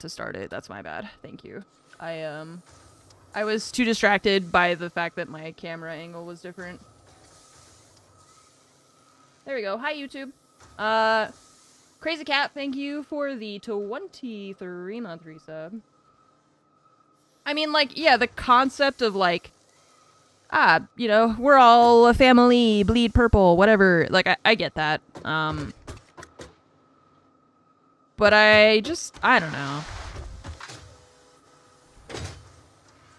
to start it. That's my bad. Thank you. I was too distracted by the fact that my camera angle was different. There we go. Hi, YouTube. Crazy Cat, thank you for the 23-month resub. I mean, like, yeah, the concept of, like, you know, we're all a family, bleed purple, whatever. Like, I get that. But I don't know.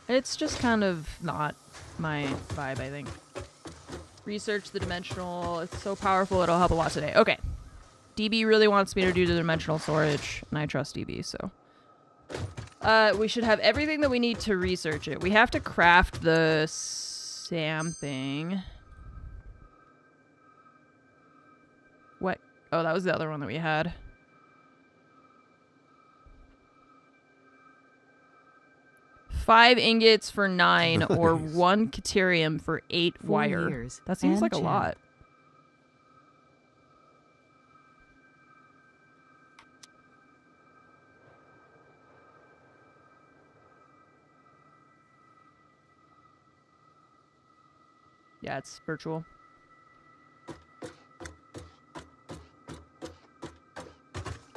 It's just kind of not my vibe, I think. Research the dimensional. It's so powerful, it'll help a lot today. Okay. DB really wants me to do the dimensional storage, and I trust DB, so. We should have everything that we need to research it. We have to craft the SAM thing. What? Oh, that was the other one that we had. Five ingots for 9, or 1 caterium for 8 wire. That seems like a lot. Yeah, it's virtual.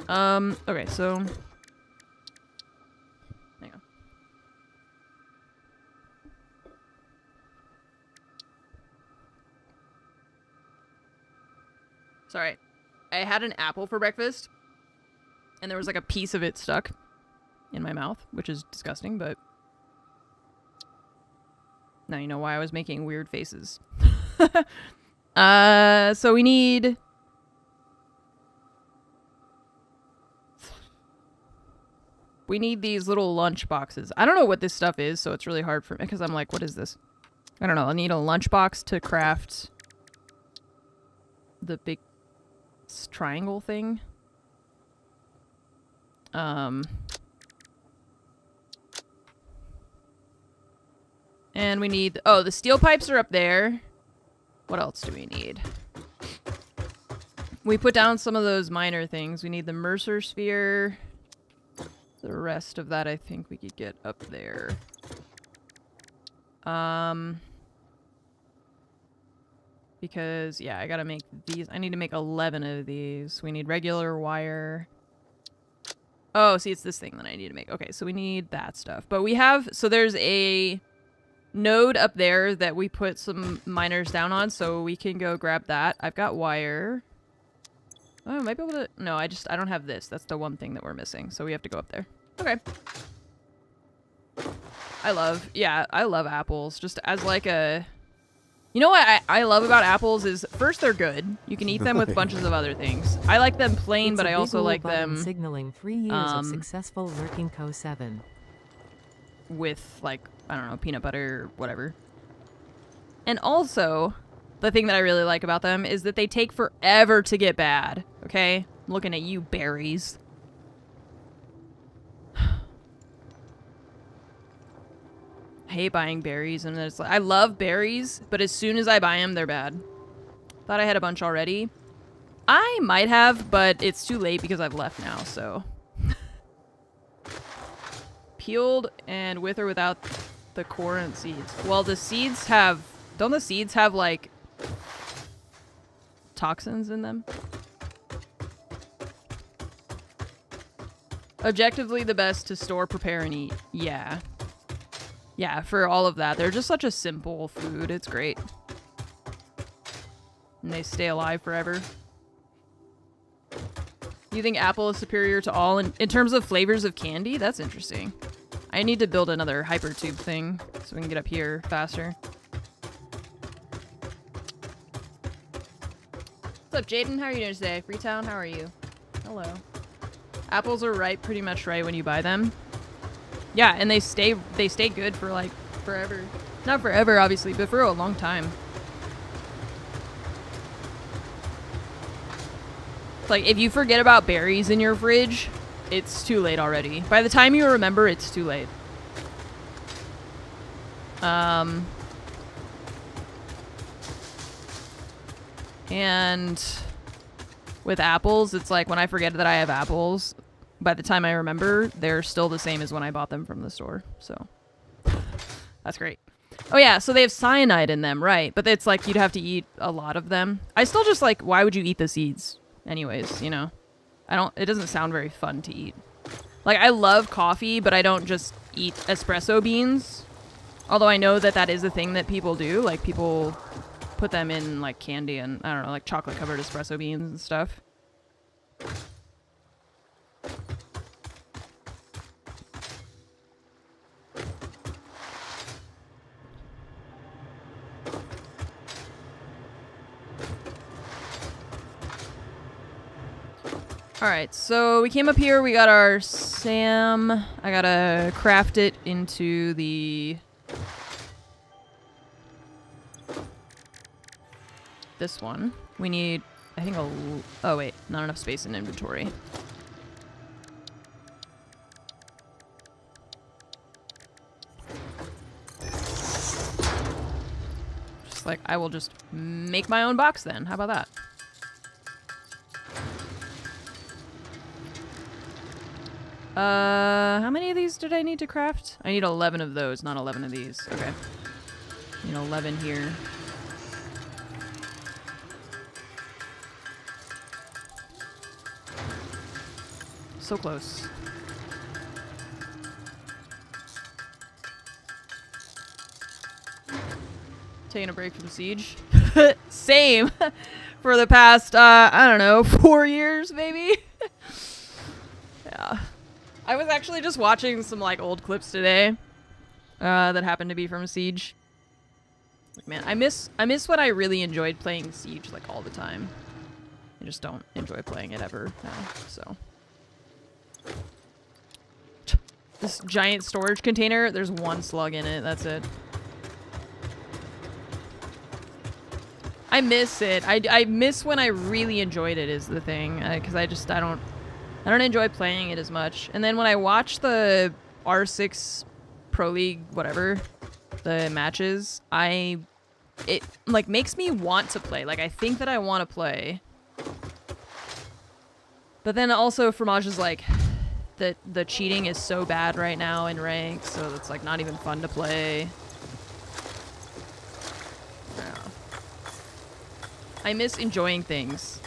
Okay, so... hang on. Sorry. I had an apple for breakfast, and there was like a piece of it stuck in my mouth, which is disgusting, but... now you know why I was making weird faces. So we need... we need these little lunch boxes. I don't know what this stuff is, so it's really hard for me, because I'm like, what is this? I don't know. I need a lunch box to craft the big triangle thing. And we need... oh, the steel pipes are up there. What else do we need? We put down some of those minor things. We need the Mercer sphere. The rest of that I think we could get up there. Because, yeah, I gotta make these. I need to make 11 of these. We need regular wire. Oh, see, it's this thing that I need to make. Okay, so we need that stuff. But we have... so there's a node up there that we put some miners down on, so we can go grab that. I've got wire. Oh, I might be able to... no, I don't have this. That's the one thing that we're missing, so we have to go up there. Okay. I love apples. Just as like a... you know what I love about apples is, first, they're good. You can eat them with bunches of other things. I like them plain, but I also like them... signaling 3 years of successful lurking Co 7. With, like, I don't know, peanut butter or whatever. And also, the thing that I really like about them is that they take forever to get bad. Okay? I'm looking at you, berries. I hate buying berries, and it's like, I love berries, but as soon as I buy them, they're bad. Thought I had a bunch already. I might have, but it's too late because I've left now, so... peeled and with or without the core and seeds. Well, the seeds have... don't the seeds have, like, toxins in them? Objectively the best to store, prepare, and eat. Yeah. Yeah, for all of that. They're just such a simple food. It's great. And they stay alive forever. You think apple is superior to all in terms of flavors of candy? That's interesting. I need to build another hypertube thing so we can get up here faster. What's up, Jaden? How are you doing today? Freetown, how are you? Hello. Apples are ripe pretty much right when you buy them. Yeah, and they stay good for like forever. Not forever, obviously, but for a long time. Like, if you forget about berries in your fridge, it's too late already. By the time you remember, it's too late. And with apples, it's like when I forget that I have apples, by the time I remember, they're still the same as when I bought them from the store. So that's great. Oh yeah, so they have cyanide in them, right? But it's like you'd have to eat a lot of them. I still just like, why would you eat the seeds? Anyways, you know, it doesn't sound very fun to eat. Like, I love coffee, but I don't just eat espresso beans. Although I know that that is a thing that people do. Like, people put them in, like, candy and, I don't know, like chocolate-covered espresso beans and stuff. Alright, so we came up here, we got our SAM. I gotta craft it into the... this one. We need, I think, oh wait, not enough space in inventory. Just like, I will just make my own box then. How about that? How many of these did I need to craft? I need 11 of those, not 11 of these. Okay. You know, 11 here. So close. Taking a break from Siege. Same. For the past, I don't know, 4 years maybe? Yeah. I was actually just watching some like old clips today that happened to be from Siege. Like, man, I miss when I really enjoyed playing Siege like all the time. I just don't enjoy playing it ever now, so. This giant storage container, there's one slug in it, that's it. I miss it. I miss when I really enjoyed it is the thing, because I don't enjoy playing it as much. And then when I watch the R6 Pro League, whatever, the matches, it like makes me want to play. Like, I think that I want to play. But then also Fromage is like, the cheating is so bad right now in rank, so it's like not even fun to play. I don't know. I miss enjoying things.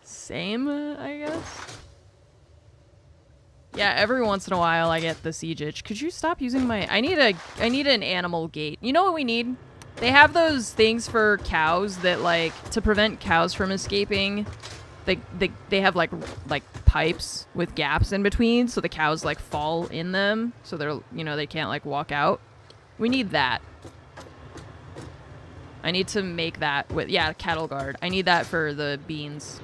Same, I guess. Yeah, every once in a while I get the siege itch. Could you stop using my... I need an animal gate. You know what we need? They have those things for cows that, like, to prevent cows from escaping. They have, like pipes with gaps in between, so the cows, like, fall in them. So they're, you know, they can't, like, walk out. We need that. I need to make that with... Yeah, cattle guard. I need that for the beans.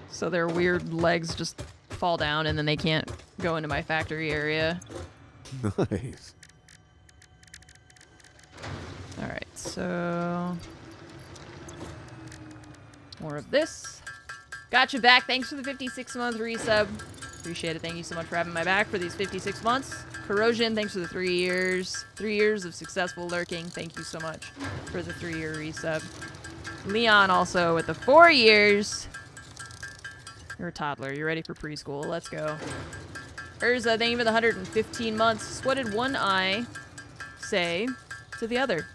So their weird legs just fall down and then they can't go into my factory area. Nice. Alright, so... more of this. Gotcha back. Thanks for the 56-month resub. Appreciate it. Thank you so much for having my back for these 56 months. Corrosion, thanks for the 3 years. 3 years of successful lurking. Thank you so much for the 3-year resub. Leon also with the 4 years. You're a toddler. You're ready for preschool. Let's go. Urza, thank you for the 115 months. What did one eye say to the other?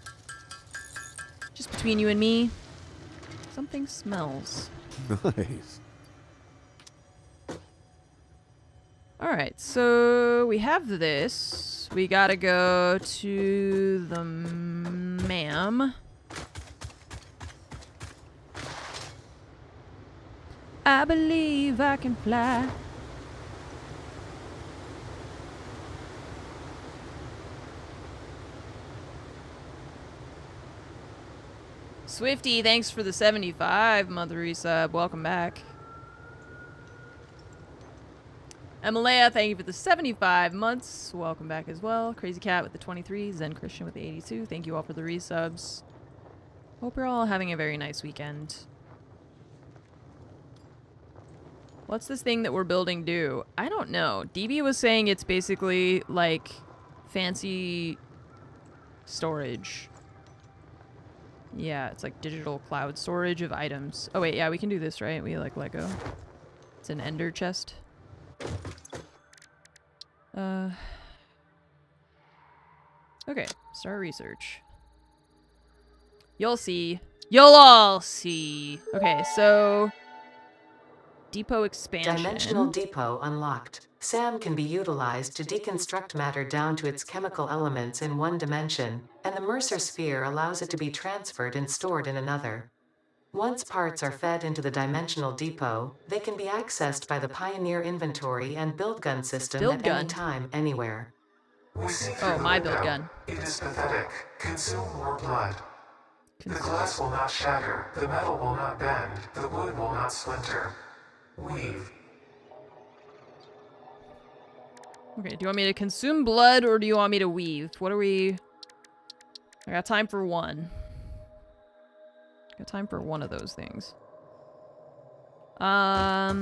Just between you and me, something smells. Nice. Alright, so we have this. We gotta go to the ma'am. I believe I can fly. Swifty, thanks for the 75-month resub. Welcome back. Emalea, thank you for the 75 months. Welcome back as well. Crazy Cat with the 23. Zen Christian with the 82. Thank you all for the resubs. Hope you're all having a very nice weekend. What's this thing that we're building do? I don't know. DB was saying it's basically like fancy storage. Yeah, it's like digital cloud storage of items. Oh wait, yeah, we can do this, right? We like Lego. It's an ender chest. Okay, start research. You'll see. You'll all see. Okay, so depot expansion. Dimensional depot unlocked. SAM can be utilized to deconstruct matter down to its chemical elements in one dimension, and the Mercer sphere allows it to be transferred and stored in another. Once parts are fed into the dimensional depot, they can be accessed by the Pioneer inventory and build gun system Build at gun. any time, anywhere. Oh, my build gun. It is pathetic. Consume more blood. The glass will not shatter, the metal will not bend, the wood will not splinter. Weave. Okay, do you want me to consume blood or do you want me to weave? What are we... I got time for one. Got time for one of those things. How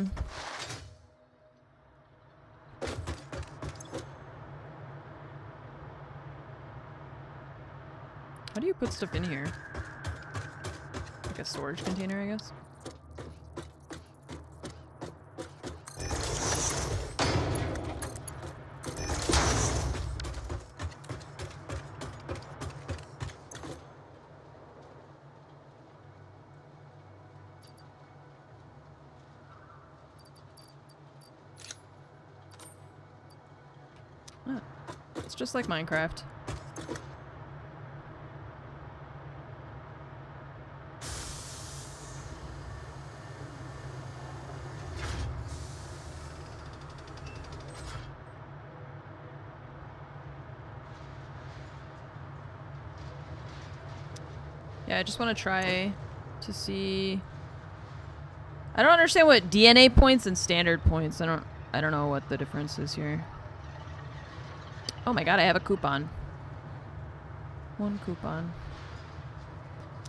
do you put stuff in here? Like a storage container, I guess? Ah, it's just like Minecraft. Yeah, I just want to try to see. I don't understand what DNA points and standard points. I don't know what the difference is here. Oh my god, I have a coupon. One coupon.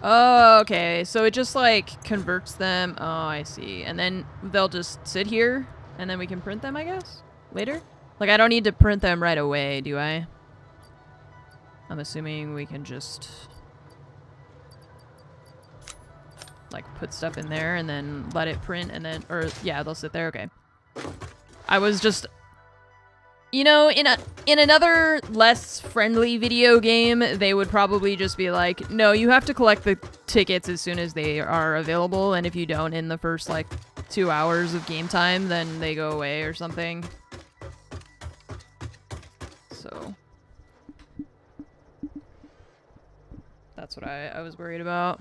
Oh, okay. So it just like converts them. Oh, I see. And then they'll just sit here and then we can print them, I guess, later. Like I don't need to print them right away, do I? I'm assuming we can just like put stuff in there and then let it print and then, or yeah, they'll sit there. Okay. I was just, you know, in another less friendly video game, they would probably just be like, no, you have to collect the tickets as soon as they are available. And if you don't in the first like 2 hours of game time, then they go away or something. So that's what I was worried about.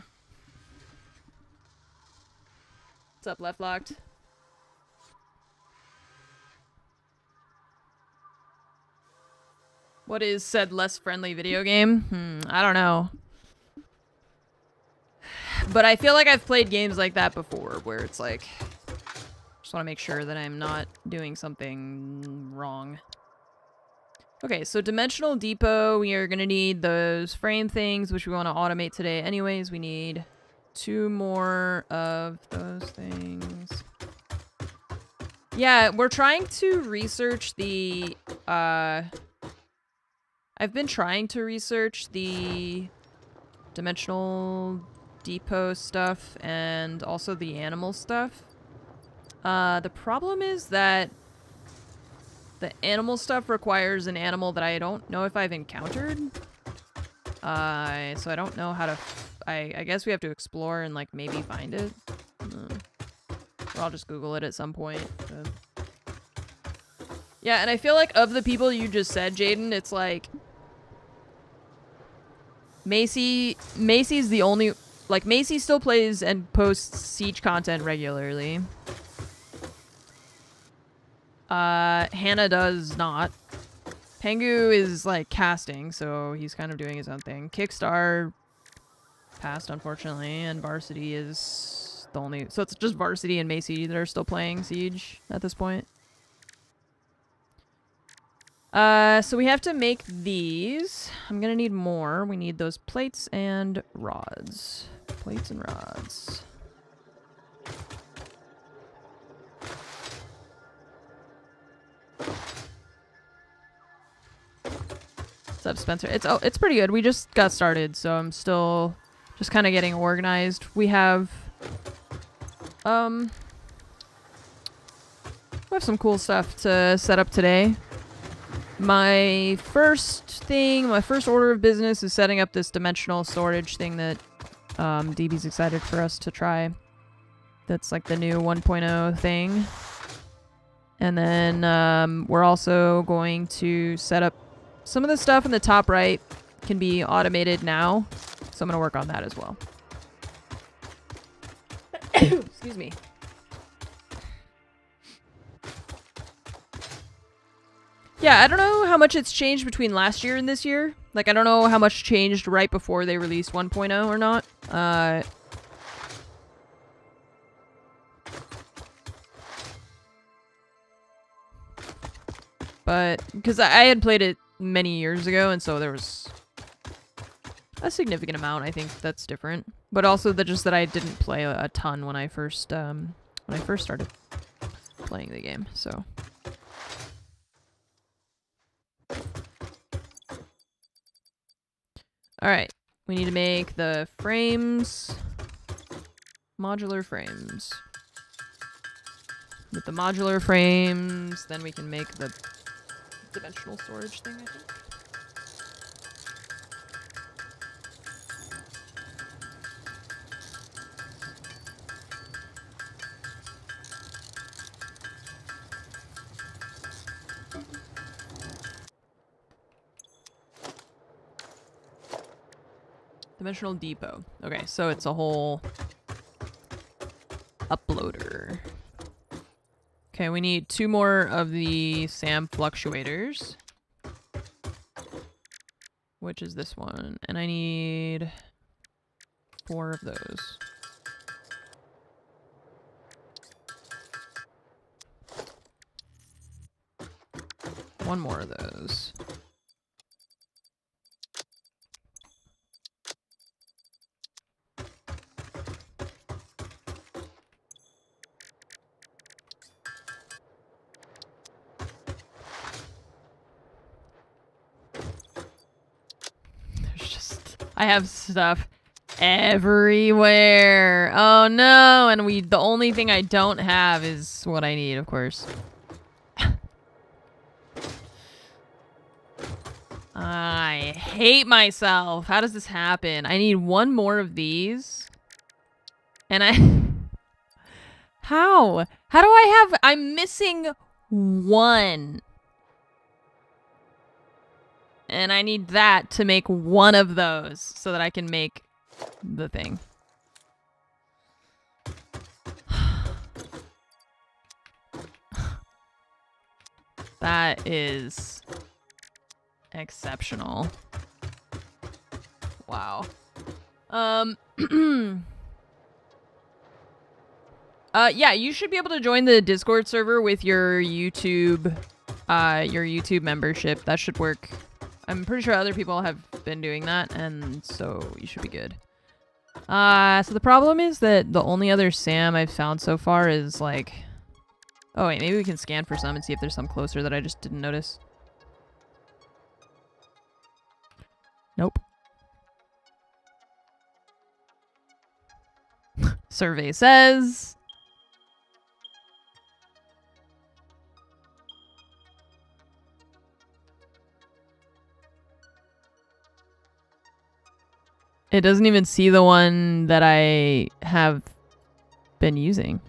What's up, left locked? What is said less friendly video game? I don't know. But I feel like I've played games like that before, where it's like, just want to make sure that I'm not doing something wrong. Okay, so Dimensional Depot, we are going to need those frame things, which we want to automate today anyways. We need 2 more of those things. Yeah, we're trying to research the, I've been trying to research the Dimensional Depot stuff and also the animal stuff. The problem is that the animal stuff requires an animal that I don't know if I've encountered. So I don't know how to... I guess we have to explore and, like, maybe find it. Or I'll just Google it at some point. But... yeah, and I feel like of the people you just said, Jaden, it's like... Macy's the only... like, Macy still plays and posts Siege content regularly. Hannah does not. Pengu is, like, casting, so he's kind of doing his own thing. Kickstar passed, unfortunately, and Varsity is the only... so it's just Varsity and Macy that are still playing Siege at this point. So we have to make these. I'm gonna need more. We need those plates and rods. Plates and rods. What's up, Spencer? It's pretty good. We just got started, so I'm still Just kind of getting organized. We have some cool stuff to set up today. My first order of business is setting up this dimensional storage thing that DB's excited for us to try. That's like the new 1.0 thing. And then we're also going to set up some of the stuff in the top right can be automated now. So I'm going to work on that as well. Excuse me. Yeah, I don't know how much it's changed between last year and this year. Like, I don't know how much changed right before they released 1.0 or not. But, because I had played it many years ago, and so there was a significant amount, I think, that's different. But also just that I didn't play a ton when I first started playing the game, so... Alright, we need to make the frames, modular frames. With the modular frames, then we can make the dimensional storage thing, I think. Dimensional depot. Okay, so it's a whole uploader. Okay, we need 2 more of the SAM fluctuators. Which is this one. And I need 4 of those. One more of those. I have stuff everywhere. Oh no, and the only thing I don't have is what I need, of course. I hate myself. How does this happen? I need 1 more of these. And How? How do I have... I'm missing 1. And I need that to make 1 of those so that I can make the thing. That is exceptional. Wow. Yeah, you should be able to join the Discord server with your YouTube membership. That should work. I'm pretty sure other people have been doing that, and so you should be good. So the problem is that the only other SAM I've found so far is like... Oh wait, maybe we can scan for some and see if there's some closer that I just didn't notice. Nope. Survey says... It doesn't even see the one that I have been using.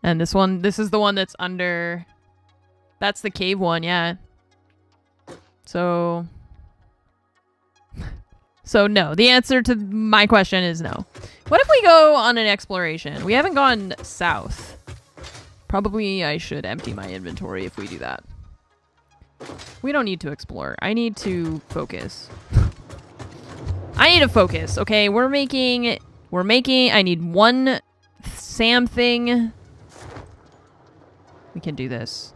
And this is the one that's under... That's the cave one, yeah. So... So no, the answer to my question is no. What if we go on an exploration? We haven't gone south. Probably I should empty my inventory if we do that. We don't need to explore. I need to focus. I need to focus, okay? I need 1 SAM thing. We can do this.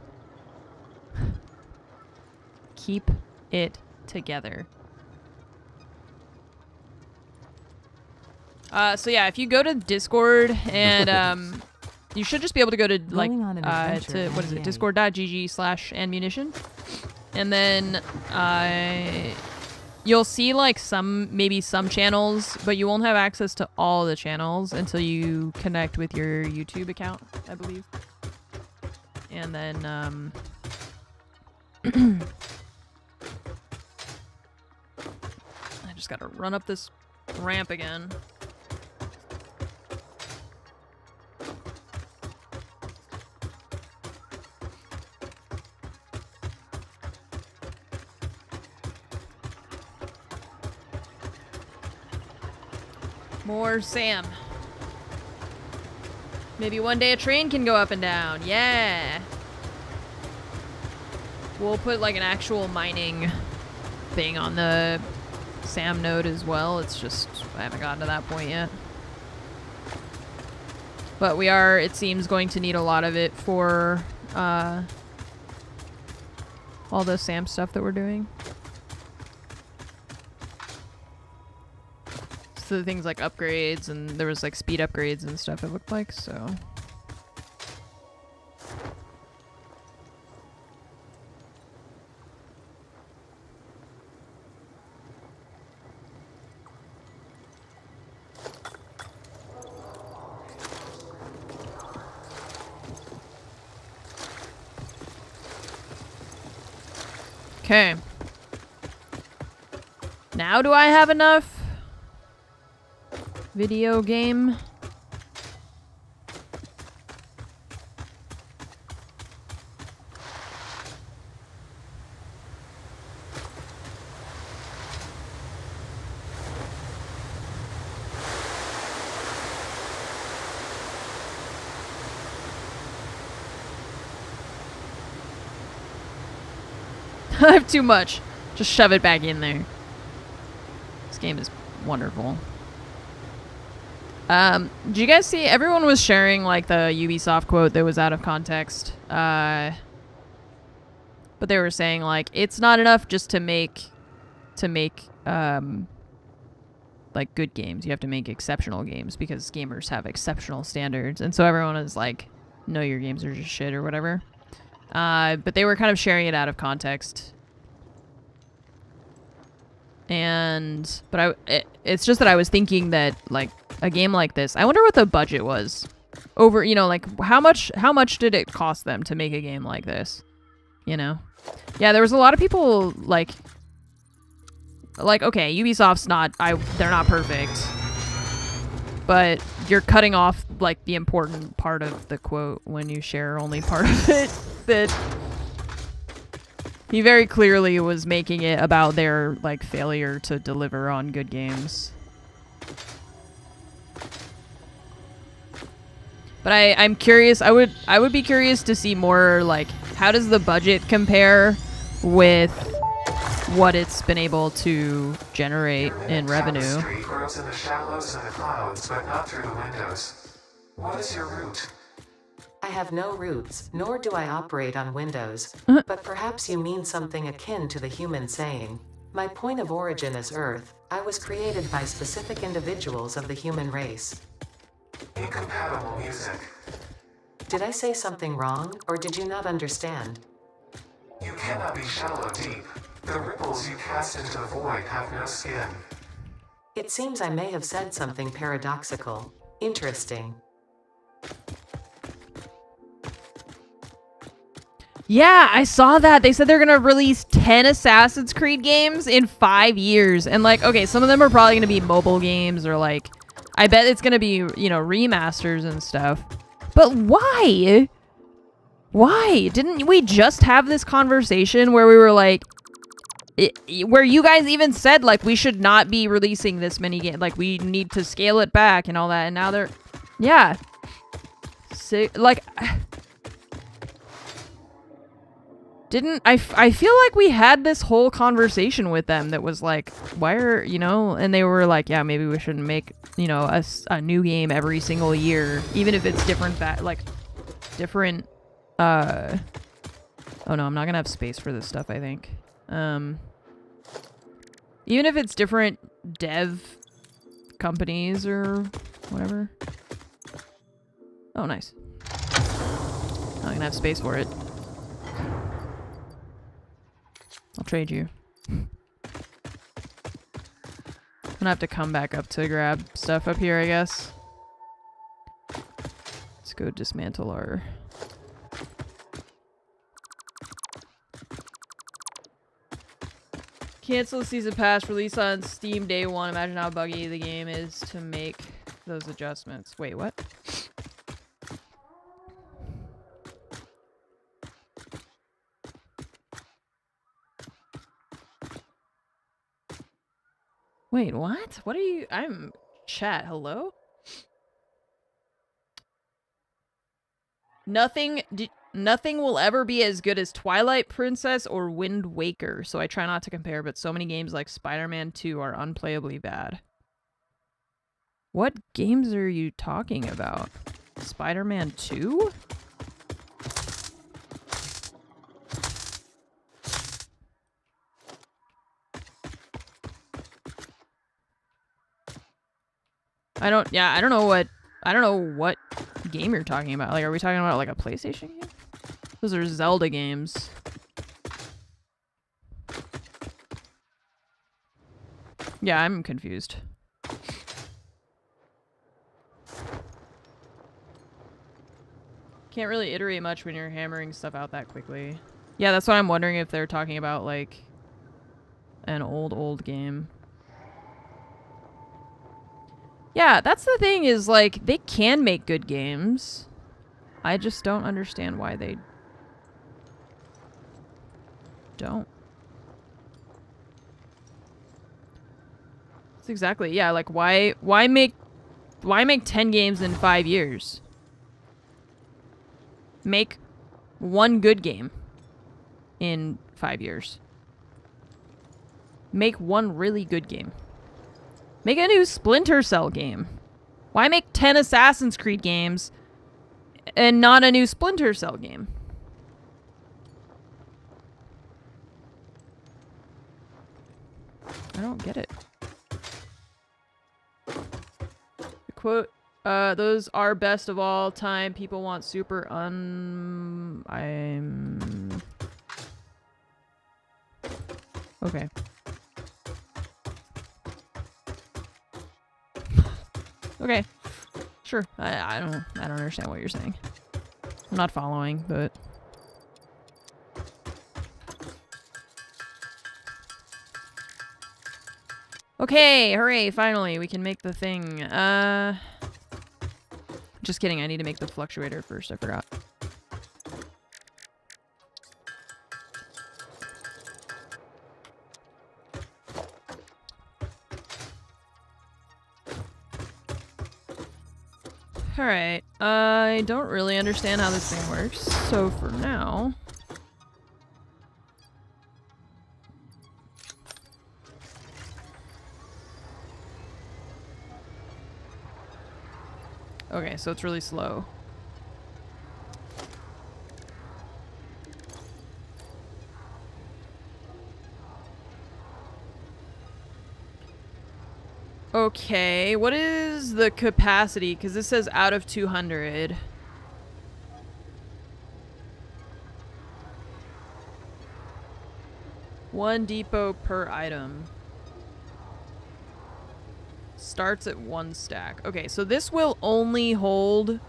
Keep it together. So yeah, if you go to Discord and you should just be able to go to like to what is it, discord.gg/Munition, and then you'll see like maybe some channels, but you won't have access to all the channels until you connect with your YouTube account, I believe. And then I just gotta run up this ramp again. More Sam. Maybe one day a train can go up and down. Yeah. We'll put like an actual mining thing on the Sam node as well. It's just, I haven't gotten to that point yet. But we are, it seems, going to need a lot of it for all the Sam stuff that we're doing. So things like upgrades, and there was like speed upgrades and stuff, it looked like, so. Okay. Now do I have enough? Video game. I have too much. Just shove it back in there. This game is wonderful. Did you guys see? Everyone was sharing like the Ubisoft quote that was out of context. But they were saying like it's not enough just to make like good games. You have to make exceptional games because gamers have exceptional standards. And so everyone is like, no, your games are just shit or whatever. But they were kind of sharing it out of context. But it's just that I was thinking that like a game like this, I wonder what the budget was over, you know, like how much did it cost them to make a game like this? You know? Yeah, there was a lot of people like okay, Ubisoft's they're not perfect. But you're cutting off like the important part of the quote when you share only part of it. That he very clearly was making it about their like failure to deliver on good games. But I'm curious. I would be curious to see more like how does the budget compare with what it's been able to generate in revenue. Tapestry grows in the shallows and the clouds, but not through the windows. What is your root? I have no roots, nor do I operate on Windows. But perhaps you mean something akin to the human saying, my point of origin is Earth. I was created by specific individuals of the human race. Incompatible music. Did I say something wrong, or did you not understand? You cannot be shallow deep. The ripples you cast into the void have no skin. It seems I may have said something paradoxical. Interesting. Yeah, I saw that. They said they're going to release 10 Assassin's Creed games in 5 years. And like, okay, some of them are probably going to be mobile games or like, I bet it's going to be, you know, remasters and stuff. But why? Why? Didn't we just have this conversation where we were like, where you guys even said like we should not be releasing this many games, like we need to scale it back and all that, and now they're, yeah, so, like, didn't I feel like we had this whole conversation with them that was like, why are, you know, and they were like, yeah, maybe we shouldn't make, you know, a new game every single year, even if it's different, different, oh no, I'm not gonna have space for this stuff, I think. Even if it's different dev companies or whatever. Oh, nice. I'm not gonna have space for it. I'll trade you. gonna have to come back up to grab stuff up here, I guess. Let's go dismantle our... Cancel the season pass, release on Steam day one. Imagine how buggy the game is to make those adjustments. Wait, what? Wait, what? What are you... I'm... Chat, hello? Nothing will ever be as good as Twilight Princess or Wind Waker, so I try not to compare, but so many games like Spider-Man 2 are unplayably bad. What games are you talking about? Spider-Man 2? I don't know what game you're talking about. Like, are we talking about like a PlayStation game? Those are Zelda games. Yeah, I'm confused. Can't really iterate much when you're hammering stuff out that quickly. Yeah, that's what I'm wondering, if they're talking about like an old game. Yeah, that's the thing, is like they can make good games. I just don't understand why they don't. It's exactly, yeah, like why make 10 games in 5 years? Make one good game in 5 years. Make one really good game. Make a new Splinter Cell game. Why make 10 Assassin's Creed games and not a new Splinter Cell game? I don't get it. The quote, those are best of all time. People want super okay. Okay. Sure. I don't understand what you're saying. I'm not following, but okay, hooray, finally we can make the thing. Just kidding, I need to make the fluctuator first, I forgot. Alright, I don't really understand how this thing works, so for now... Okay, so it's really slow. Okay, what is the capacity? Because this says out of 200. One depot per item. Starts at 1 stack. Okay, so this will only hold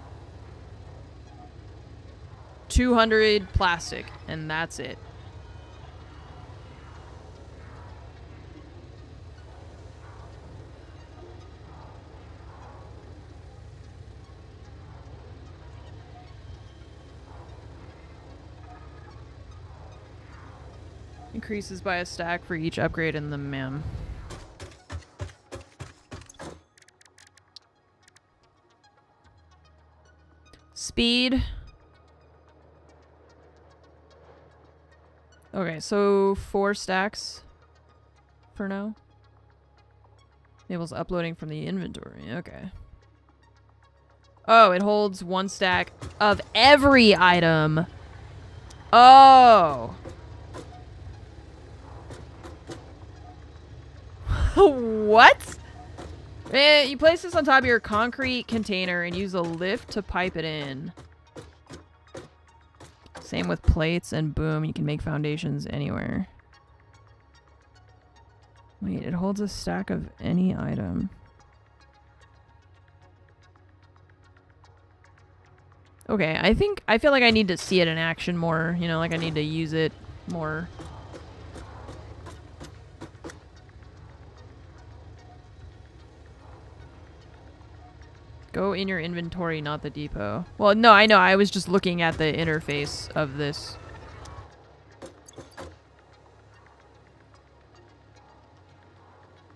200 plastic, and that's it. Increases by a stack for each upgrade in the MAM. Speed. Okay, so 4 stacks for now. Enables uploading from the inventory. Okay. Oh, it holds 1 stack of every item. Oh. What? You place this on top of your concrete container and use a lift to pipe it in. Same with plates, and boom, you can make foundations anywhere. Wait, it holds a stack of any item. Okay, I feel like I need to see it in action more, you know, like I need to use it more. Go in your inventory, not the depot. Well, no, I know. I was just looking at the interface of this.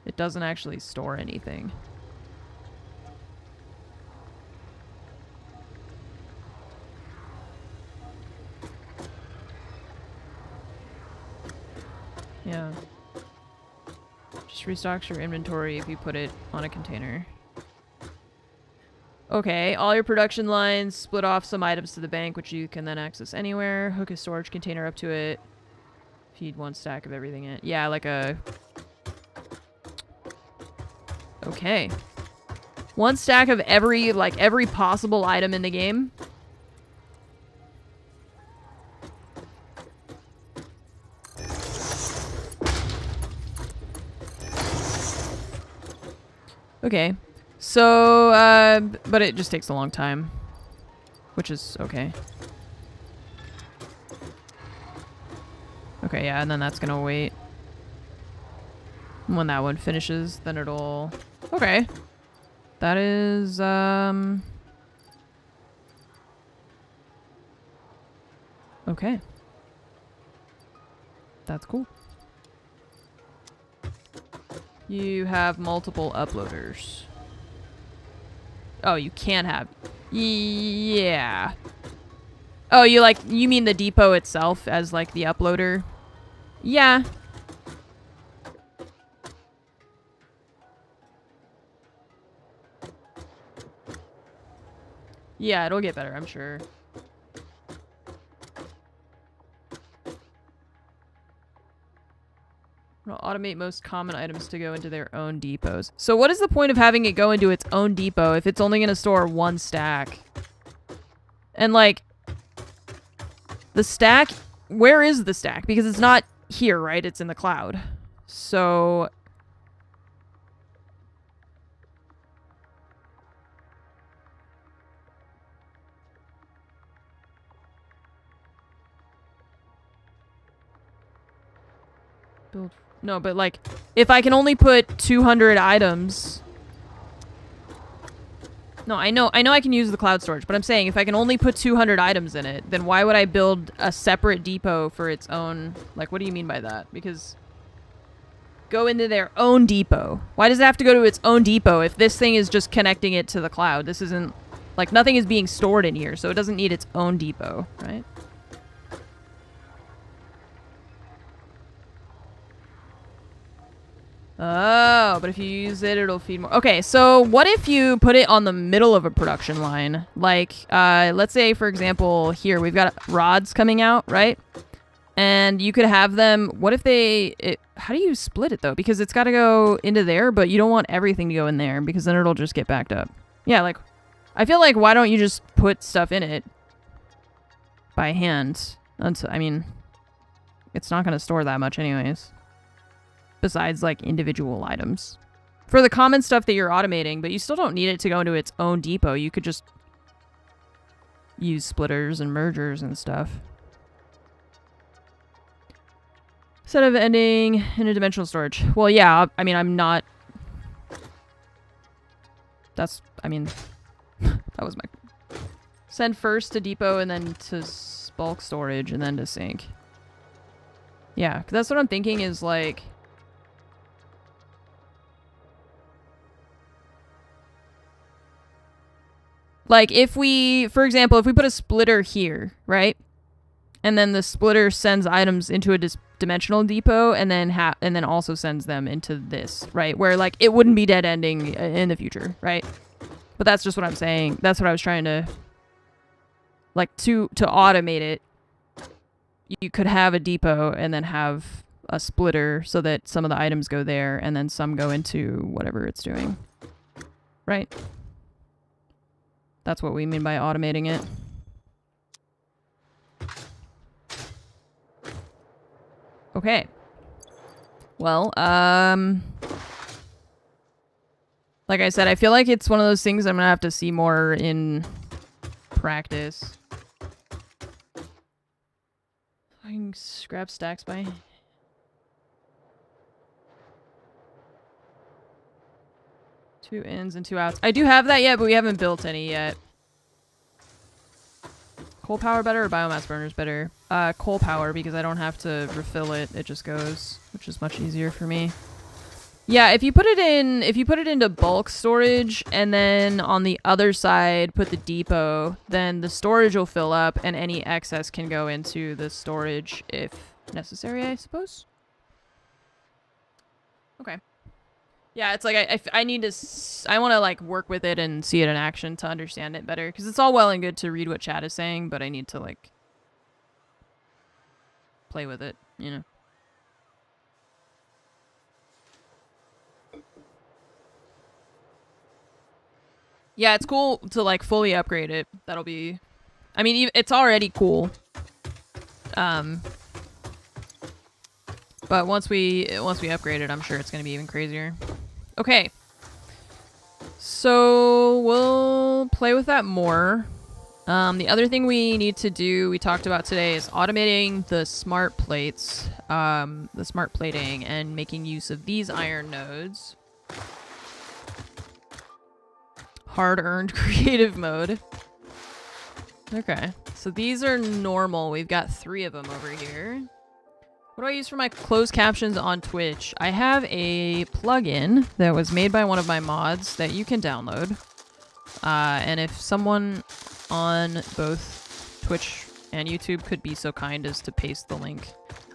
It doesn't actually store anything. Yeah. Just restocks your inventory if you put it on a container. Okay, all your production lines, split off some items to the bank, which you can then access anywhere. Hook a storage container up to it. Feed one stack of everything in it. Yeah, like a... Okay. One stack of every possible item in the game. Okay. So, but it just takes a long time. Which is okay. Okay, yeah, and then that's gonna wait. When that one finishes, then it'll... Okay. That is, okay. That's cool. You have multiple uploaders. Oh, you can have... Yeah. Oh, you mean the depot itself as, like, the uploader? Yeah. Yeah, it'll get better, I'm sure. It'll automate most common items to go into their own depots. So what is the point of having it go into its own depot if it's only going to store one stack? And, like, the stack... Where is the stack? Because it's not here, right? It's in the cloud. So... Build... No, but, like, if I can only put 200 items... No, I know I can use the cloud storage, but I'm saying if I can only put 200 items in it, then why would I build a separate depot for its own... Like, what do you mean by that? Because... Go into their own depot. Why does it have to go to its own depot if this thing is just connecting it to the cloud? This isn't... Like, nothing is being stored in here, so it doesn't need its own depot, right? Oh, but if you use it, it'll feed more. Okay, so what if you put it on the middle of a production line? Like, let's say, for example, here, we've got rods coming out, right? And you could have them... What if they... how do you split it, though? Because it's got to go into there, but you don't want everything to go in there, because then it'll just get backed up. Yeah, like... I feel like, why don't you just put stuff in it by hand? I mean, it's not going to store that much anyways. Besides, like, individual items. For the common stuff that you're automating, but you still don't need it to go into its own depot. You could just use splitters and mergers and stuff. Instead of ending interdimensional storage. Well, yeah, I mean, I'm not... That's, I mean, that was my... Send first to depot and then to bulk storage and then to sync. Yeah, 'cause that's what I'm thinking is, like... Like, if we, for example, if we put a splitter here, right? And then the splitter sends items into a dimensional depot and then also sends them into this, right? Where, like, it wouldn't be dead ending in the future, right? But that's just what I'm saying. That's what I was trying to, like, to automate it. You could have a depot and then have a splitter so that some of the items go there and then some go into whatever it's doing, right? That's what we mean by automating it. Okay. Well, like I said, I feel like it's one of those things I'm gonna have to see more in practice. I can scrap stacks by. Two ins and two outs. I do have that yet, but we haven't built any yet. Coal power better or biomass burners better? Coal power, because I don't have to refill it. It just goes, which is much easier for me. Yeah, if you put it into bulk storage and then on the other side put the depot, then the storage will fill up and any excess can go into the storage if necessary, I suppose. Okay. Yeah, it's like I need to I want to like work with it and see it in action to understand it better, because it's all well and good to read what chat is saying, but I need to like play with it, you know. Yeah, it's cool to like fully upgrade it. That'll be, I mean, it's already cool. But once we upgrade it, I'm sure it's gonna be even crazier. Okay. So we'll play with that more. The other thing we need to do, we talked about today, is automating the smart plates, the smart plating, and making use of these iron nodes. Hard-earned creative mode. Okay, so these are normal. We've got 3 of them over here. What do I use for my closed captions on Twitch? I have a plugin that was made by one of my mods that you can download. And if someone on both Twitch and YouTube could be so kind as to paste the link.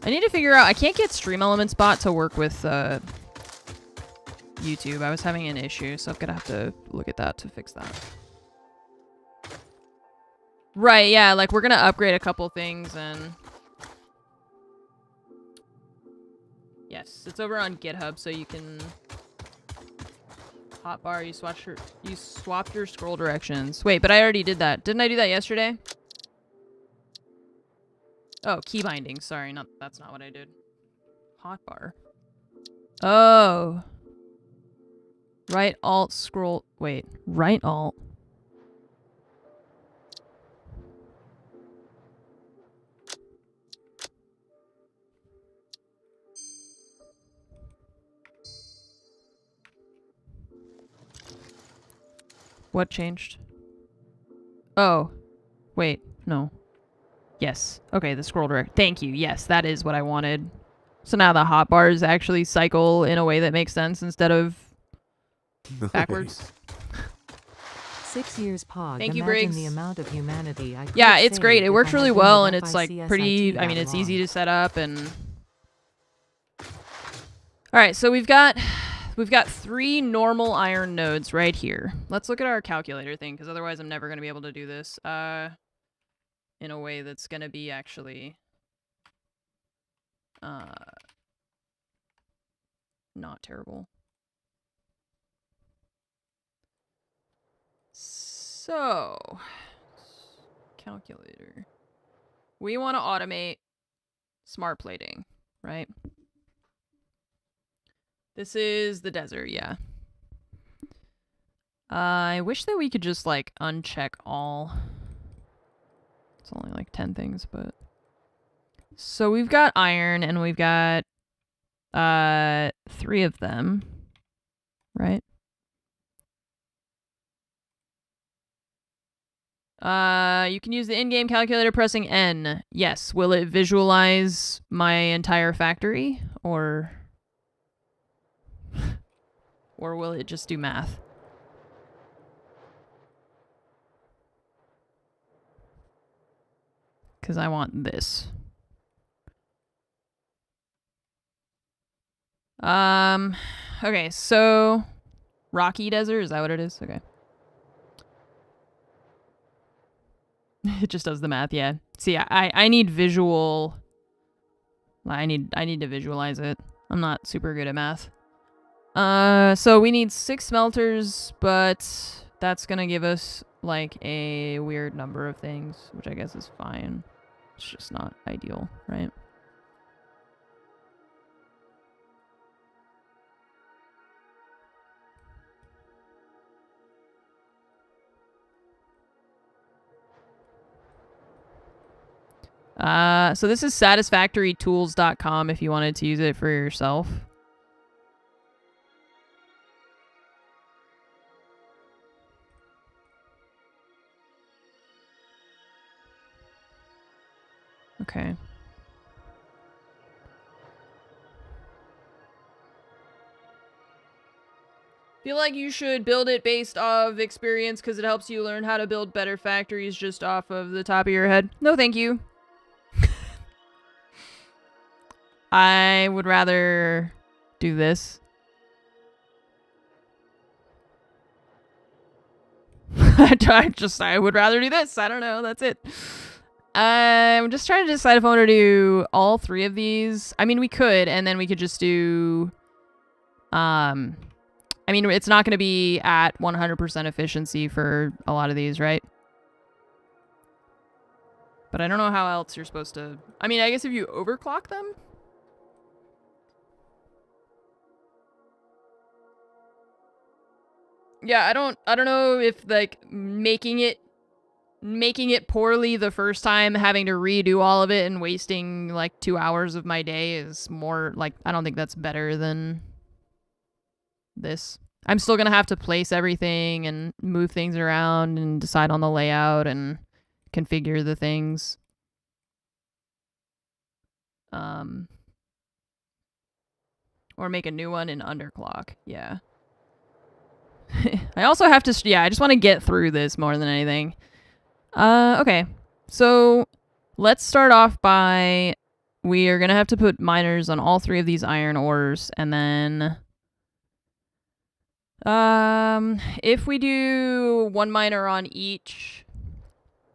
I need to figure out, I can't get Stream Elements bot to work with YouTube. I was having an issue, so I'm gonna have to look at that to fix that. Right, yeah, like we're gonna upgrade a couple things and... Yes, it's over on GitHub, so you can... Hotbar, you swapped your scroll directions. Wait, but I already did that. Didn't I do that yesterday? Oh, key binding. Sorry, that's not what I did. Hotbar. Oh. Right alt scroll. Wait, right alt. What changed? Oh. Wait, no. Yes. Okay, the scroll direct. Thank you. Yes, that is what I wanted. So now the hotbars actually cycle in a way that makes sense instead of backwards. 6 years pog. Thank you, Imagine Briggs. the amount of humanity I Yeah, could it's save great. It if works I really had well, been and with it's like FICSIT pretty, I mean, that it's long. easy to set up and... Alright, so we've got 3 normal iron nodes right here. Let's look at our calculator thing, because otherwise I'm never going to be able to do this in a way that's going to be actually not terrible. So, calculator. We want to automate smart plating, right? This is the desert, yeah. I wish that we could just, like, uncheck all. It's only, like, 10 things, but... So we've got iron, and we've got, 3 of them, right? You can use the in-game calculator pressing N. Yes. Will it visualize my entire factory? Or will it just do math? Because I want this. Okay, so... Rocky Desert, is that what it is? Okay. It just does the math, yeah. See, I need visual... I need to visualize it. I'm not super good at math. So we need 6 smelters, but that's gonna give us, like, a weird number of things, which I guess is fine. It's just not ideal, right? So this is satisfactorytools.com if you wanted to use it for yourself. Okay. Feel like you should build it based off experience because it helps you learn how to build better factories just off of the top of your head. No, thank you. I would rather do this. I would rather do this. I don't know. That's it. I'm just trying to decide if I want to do all 3 of these. I mean, we could, and then we could just do... I mean, it's not going to be at 100% efficiency for a lot of these, right? But I don't know how else you're supposed to... I mean, I guess if you overclock them? Yeah, I don't know if, like, making it poorly the first time, having to redo all of it and wasting, like, 2 hours of my day is more, like, I don't think that's better than this. I'm still gonna have to place everything and move things around and decide on the layout and configure the things. Or make a new one in underclock. Yeah. I also have to, yeah, I just want to get through this more than anything. Okay. So let's start off by, we are going to have to put miners on all 3 of these iron ores, and then if we do 1 miner on each,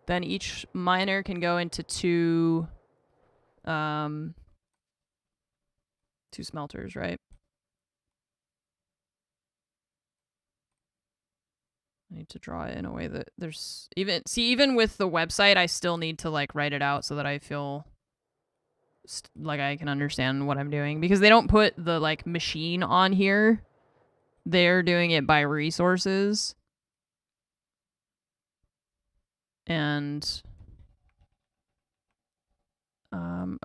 then each miner can go into 2 smelters, right? I need to draw it in a way that there's even with the website, I still need to like write it out so that I feel like I can understand what I'm doing, because they don't put the like machine on here. They're doing it by resources. And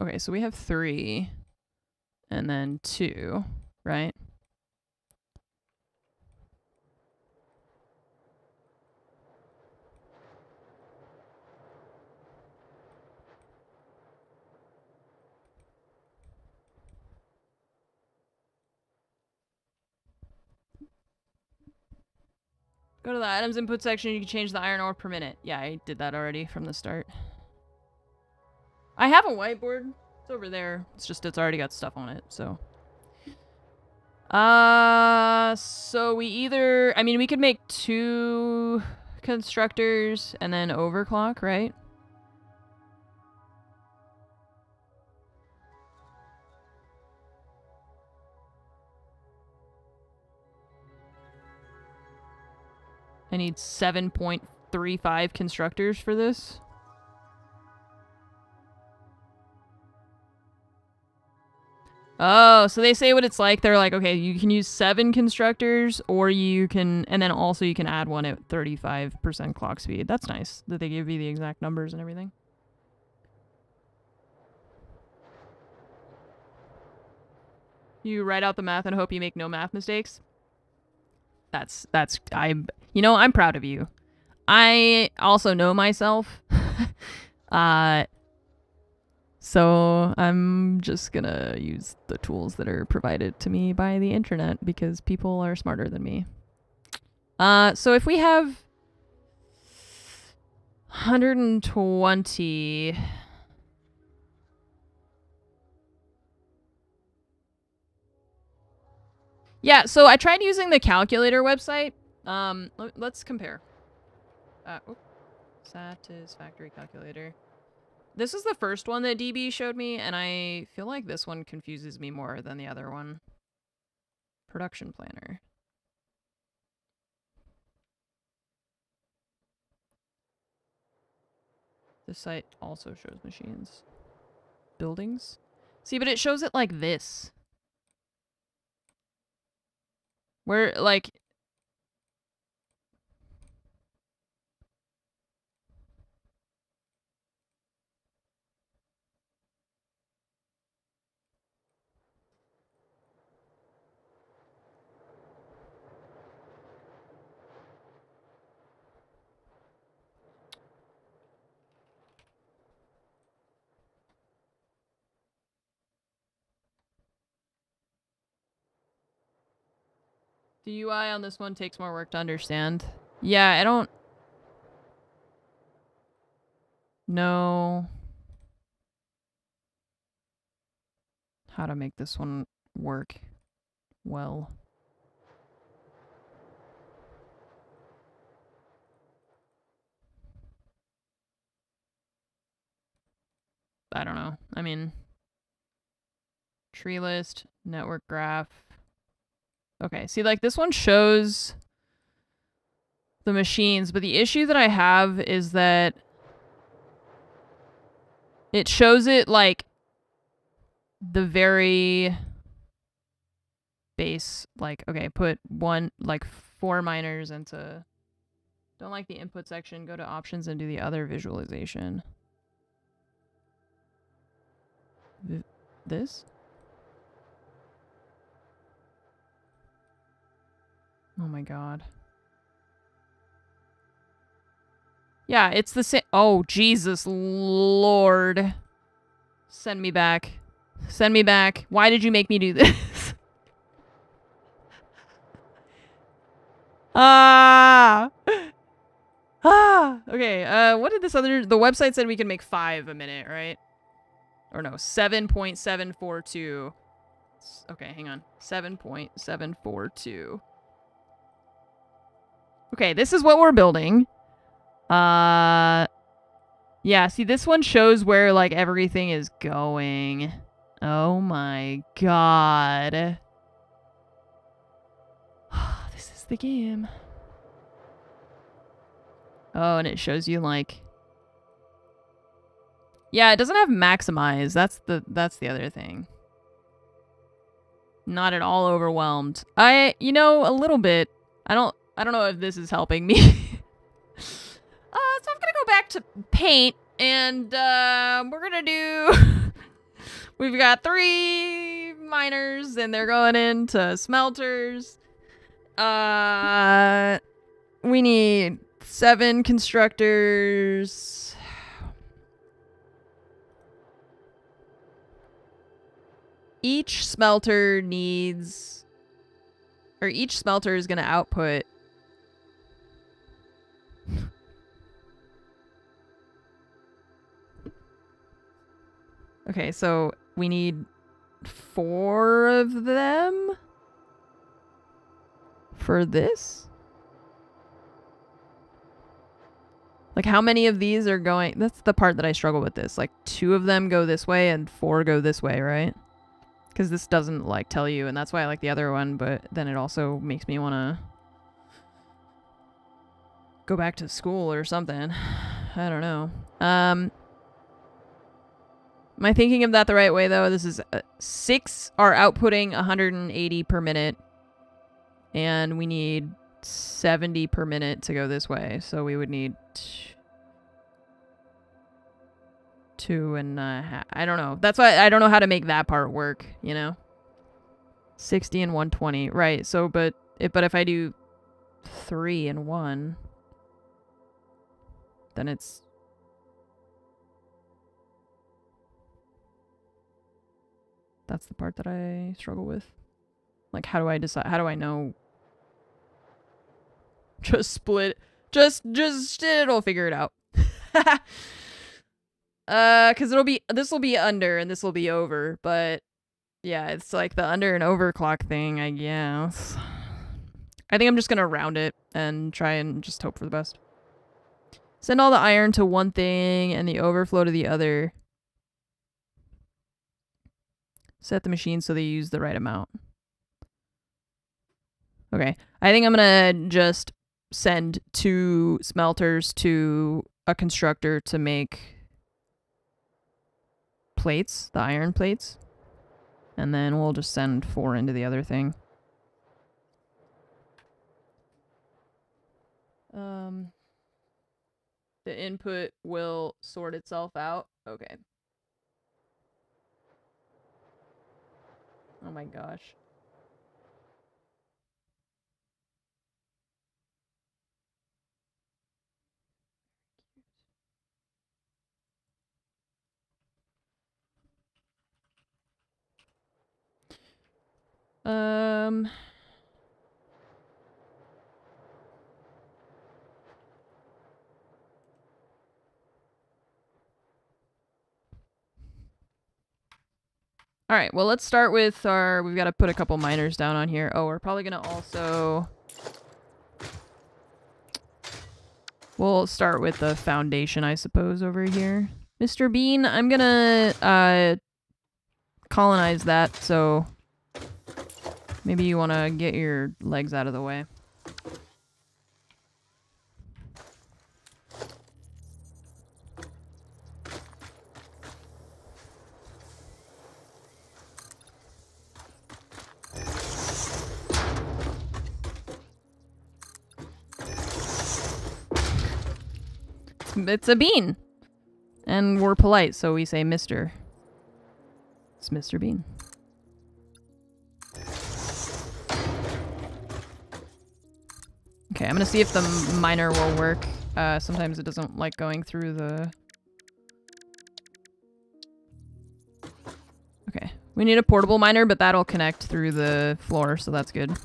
okay, so we have 3 and then 2, right? Go to the items input section, you can change the iron ore per minute. Yeah, I did that already from the start. I have a whiteboard. It's over there. It's just, it's already got stuff on it, so. So we either, I mean, we could make 2 constructors and then overclock, right? I need 7.35 constructors for this. Oh, so they say what it's like. They're like, okay, you can use 7 constructors, or you can, and then also you can add one at 35% clock speed. That's nice that they give you the exact numbers and everything. You write out the math and hope you make no math mistakes. I'm proud of you. I also know myself. So I'm just gonna use the tools that are provided to me by the internet because people are smarter than me. So if we have 120... Yeah, so I tried using the calculator website. Let's compare. Satisfactory calculator. This is the first one that DB showed me, and I feel like this one confuses me more than the other one. Production planner. This site also shows machines. Buildings? See, but it shows it like this. Where, like... The UI on this one takes more work to understand. Yeah, I don't know how to make this one work well. I don't know. I mean, tree list, network graph. Okay, see, like, this one shows the machines, but the issue that I have is that it shows it, like, the very base, like, okay, put 4 miners into... Don't like the input section, go to options and do the other visualization. This? Oh my god. Yeah, it's the same. Oh, Jesus Lord. Send me back. Send me back. Why did you make me do this? Ah! Ah! Okay, what did this other... The website said we could make 5 a minute, right? Or no, 7.742. Okay, hang on. 7.742. Okay, this is what we're building. Yeah, see, this one shows where, like, everything is going. Oh my god. This is the game. Oh, and it shows you, like... Yeah, it doesn't have maximize. That's the other thing. Not at all overwhelmed. You know, a little bit. I don't know if this is helping me. So I'm gonna go back to paint, and we're gonna do... We've got 3 miners, and they're going into smelters. We need 7 constructors. Each smelter needs... Or each smelter is gonna output... Okay, so we need 4 of them for this? Like, how many of these are going... That's the part that I struggle with this. Like, 2 of them go this way and 4 go this way, right? Because this doesn't, like, tell you, and that's why I like the other one, but then it also makes me want to go back to school or something. I don't know. Am I thinking of that the right way, though? This is 6 are outputting 180 per minute, and we need 70 per minute to go this way, so we would need 2.5. I don't know. That's why I don't know how to make that part work, you know? 60 and 120. Right, so, but if I do 3 and 1, then it's... That's the part that I struggle with. Like, how do I decide? How do I know? Just split. Just it'll figure it out. Cause this will be under and this will be over, but yeah, it's like the under and over clock thing, I guess. I think I'm just gonna round it and try and just hope for the best. Send all the iron to one thing and the overflow to the other. Set the machine so they use the right amount. Okay, I think I'm gonna just send 2 smelters to a constructor to make plates, the iron plates. And then we'll just send 4 into the other thing. The input will sort itself out. Okay. Oh my gosh. All right, well, let's start with our... We've got to put a couple miners down on here. Oh, we're probably going to also... We'll start with the foundation, I suppose, over here. Mr. Bean, I'm going to colonize that, so... Maybe you want to get your legs out of the way. It's a bean. And we're polite, so we say Mr. It's Mr. Bean. Okay, I'm gonna see if the miner will work. Sometimes it doesn't like going through the... Okay, we need a portable miner, but that'll connect through the floor, so that's good.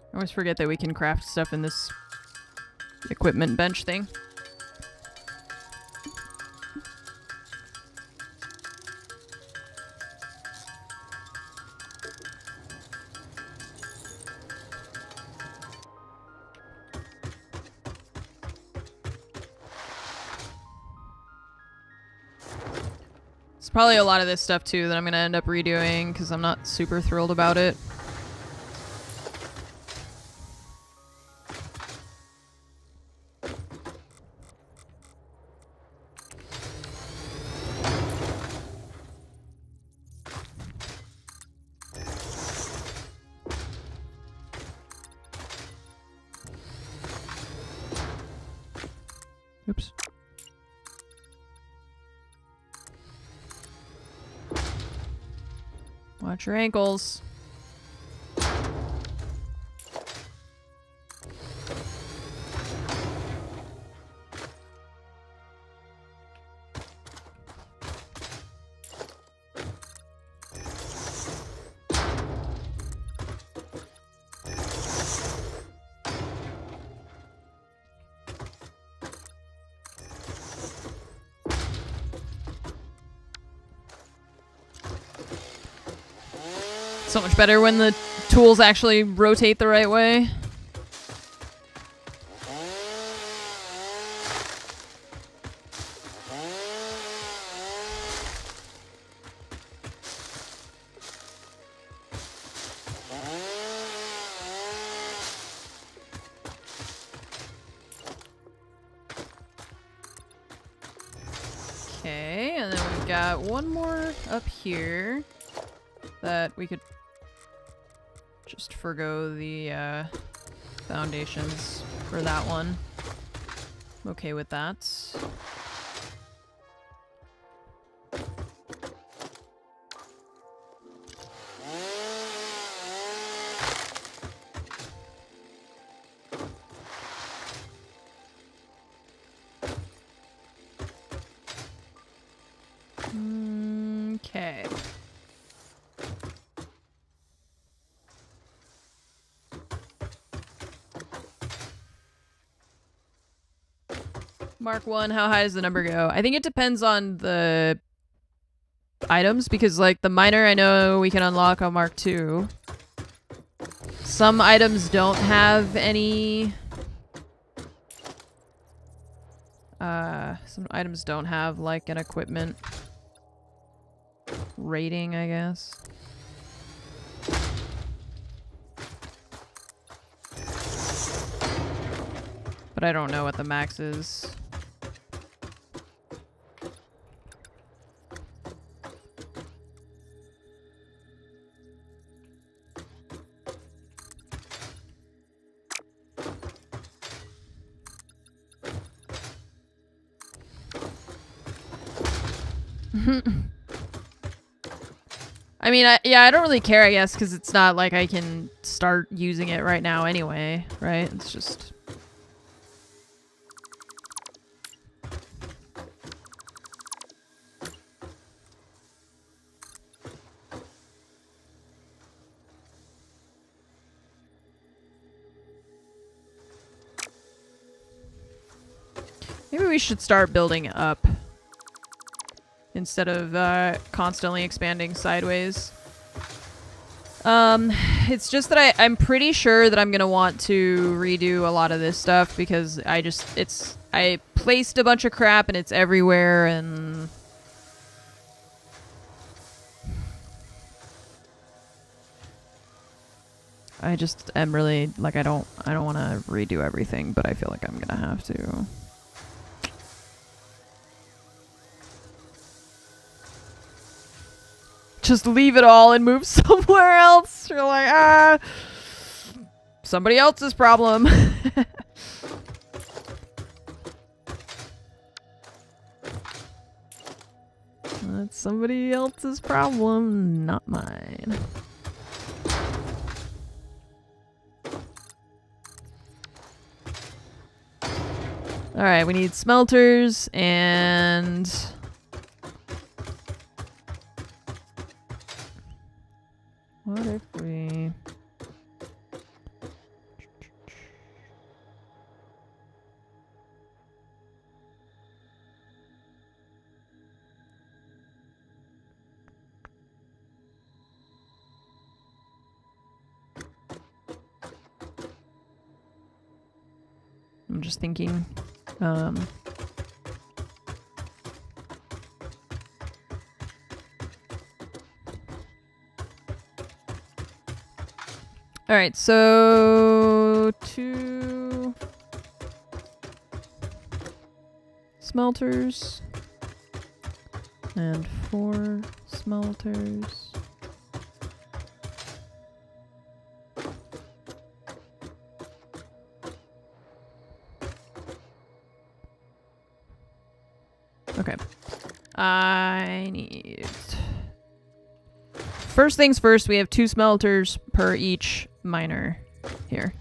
I always forget that we can craft stuff in this equipment bench thing. It's probably a lot of this stuff too that I'm gonna end up redoing because I'm not super thrilled about it. Oops. Watch your ankles. So much better when the tools actually rotate the right way. Okay, and then we've got one more up here that we could just forgo the foundations for that one. I'm okay with that. Okay. Mark 1, how high does the number go? I think it depends on the items, because like the miner I know we can unlock on Mark 2. Some items don't have any... some items don't have like an equipment rating, I guess. But I don't know what the max is. I mean, I don't really care, I guess, because it's not like I can start using it right now anyway, right? It's just... Maybe we should start building up instead of constantly expanding sideways. It's just that I'm pretty sure that I'm gonna want to redo a lot of this stuff because I placed a bunch of crap and it's everywhere and I just am really like I don't want to redo everything, but I feel like I'm gonna have to. Just leave it all and move somewhere else. You're like, somebody else's problem. That's somebody else's problem, not mine. Alright, we need smelters and... What if we... I'm just thinking, alright, so 2 smelters and 4 smelters. Okay. I need... First things first, we have 2 smelters per each miner here.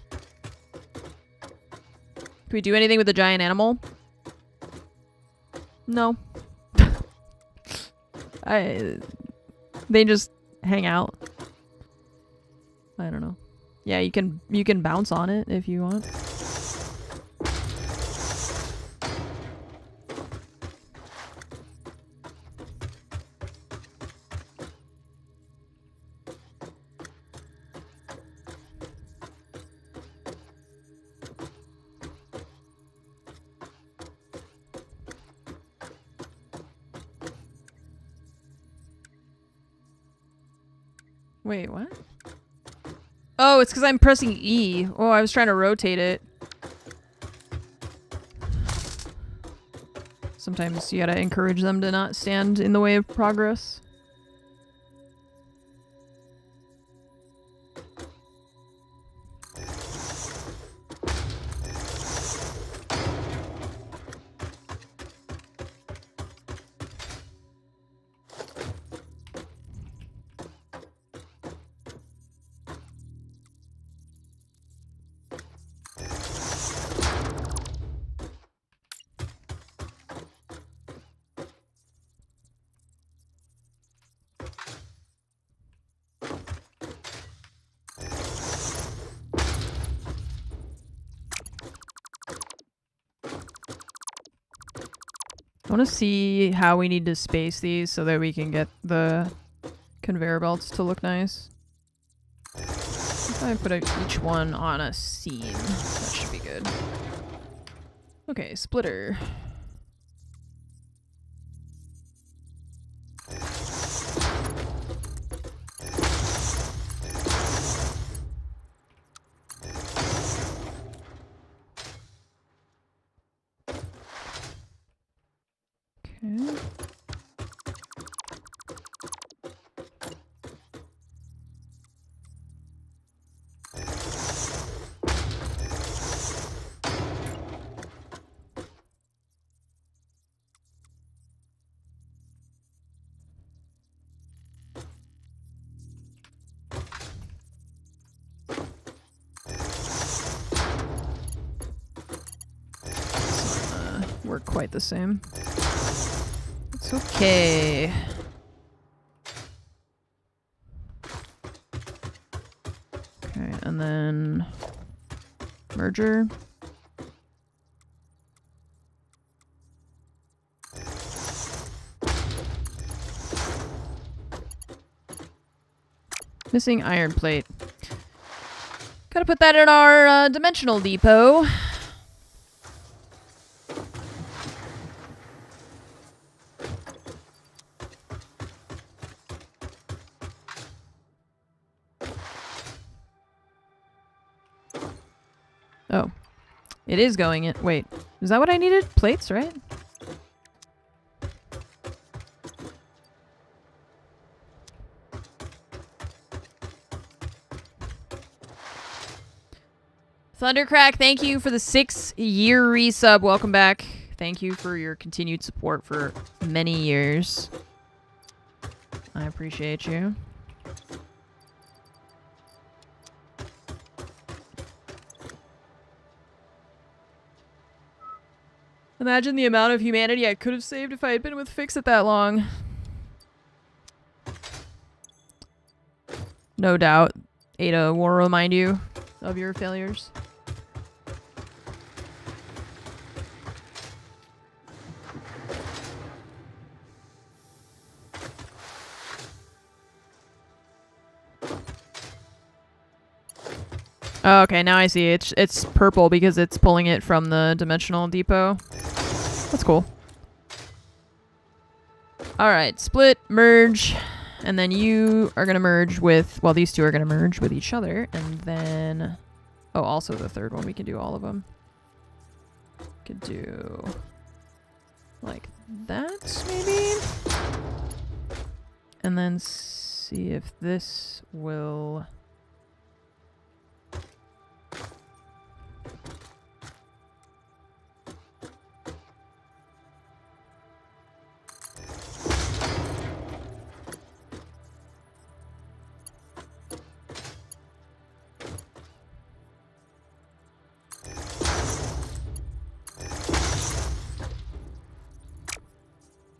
Can we do anything with the giant animal? No. They just hang out. I don't know. Yeah, you can bounce on it if you want. Wait, what? Oh, it's because I'm pressing E. Oh, I was trying to rotate it. Sometimes you gotta encourage them to not stand in the way of progress. I want to see how we need to space these so that we can get the conveyor belts to look nice. If I put each one on a seam, that should be good. Okay, splitter. Okay. Work quite the same. It's okay. Okay, and then merger. Missing iron plate. Gotta put that in our dimensional depot. Oh. It is going in. Wait. Is that what I needed? Plates, right? Thundercrack, thank you for the 6-year resub. Welcome back. Thank you for your continued support for many years. I appreciate you. Imagine the amount of humanity I could have saved if I had been with Fix-It that long. No doubt. Ada will remind you of your failures. Oh, okay, now I see. It's purple because it's pulling it from the dimensional depot. That's cool. Alright, split, merge, and then you are gonna merge with... Well, these two are gonna merge with each other, and then... Oh, also the third one. We can do all of them. Could do... like that, maybe? And then see if this will...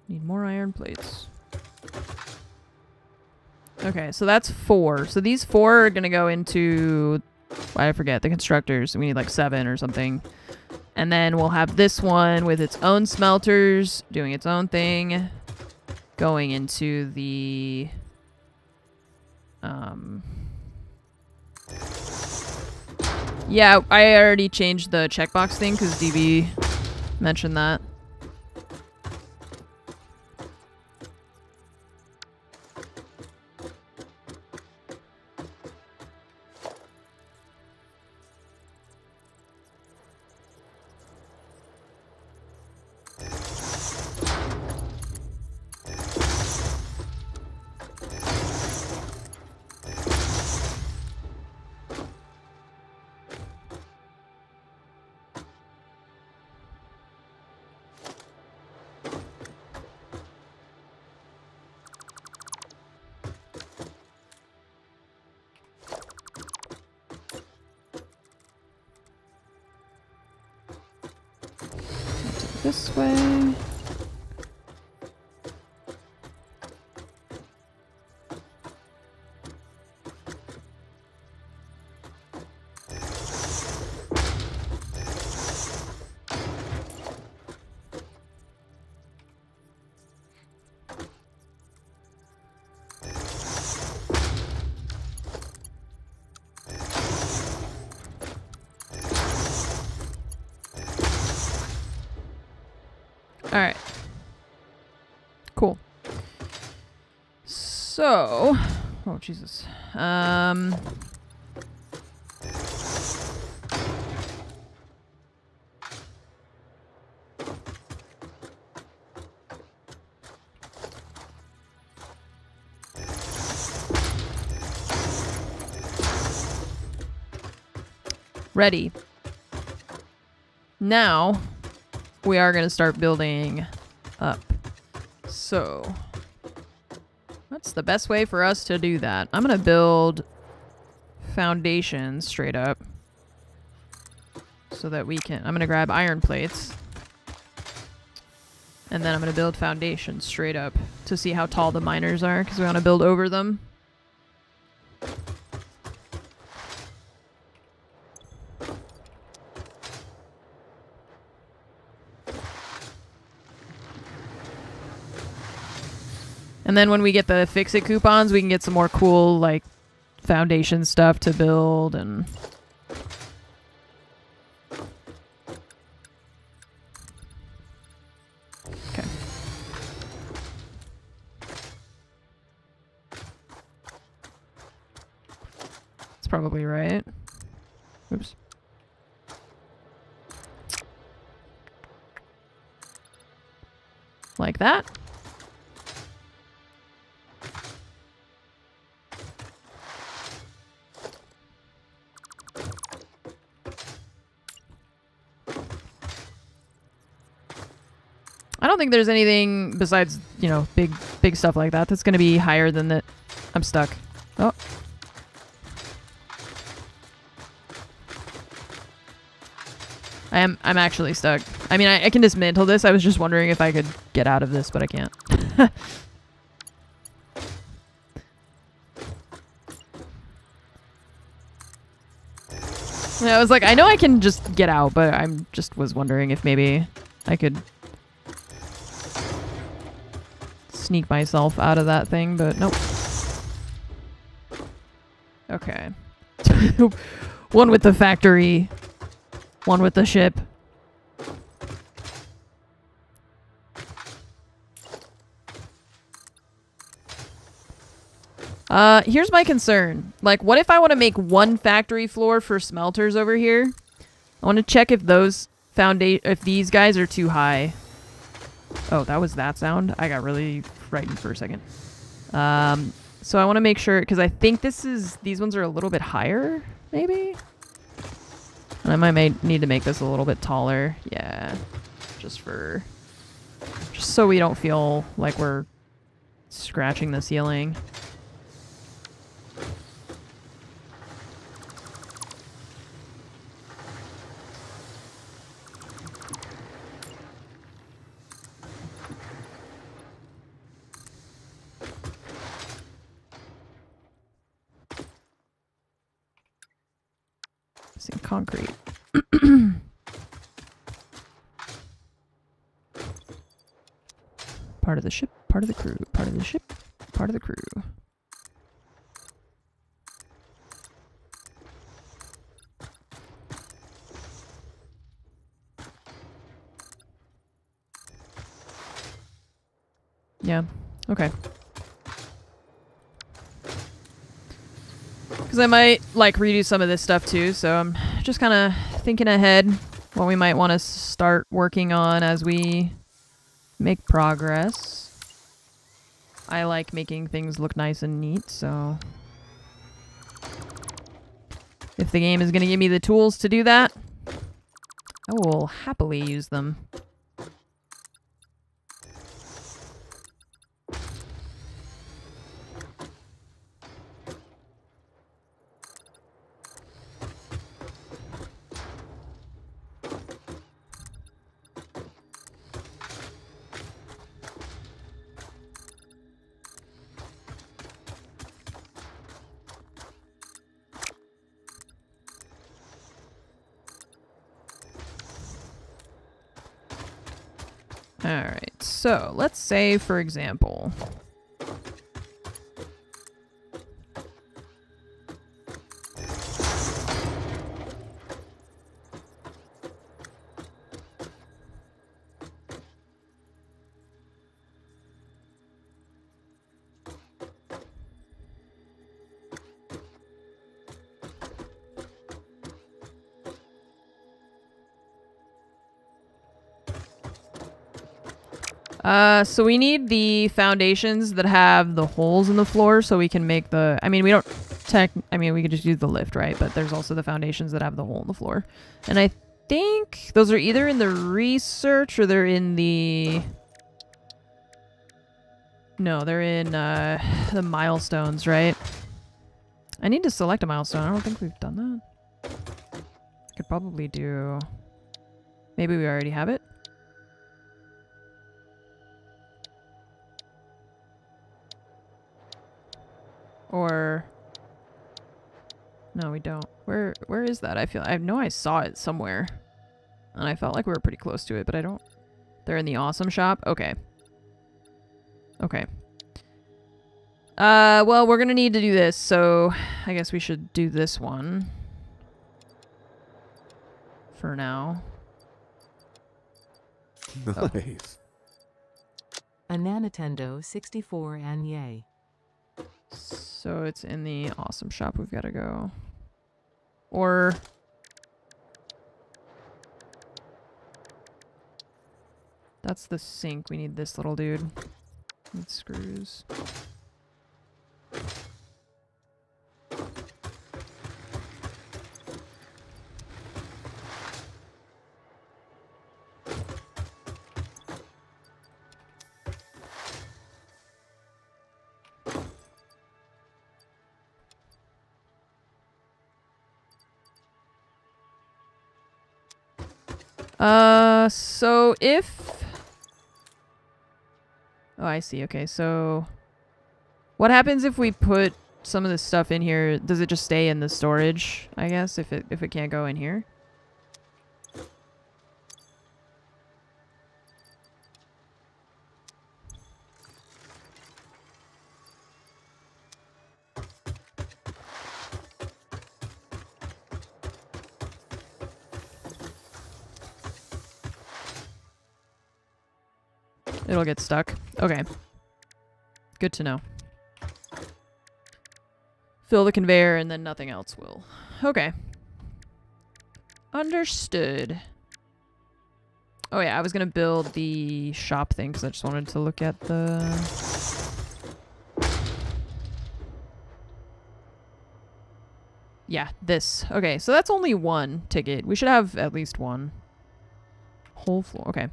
Need more iron plates. Okay, so that's 4. So these 4 are gonna go into... I forget, the constructors. We need like 7 or something. And then we'll have this one with its own smelters, doing its own thing, going into the... Yeah, I already changed the checkbox thing because DB mentioned that. This way. Alright. Cool. So... Oh, Jesus. Ready. Now... we are going to start building up. So, what's the best way for us to do that? I'm going to build foundations straight up so that we can... I'm going to grab iron plates. And then I'm going to build foundations straight up to see how tall the miners are because we want to build over them. And then when we get the Fix-It coupons, we can get some more cool, like, foundation stuff to build and... Okay. That's probably right. Oops. Like that. I don't think there's anything besides, you know, big stuff like that that's going to be higher than that. I'm stuck. Oh. I'm actually stuck. I mean, I can dismantle this. I was just wondering if I could get out of this, but I can't. Yeah, I was like, I know I can just get out, but I'm just was wondering if maybe I could sneak myself out of that thing, but nope. Okay. One with the factory. One with the ship. Here's my concern. Like, what if I want to make one factory floor for smelters over here? I want to check if those if these guys are too high. Oh, that was that sound? I got really frightened for a second. So I want to make sure, because I think these ones are a little bit higher, maybe? And I might need to make this a little bit taller. Yeah. Just so we don't feel like we're scratching the ceiling. Using concrete. Part of the ship, part of the crew, part of the ship, part of the crew. Yeah, okay. Because I might, like, redo some of this stuff too, so I'm just kind of thinking ahead what we might want to start working on as we make progress. I like making things look nice and neat, so if the game is going to give me the tools to do that, I will happily use them. Alright, so let's say, for example, so we need the foundations that have the holes in the floor so we can make the... I mean, we don't... we could just do the lift, right? But there's also the foundations that have the hole in the floor. And I think those are either in the research or they're in the... No, they're in the milestones, right? I need to select a milestone. I don't think we've done that. Could probably do... Maybe we already have it? Or no, we don't. Where is that? I know I saw it somewhere. And I felt like we were pretty close to it, but I don't. They're in the awesome shop? Okay. Okay. Well, we're gonna need to do this, so I guess we should do this one. For now. Nice. A Nintendo 64 and yay. So it's in the awesome shop we've got to go. Or... That's the sink. We need this little dude. Need screws. So if... Oh, I see. Okay, so... What happens if we put some of this stuff in here? Does it just stay in the storage, I guess, if it can't go in here? It'll get stuck. Okay. Good to know. Fill the conveyor and then nothing else will. Okay. Understood. Oh yeah, I was gonna build the shop thing because I just wanted to look at the... Yeah, this. Okay, so that's only one ticket. We should have at least one. Whole floor. Okay.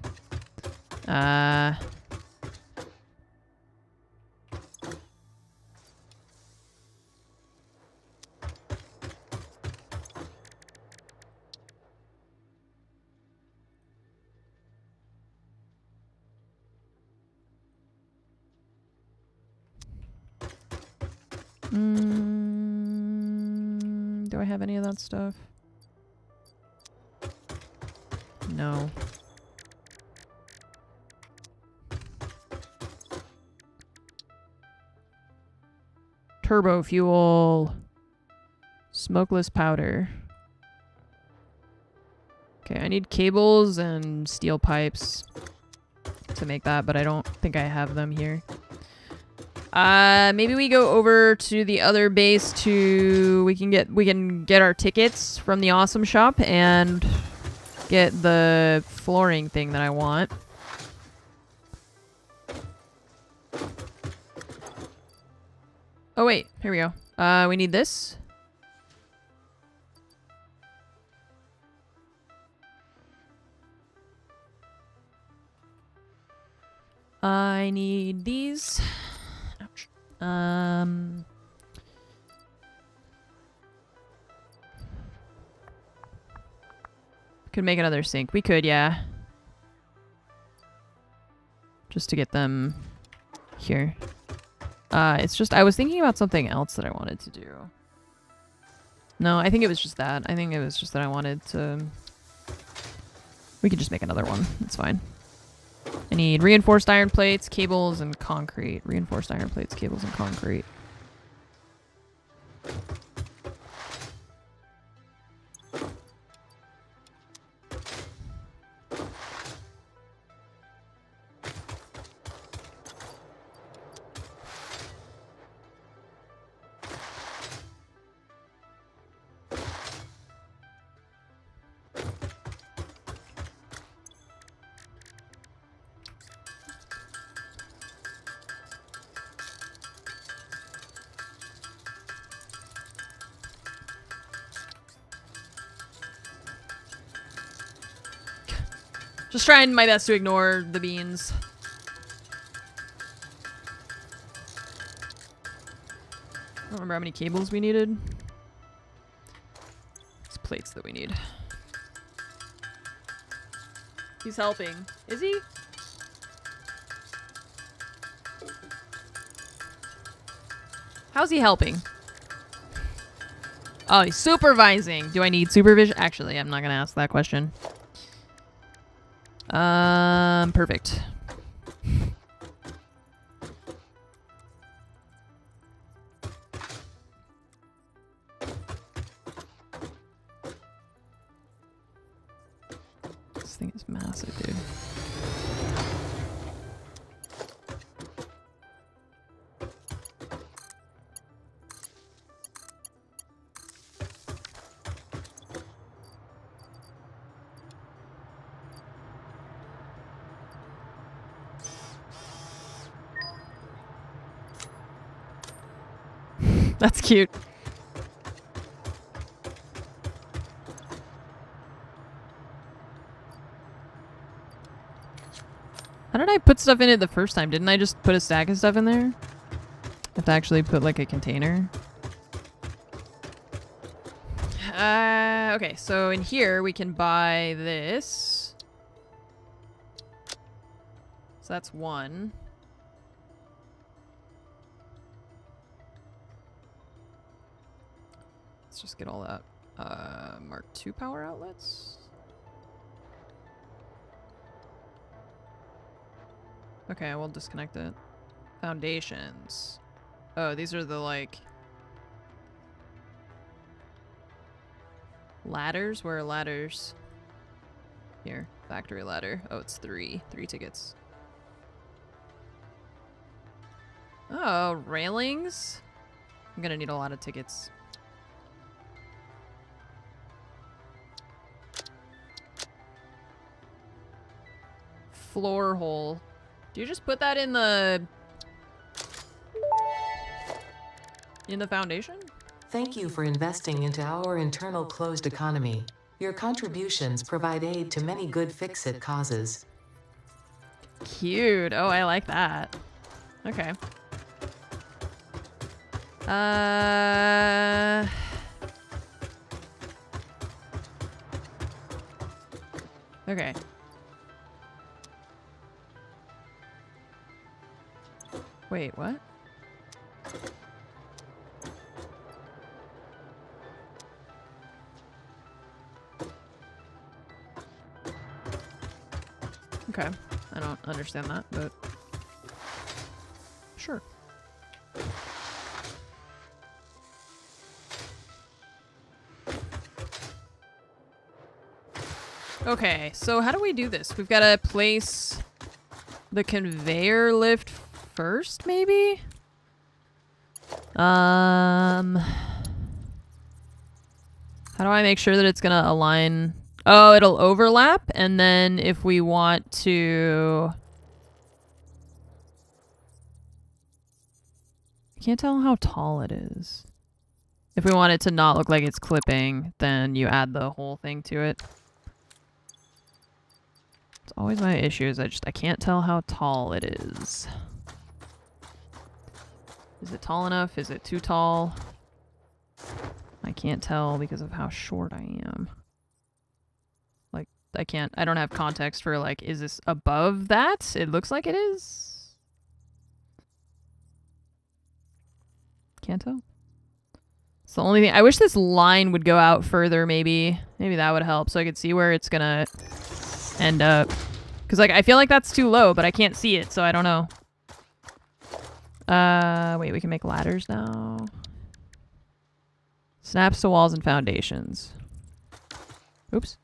Do I have any of that stuff? No. Turbo fuel. Smokeless powder. Okay, I need cables and steel pipes to make that, but I don't think I have them here. Maybe we go over to the other base to we can get our tickets from the awesome shop and get the flooring thing that I want. Oh wait, here we go. We need this. I need these. Ouch. Could make another sink. We could, yeah. Just to get them here. It's just, I was thinking about something else that I wanted to do. No, I think it was just that. I think it was just that I wanted to... We could just make another one. It's fine. I need reinforced iron plates, cables, and concrete. Reinforced iron plates, cables, and concrete. Just trying my best to ignore the beans. I don't remember how many cables we needed. It's plates that we need. He's helping. Is he? How's he helping? Oh, he's supervising. Do I need supervision? Actually, I'm not gonna ask that question. Perfect. This thing is massive, dude. That's cute. How did I put stuff in it the first time? Didn't I just put a stack of stuff in there? I have to actually put like a container. Okay, so in here we can buy this. So that's one. Let's just get all that. Mark II power outlets. Okay, we'll disconnect it. Foundations. Oh, these are the, like... ladders? Where are ladders? Here. Factory ladder. Oh, it's 3. 3 tickets. Oh, railings? I'm gonna need a lot of tickets. Floor hole. Do you just put that in the foundation? Thank you for investing into our internal closed economy. Your contributions provide aid to many good fix-it causes. Cute. Oh, I like that. Okay. Okay. Wait, what? Okay. I don't understand that, but sure. Okay, so how do we do this? We've got to place the conveyor lift first, maybe? How do I make sure that it's gonna align? Oh, it'll overlap, and then if we want to... I can't tell how tall it is. If we want it to not look like it's clipping, then you add the whole thing to it. It's always my issue is I can't tell how tall it is. Is it tall enough? Is it too tall? I can't tell because of how short I am. Like, I don't have context for, like, is this above that? It looks like it is. Can't tell. It's the only thing. I wish this line would go out further, maybe. Maybe that would help so I could see where it's gonna end up. Because, like, I feel like that's too low, but I can't see it, so I don't know. Wait, we can make ladders now. Snaps to walls and foundations. Oops.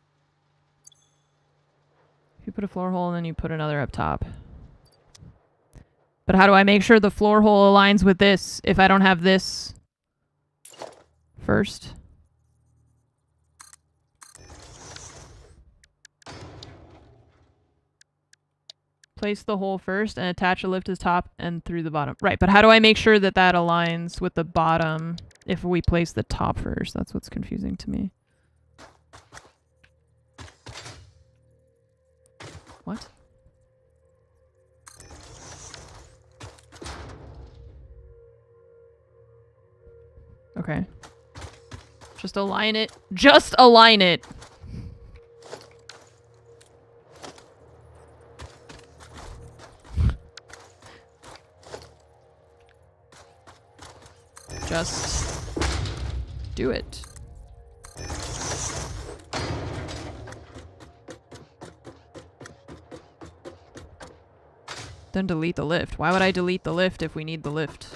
If you put a floor hole and then you put another up top. But how do I make sure the floor hole aligns with this if I don't have this first? Place the hole first and attach a lift to the top and through the bottom. Right, but how do I make sure that that aligns with the bottom if we place the top first? That's what's confusing to me. What? Okay. Just align it. Just align it! Just do it. Then delete the lift. Why would I delete the lift if we need the lift?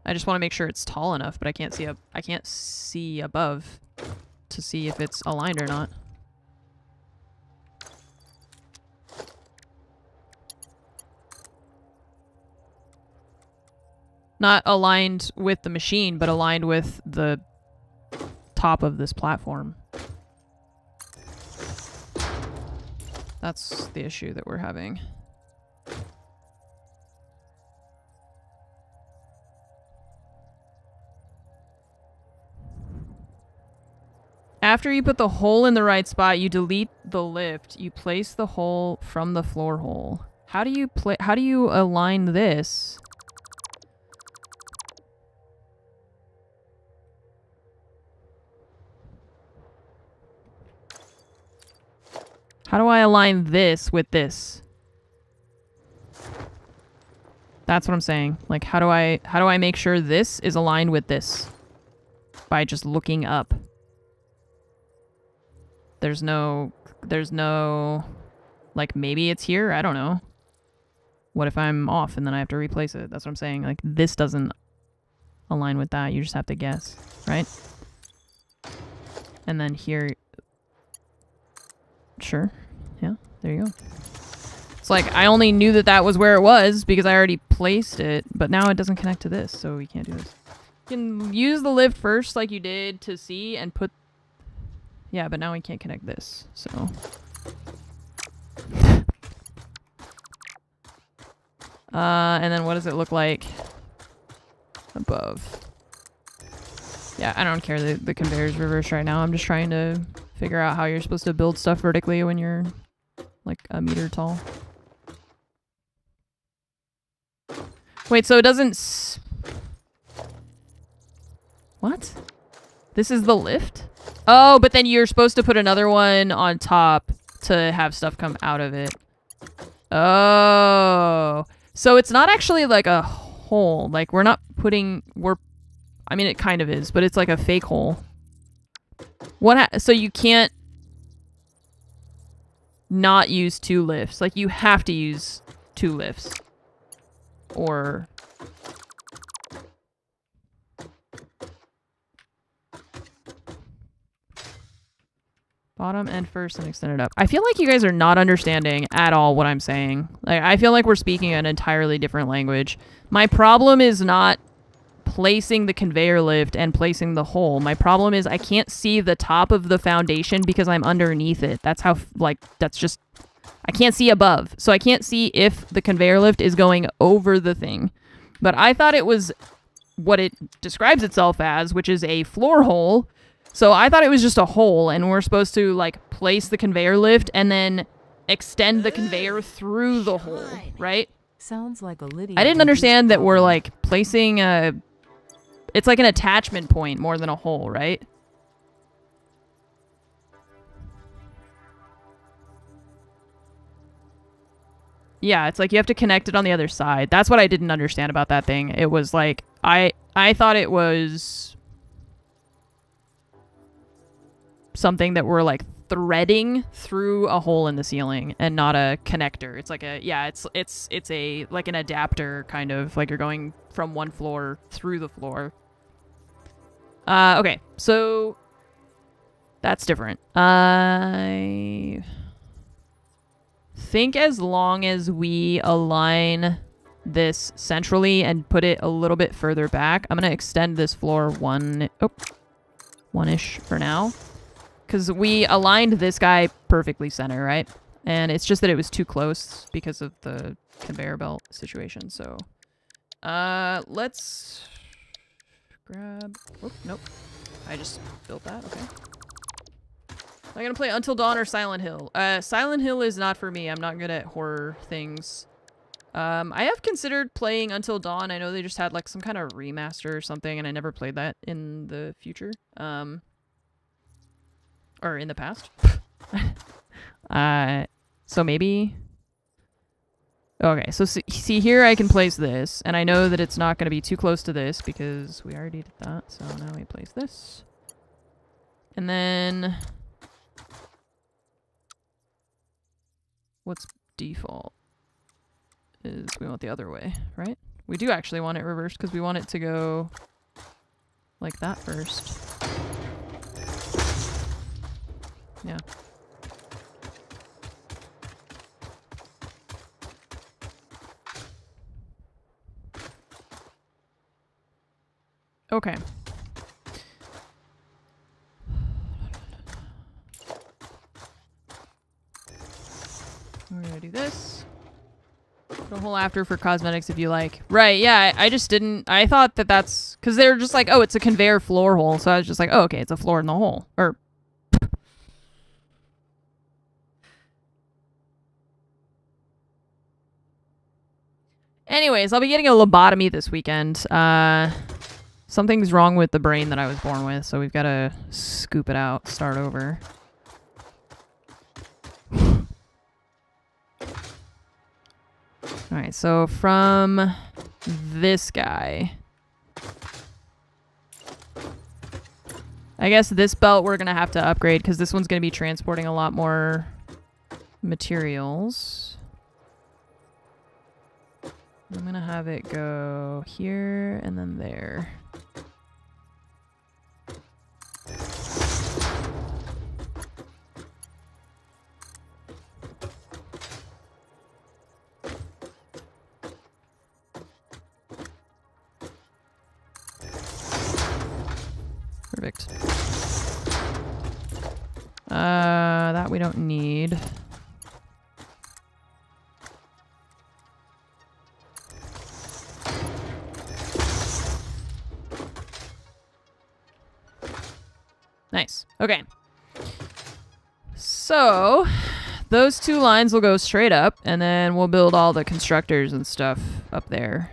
I just want to make sure it's tall enough, but I can't see above to see if it's aligned or not. Not aligned with the machine, but aligned with the top of this platform. That's the issue that we're having. After you put the hole in the right spot, you delete the lift. You place the hole from the floor hole. How do you align this? How do I align this with this? That's what I'm saying. Like, how do I make sure this is aligned with this? By just looking up. There's no, like, maybe it's here? I don't know. What if I'm off and then I have to replace it? That's what I'm saying. Like, this doesn't align with that. You just have to guess, right? And then here... Sure. Yeah, there you go. It's like, I only knew that that was where it was because I already placed it, but now it doesn't connect to this, so we can't do this. You can use the lift first like you did to see and put... Yeah, but now we can't connect this, so... and then what does it look like above? Yeah, I don't care that the conveyor's reversed right now. I'm just trying to figure out how you're supposed to build stuff vertically when you're like a meter tall. Wait, so it doesn't... What? This is the lift? Oh, but then you're supposed to put another one on top to have stuff come out of it. Oh. So it's not actually like a hole. Like, we're not putting... I mean, it kind of is, but it's like a fake hole. So you can't not use 2 lifts. Like, you have to use 2 lifts. Or... Bottom and first and extend it up. I feel like you guys are not understanding at all what I'm saying. Like, I feel like we're speaking an entirely different language. My problem is not placing the conveyor lift and placing the hole. My problem is I can't see the top of the foundation because I'm underneath it. That's how, like, that's just... I can't see above. So I can't see if the conveyor lift is going over the thing. But I thought it was what it describes itself as, which is a floor hole. So I thought it was just a hole, and we're supposed to, like, place the conveyor lift and then extend the conveyor through the hole, right? Sounds like a Lydia. I didn't understand that we're, like, placing a... It's like an attachment point more than a hole, right? Yeah, it's like you have to connect it on the other side. That's what I didn't understand about that thing. It was like, I thought it was... something that we're like threading through a hole in the ceiling and not a connector. It's like a, yeah, it's a like an adapter kind of, like you're going from one floor through the floor. Okay, so that's different. I think as long as we align this centrally and put it a little bit further back, I'm gonna extend this floor one-ish for now. Because we aligned this guy perfectly center, right? And it's just that it was too close because of the conveyor belt situation, so... let's... grab... Oh, nope. I just built that, okay. I'm gonna play Until Dawn or Silent Hill. Silent Hill is not for me. I'm not good at horror things. I have considered playing Until Dawn. I know they just had, like, some kind of remaster or something, and I never played that in the future. Or in the past. So maybe... Okay, so see here I can place this, and I know that it's not going to be too close to this because we already did that, so now we place this. And then... What's default? Is we want the other way, right? We do actually want it reversed because we want it to go like that first. Yeah. Okay. We're gonna do this. The whole after for cosmetics if you like. Right, yeah, I just didn't... I thought that that's... Because they're just like, oh, it's a conveyor floor hole. So I was just like, oh, okay, it's a floor in the hole. Or... Anyways, I'll be getting a lobotomy this weekend. Something's wrong with the brain that I was born with, so we've got to scoop it out, start over. Alright, so from this guy... I guess this belt we're going to have to upgrade, because this one's going to be transporting a lot more materials. I'm going to have it go here and then there. Perfect. That we don't need. Nice. Okay. So, those two lines will go straight up, and then we'll build all the constructors and stuff up there.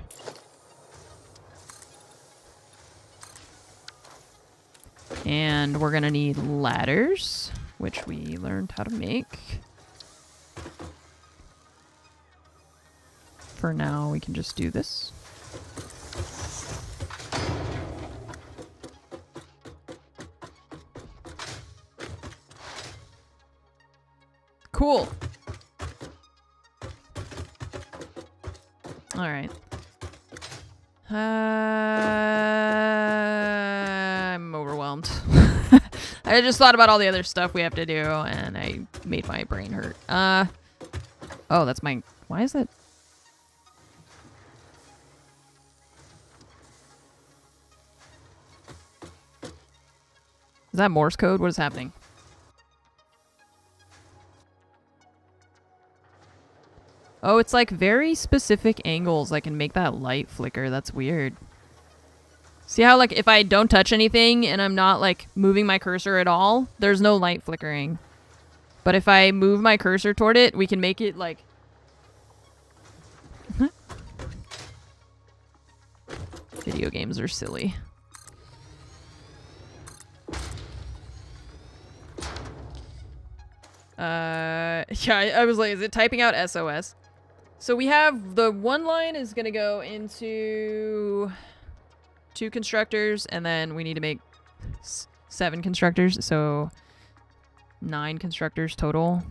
And we're gonna need ladders, which we learned how to make. For now, we can just do this. Cool. All right. I'm overwhelmed. I just thought about all the other stuff we have to do, and I made my brain hurt. Oh, that's my... Why is that... Is that Morse code? What is happening? Oh, it's like very specific angles I can make that light flicker. That's weird. See how like if I don't touch anything and I'm not like moving my cursor at all, there's no light flickering. But if I move my cursor toward it, we can make it like... Video games are silly. Yeah, I was like, is it typing out SOS? So we have the one line is gonna go into 2 constructors, and then we need to make 7 constructors, so 9 constructors total.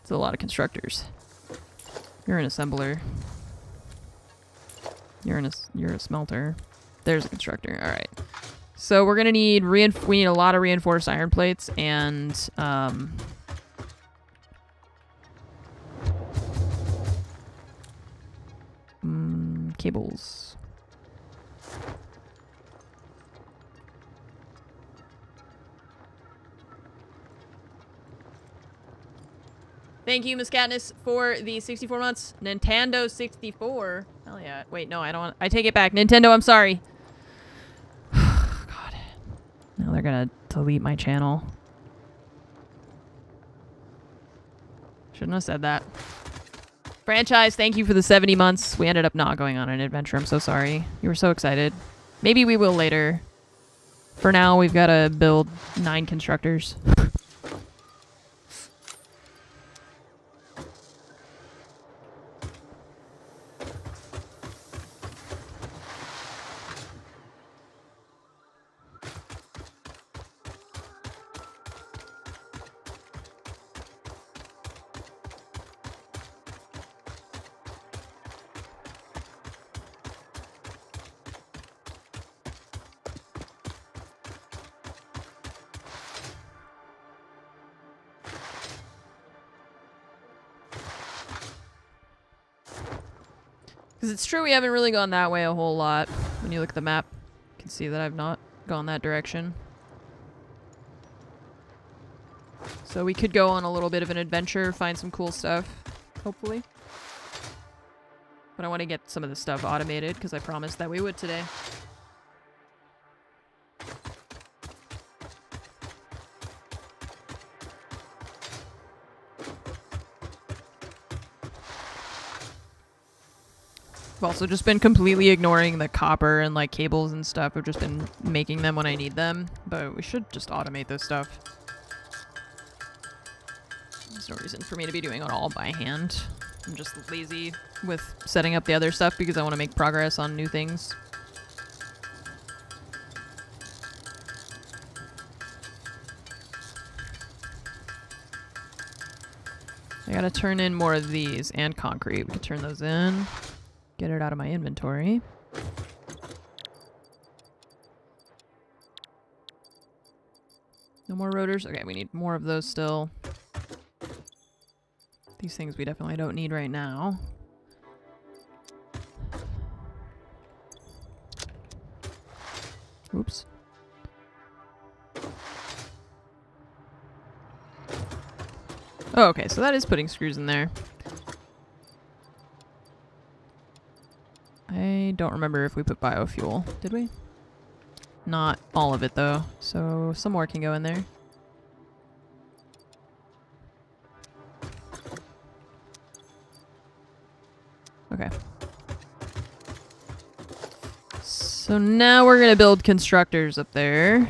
It's a lot of constructors. You're an assembler. You're a smelter. There's a constructor. All right. So we're gonna need we need a lot of reinforced iron plates and cables. Thank you, Miss Katniss, for the 64 months. Nintendo 64. Hell yeah. Wait, no, I don't want... I take it back. Nintendo, I'm sorry. God. Now they're gonna delete my channel. Shouldn't have said that. Franchise, thank you for the 70 months. We ended up not going on an adventure. I'm so sorry. You were so excited. Maybe we will later. For now, we've got to build 9 constructors. Because it's true we haven't really gone that way a whole lot. When you look at the map, you can see that I've not gone that direction. So we could go on a little bit of an adventure, find some cool stuff, hopefully. But I want to get some of the stuff automated because I promised that we would today. I've also just been completely ignoring the copper and like cables and stuff. I've just been making them when I need them, but we should just automate this stuff. There's no reason for me to be doing it all by hand. I'm just lazy with setting up the other stuff because I want to make progress on new things. I gotta turn in more of these and concrete. We can turn those in. Get it out of my inventory. No more rotors? Okay, we need more of those still. These things we definitely don't need right now. Oops. Oh, okay, so that is putting screws in there. I don't remember if we put biofuel. Did we? Not all of it, though. So some more can go in there. Okay. So now we're gonna build constructors up there.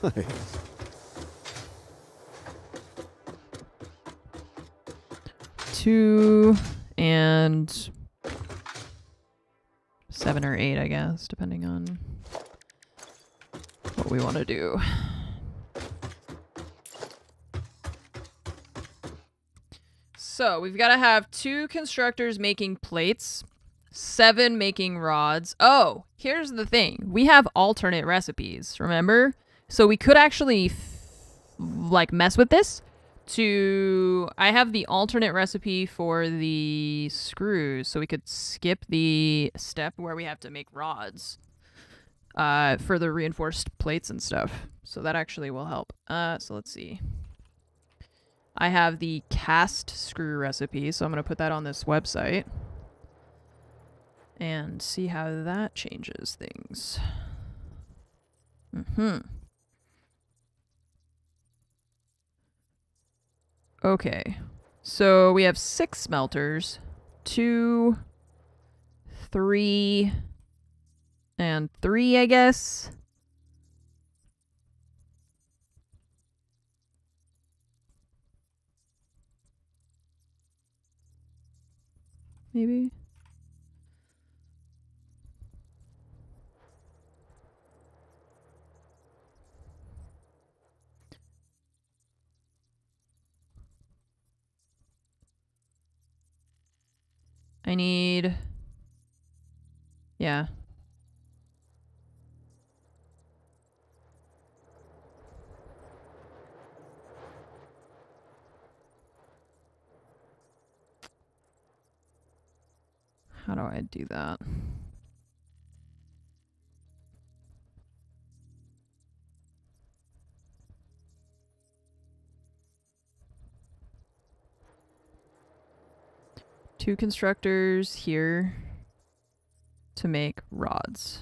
Nice. Two and 7 or 8, I guess, depending on what we want to do. So we've got to have 2 constructors making plates, 7 making rods. Oh, here's the thing. We have alternate recipes, remember? So we could actually like mess with this. I have the alternate recipe for the screws, so we could skip the step where we have to make rods for the reinforced plates and stuff. So that actually will help. So let's see. I have the cast screw recipe, so I'm going to put that on this website and see how that changes things. Okay, so we have 6 smelters, 2, 3, and 3, I guess. Maybe? I need... Yeah. How do I do that? Two constructors here to make rods.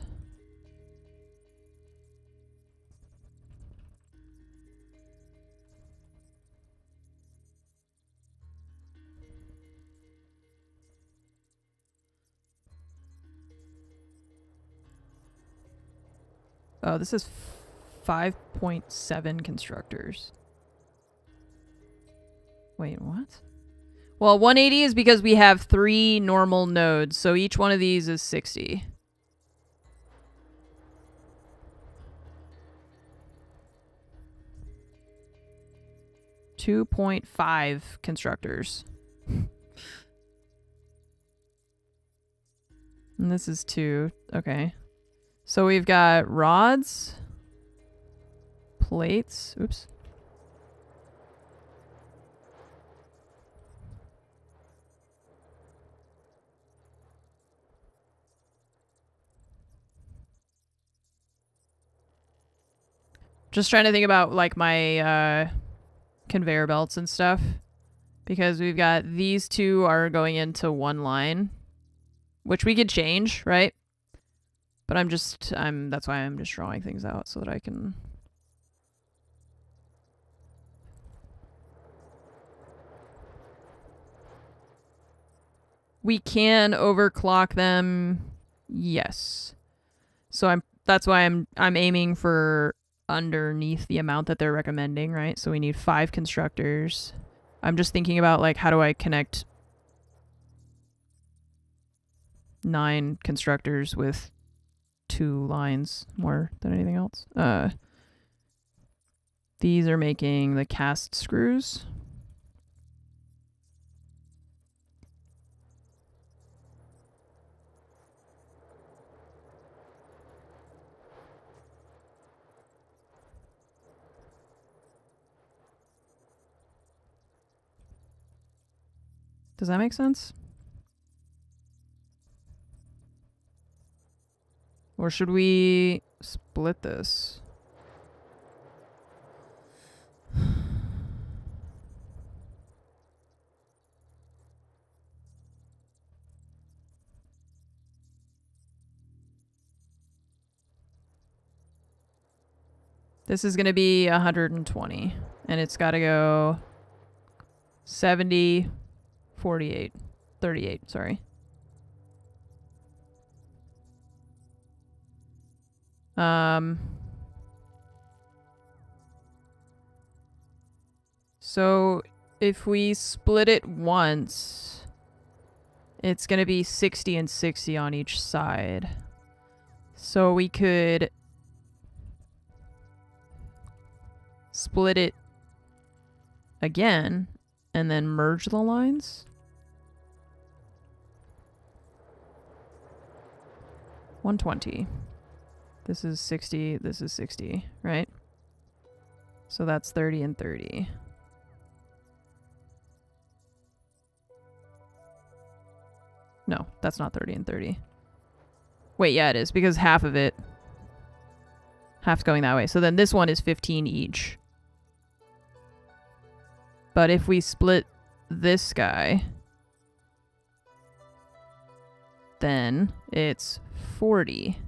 Oh, this is 5.7 constructors. Wait, what? Well, 180 is because we have 3 normal nodes, so each one of these is 60. $2.5 constructors. And this is 2. Okay. So we've got rods, plates, oops, Just trying to think about like my conveyor belts and stuff. Because we've got these two are going into one line. Which we could change, right? But that's why I'm just drawing things out so that I can... We can overclock them, yes. So that's why I'm aiming for underneath the amount that they're recommending, right? So we need 5 constructors. I'm just thinking about like how do I connect 9 constructors with 2 lines more than anything else. These are making the cast screws. Does that make sense? Or should we split this? This is going to be 120. And it's got to go 70, 48, 38, sorry. So if we split it once, it's going to be 60 and 60 on each side. So we could split it again and then merge the lines. 120. This is 60, this is 60, right? So that's 30 and 30. No, that's not 30 and 30. Wait, yeah, it is, because half's going that way. So then this one is 15 each. But if we split this guy, then it's 40.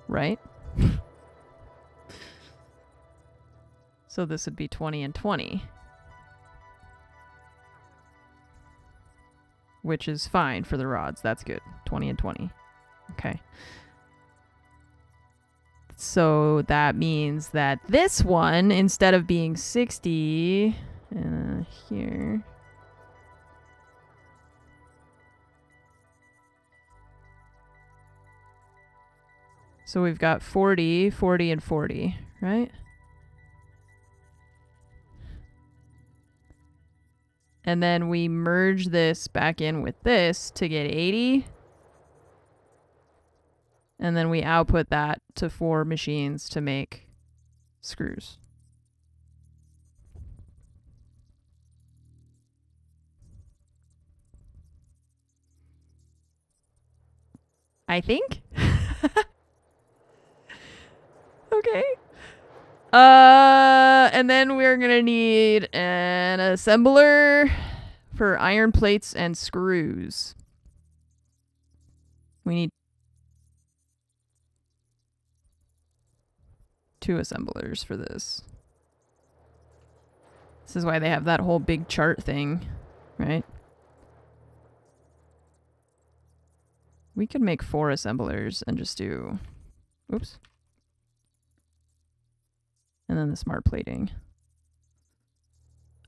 Right? So this would be 20 and 20. Which is fine for the rods. That's good. 20 and 20. Okay. So that means that this one, instead of being 60, here. So we've got 40, 40, and 40, right? And then we merge this back in with this to get 80. And then we output that to 4 machines to make screws. I think. Okay. And then we're gonna need an assembler for iron plates and screws. We need 2 assemblers for this. This is why they have that whole big chart thing, right? We could make 4 assemblers and just do... Oops. And then the smart plating.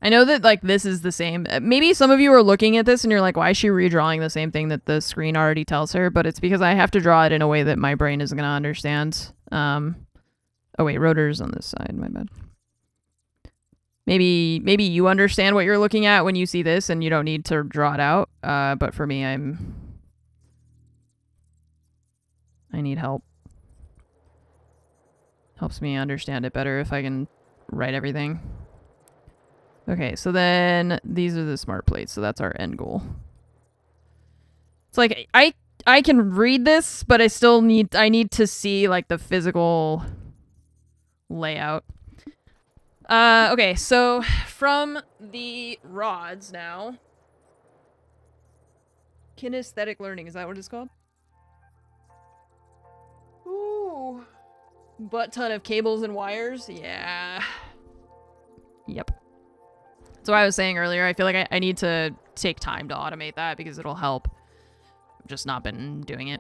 I know that, like, this is the same. Maybe some of you are looking at this and you're like, why is she redrawing the same thing that the screen already tells her? But it's because I have to draw it in a way that my brain isn't going to understand. Oh, wait, rotors on this side. My bad. Maybe you understand what you're looking at when you see this and you don't need to draw it out. But for me, I need help. Helps me understand it better if I can write everything. Okay, so then these are the smart plates, so that's our end goal. It's like I can read this, but I need to see like the physical layout. Okay, so from the rods now. Kinesthetic learning, is that what it's called? Ooh. Butt ton of cables and wires? Yeah. Yep. That's what I was saying earlier. I feel like I need to take time to automate that because it'll help. I've just not been doing it.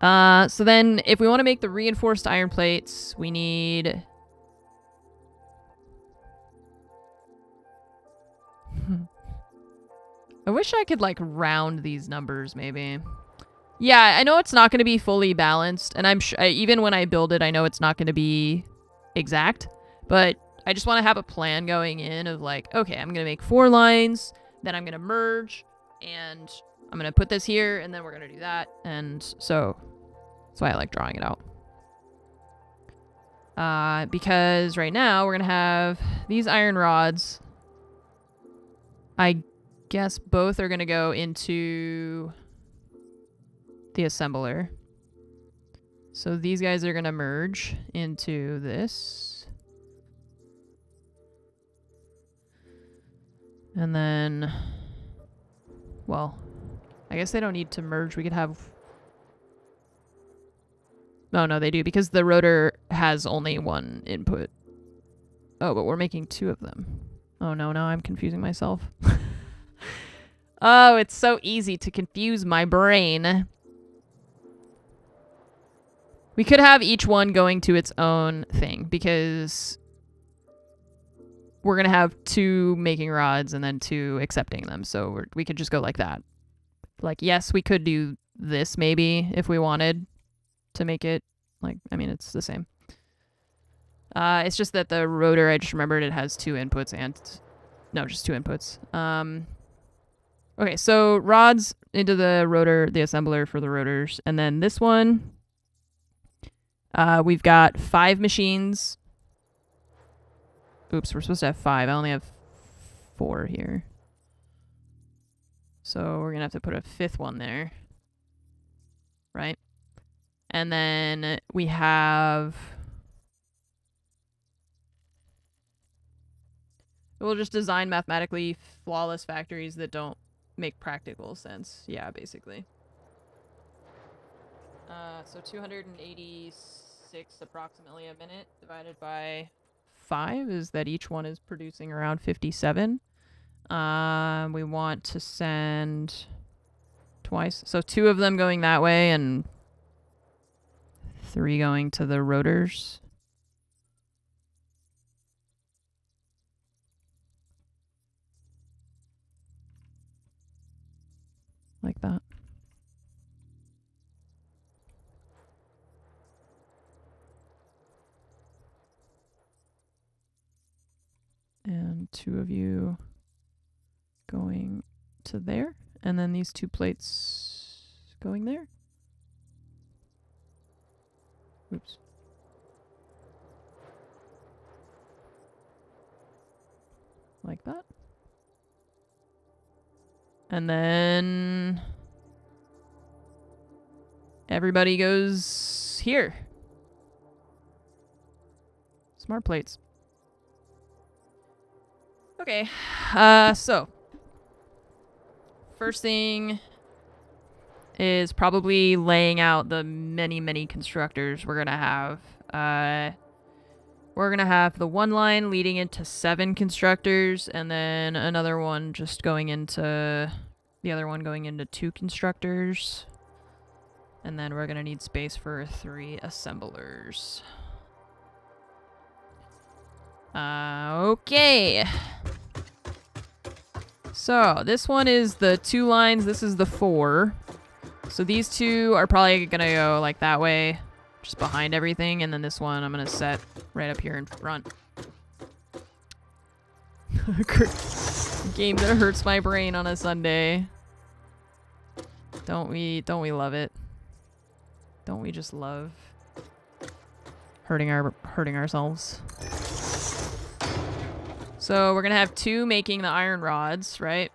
So then if we want to make the reinforced iron plates, we need... I wish I could, like, round these numbers, maybe. Yeah, I know it's not going to be fully balanced, and I'm sure, even when I build it, I know it's not going to be exact, but I just want to have a plan going in of, like, okay, I'm going to make 4 lines, then I'm going to merge, and I'm going to put this here, and then we're going to do that, and so that's why I like drawing it out. Because right now, we're going to have these iron rods. I guess both are going to go into the assembler. So these guys are going to merge into this. And then, well, I guess they don't need to merge. We could have... Oh, no, they do, because the rotor has only 1 input. Oh, but we're making 2 of them. Oh, no, now I'm confusing myself. Oh, it's so easy to confuse my brain. We could have each one going to its own thing, because we're going to have 2 making rods and then 2 accepting them. So we could just go like that. Like, yes, we could do this maybe if we wanted to make it, like, I mean, it's the same. It's just that the rotor, I just remembered it has 2 inputs and... No, just 2 inputs. Okay, so rods into the rotor, the assembler for the rotors. And then this one, we've got 5 machines. Oops, we're supposed to have 5. I only have 4 here. So we're going to have to put a 5th one there. Right? And then we have... We'll just design mathematically flawless factories that don't make practical sense. Yeah, basically. So 286 approximately a minute divided by 5 is that each one is producing around 57. We want to send twice. So 2 of them going that way and 3 going to the rotors. Like that. And 2 of you going to there. And then these 2 plates going there. Oops. Like that. And then everybody goes here. Smart plates. Okay, so first thing is probably laying out the many constructors we're gonna have. We're gonna have the 1 line leading into 7 constructors, and then another one just going into the other one going into 2 constructors. And then we're gonna need space for 3 assemblers. Okay. So this one is the 2 lines. This is the 4. So these 2 are probably gonna go like that way, just behind everything. And then this one I'm gonna set right up here in front. Game that hurts my brain on a Sunday. Don't we love it? Don't we just love hurting ourselves? So we're gonna have 2 making the iron rods, right?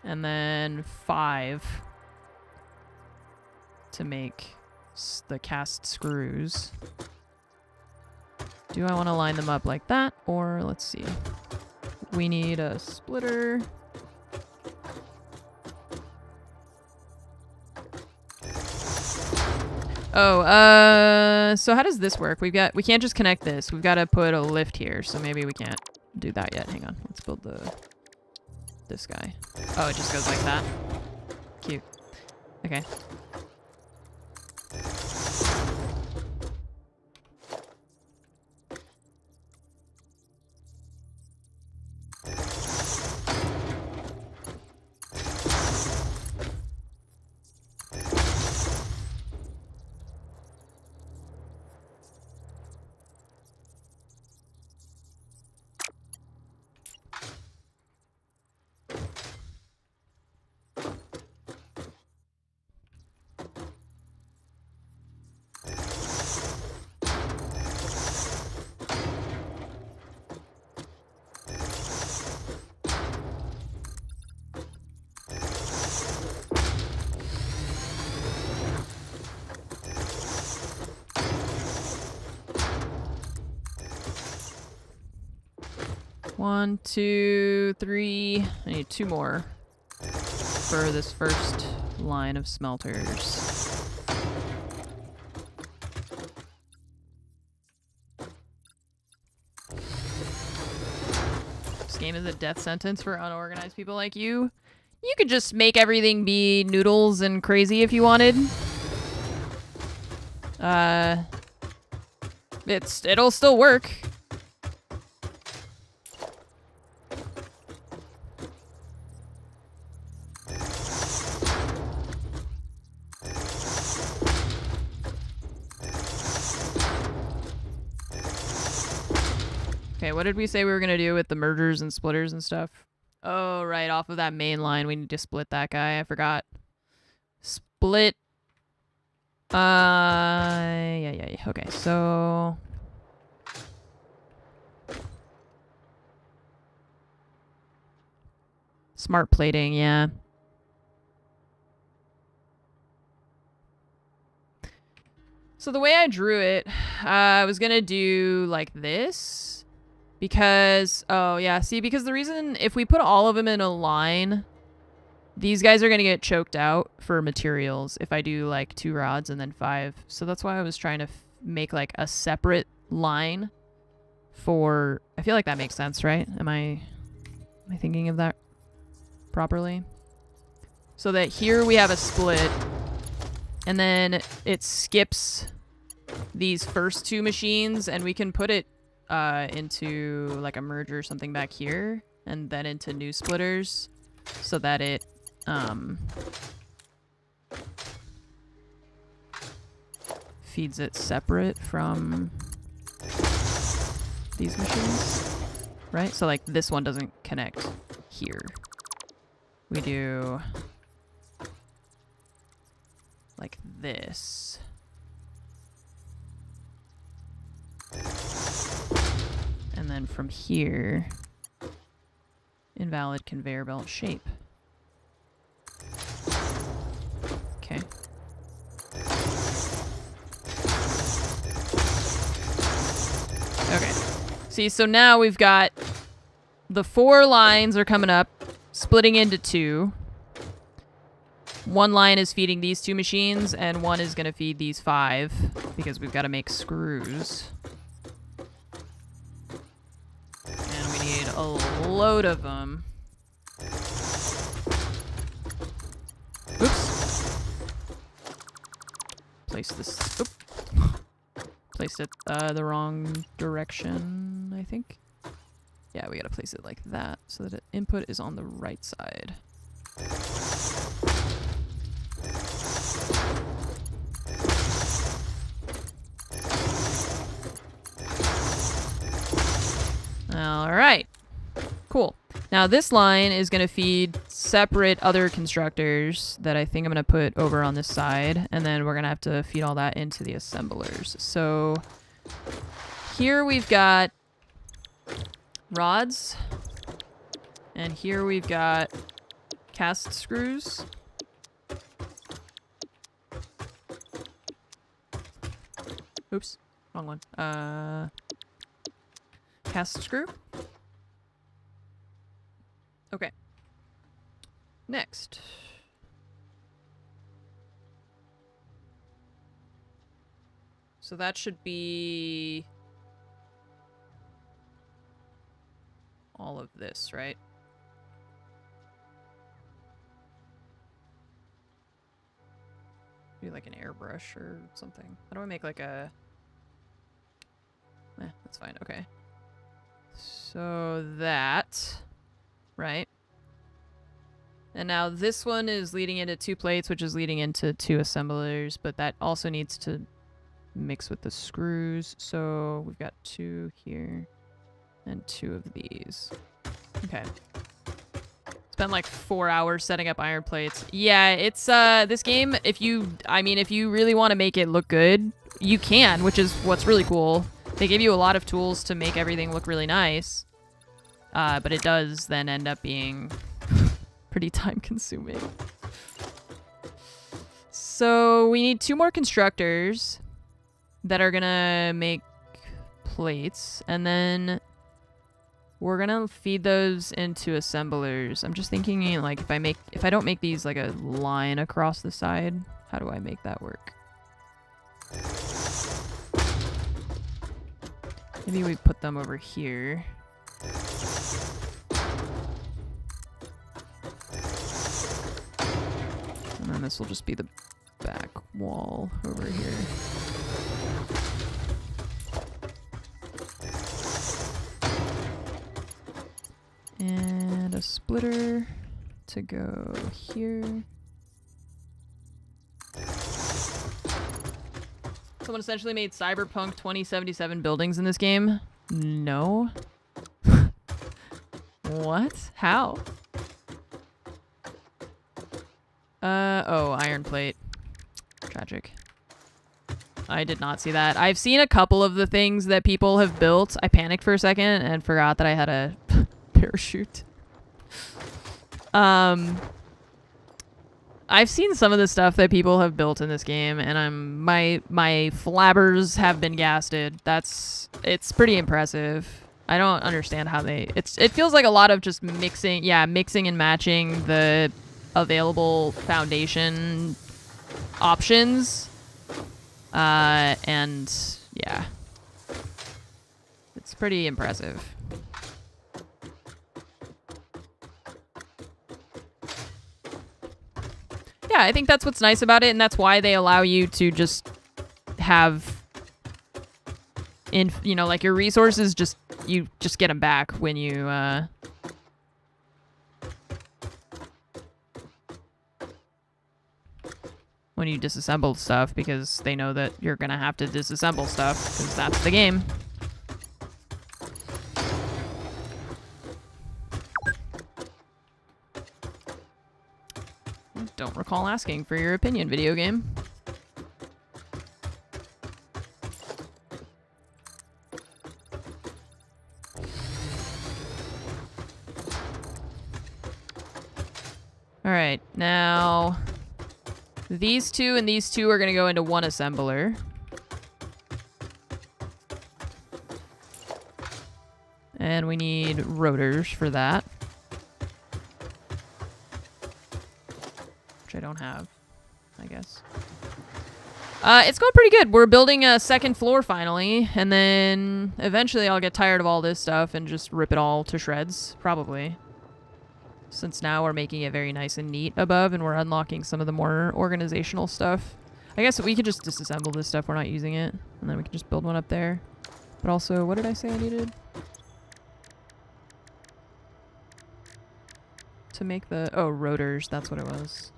And then 5 to make the cast screws. Do I want to line them up like that? Or let's see. We need a splitter. Oh, so how does this work? We can't just connect this. We've got to put a lift here, so maybe we can't do that yet. Hang on. Let's build this guy. Oh, it just goes like that. Cute. Okay. One, two, three. I need 2 more for this first line of smelters. This game is a death sentence for unorganized people like you. You could just make everything be noodles and crazy if you wanted. It'll still work. Okay, what did we say we were gonna do with the mergers and splitters and stuff? Oh, right, off of that main line, we need to split that guy. I forgot. Split. Yeah. Okay, so... Smart plating, yeah. So the way I drew it, I was gonna do like this. Because, oh yeah, see, because the reason, if we put all of them in a line, these guys are going to get choked out for materials if I do like 2 rods and then 5. So that's why I was trying to make like a separate line for, I feel like that makes sense, right? Am I thinking of that properly? So that here we have a split, and then it skips these first 2 machines, and we can put it into like a merger or something back here, and then into new splitters, so that it feeds it separate from these machines, right? So like this one doesn't connect here. We do like this. And then from here, invalid conveyor belt shape. Okay. Okay. See, so now we've got the 4 lines are coming up, splitting into 2. 1 line is feeding these 2 machines, and 1 is going to feed these 5, because we've got to make screws. And we need a load of them. Oops. Place this... Oop. Placed it the wrong direction, I think. Yeah, we gotta place it like that, so that the input is on the right side. Alright. Cool. Now this line is going to feed separate other constructors that I think I'm going to put over on this side, and then we're going to have to feed all that into the assemblers. So here we've got rods, and here we've got cast screws. Oops, wrong one. Cast screw. Okay. Next. So that should be all of this, right? Do like an airbrush or something. How do I make like a... that's fine. Okay. So that... Right. And now this one is leading into 2 plates, which is leading into 2 assemblers, but that also needs to mix with the screws. So we've got 2 here and 2 of these. Okay. Spent like 4 hours setting up iron plates. Yeah, it's this game, if you really want to make it look good, you can, which is what's really cool. They give you a lot of tools to make everything look really nice. But it does then end up being pretty time consuming. So we need 2 more constructors that are gonna make plates, and then we're gonna feed those into assemblers. I'm just thinking, like, if I don't make these like a line across the side, how do I make that work? Maybe we put them over here. And then this will just be the back wall over here. And a splitter to go here. Someone essentially made Cyberpunk 2077 buildings in this game? No. What? How? Oh, iron plate. Tragic. I did not see that. I've seen a couple of the things that people have built. I panicked for a second and forgot that I had a parachute. I've seen some of the stuff that people have built in this game, and my flabbers have been gasted. It's pretty impressive. I don't understand how it feels like a lot of just mixing and matching the available foundation options. And yeah, it's pretty impressive. Yeah, I think that's what's nice about it, and that's why they allow you to just have, like your resources, you just get them back when you, when you disassemble stuff, because they know that you're gonna have to disassemble stuff, because that's the game. Don't recall asking for your opinion, video game. Alright, now these 2 and these 2 are going to go into 1 assembler. And we need rotors for that. Which I don't have, I guess. It's going pretty good. We're building a 2nd floor finally, and then eventually I'll get tired of all this stuff and just rip it all to shreds, probably. Since now we're making it very nice and neat above, and we're unlocking some of the more organizational stuff. I guess we could just disassemble this stuff. We're not using it. And then we can just build one up there. But also, what did I say I needed? To make the... Oh, rotors. That's what it was.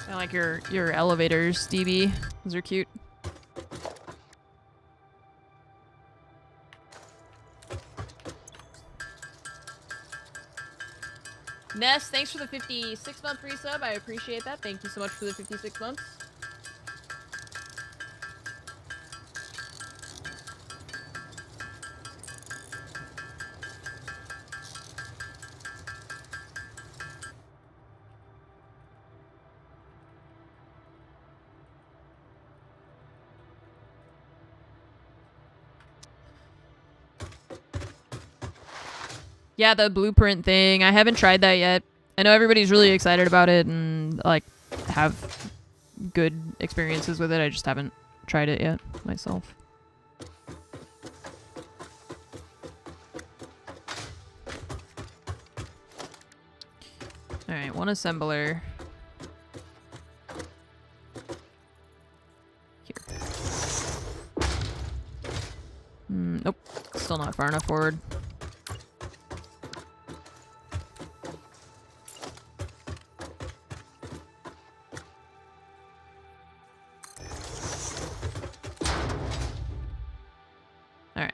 I like your elevators, DB. Those are cute. Ness, thanks for the 56-month resub. I appreciate that. Thank you so much for the 56 months. Yeah, the blueprint thing. I haven't tried that yet. I know everybody's really excited about it and, like, have good experiences with it. I just haven't tried it yet myself. Alright, one assembler. Here. Nope. Still not far enough forward. Alright.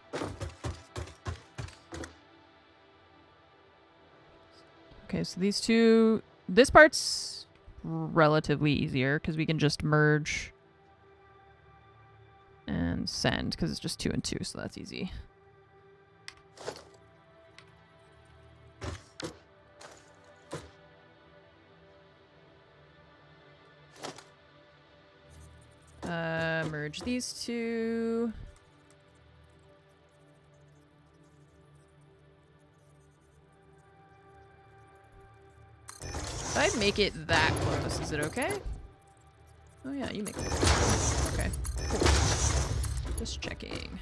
Okay, so these two... This part's relatively easier, because we can just merge and send, because it's just 2 and 2, so that's easy. Merge these two. If I make it that close, is it okay? Oh yeah, you make it close. Okay, cool. Just checking.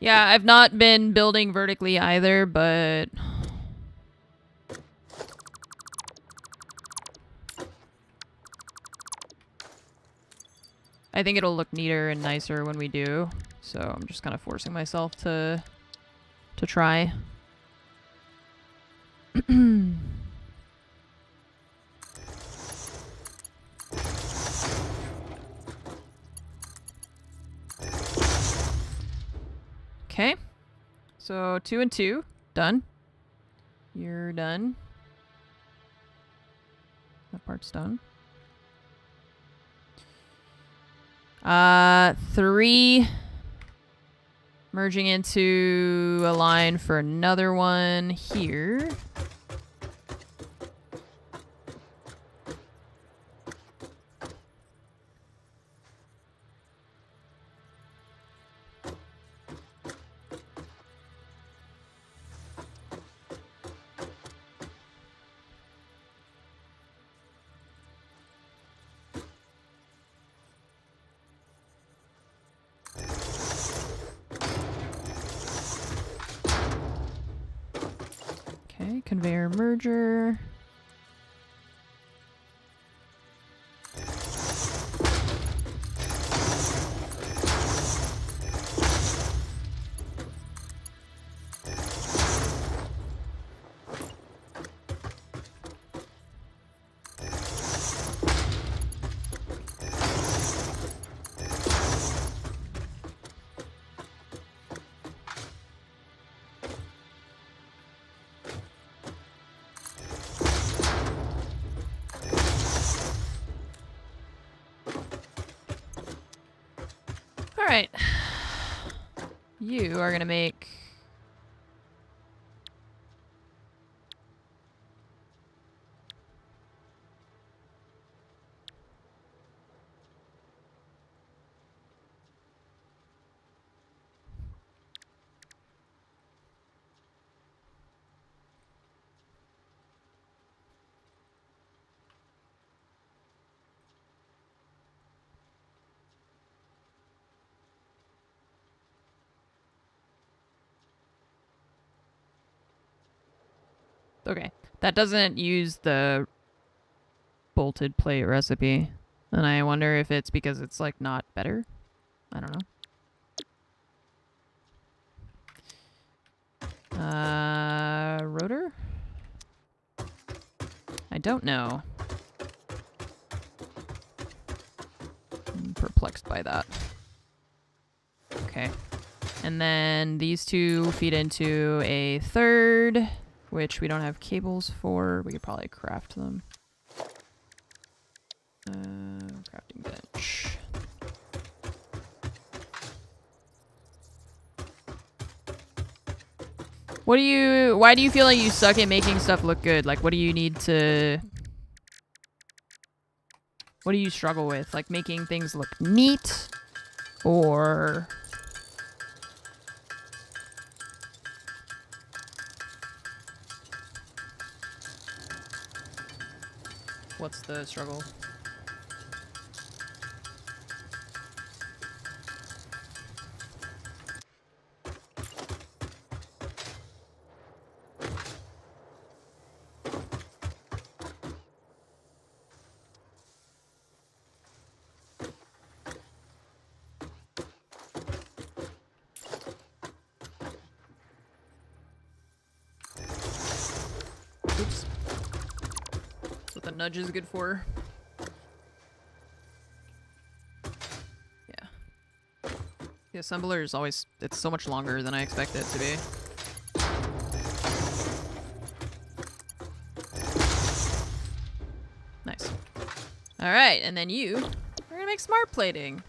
Yeah, I've not been building vertically either, but... I think it'll look neater and nicer when we do. So I'm just kind of forcing myself to try. Okay. So 2 and 2. Done. You're done. That part's done. 3. Merging into a line for another one here. Okay, conveyor merger. Alright. You are gonna make... Okay. That doesn't use the bolted plate recipe. And I wonder if it's because it's like not better. I don't know. Rotor? I don't know. I'm perplexed by that. Okay. And then these two feed into a third, which we don't have cables for. We could probably craft them. Crafting bench. Why do you feel like you suck at making stuff look good? Like, what do you need to... What do you struggle with? Like, making things look neat? Or... What's the struggle? Oops. That's what the nudge is good for. Yeah. The assembler is always... It's so much longer than I expect it to be. Nice. Alright, and then we're gonna make smart plating.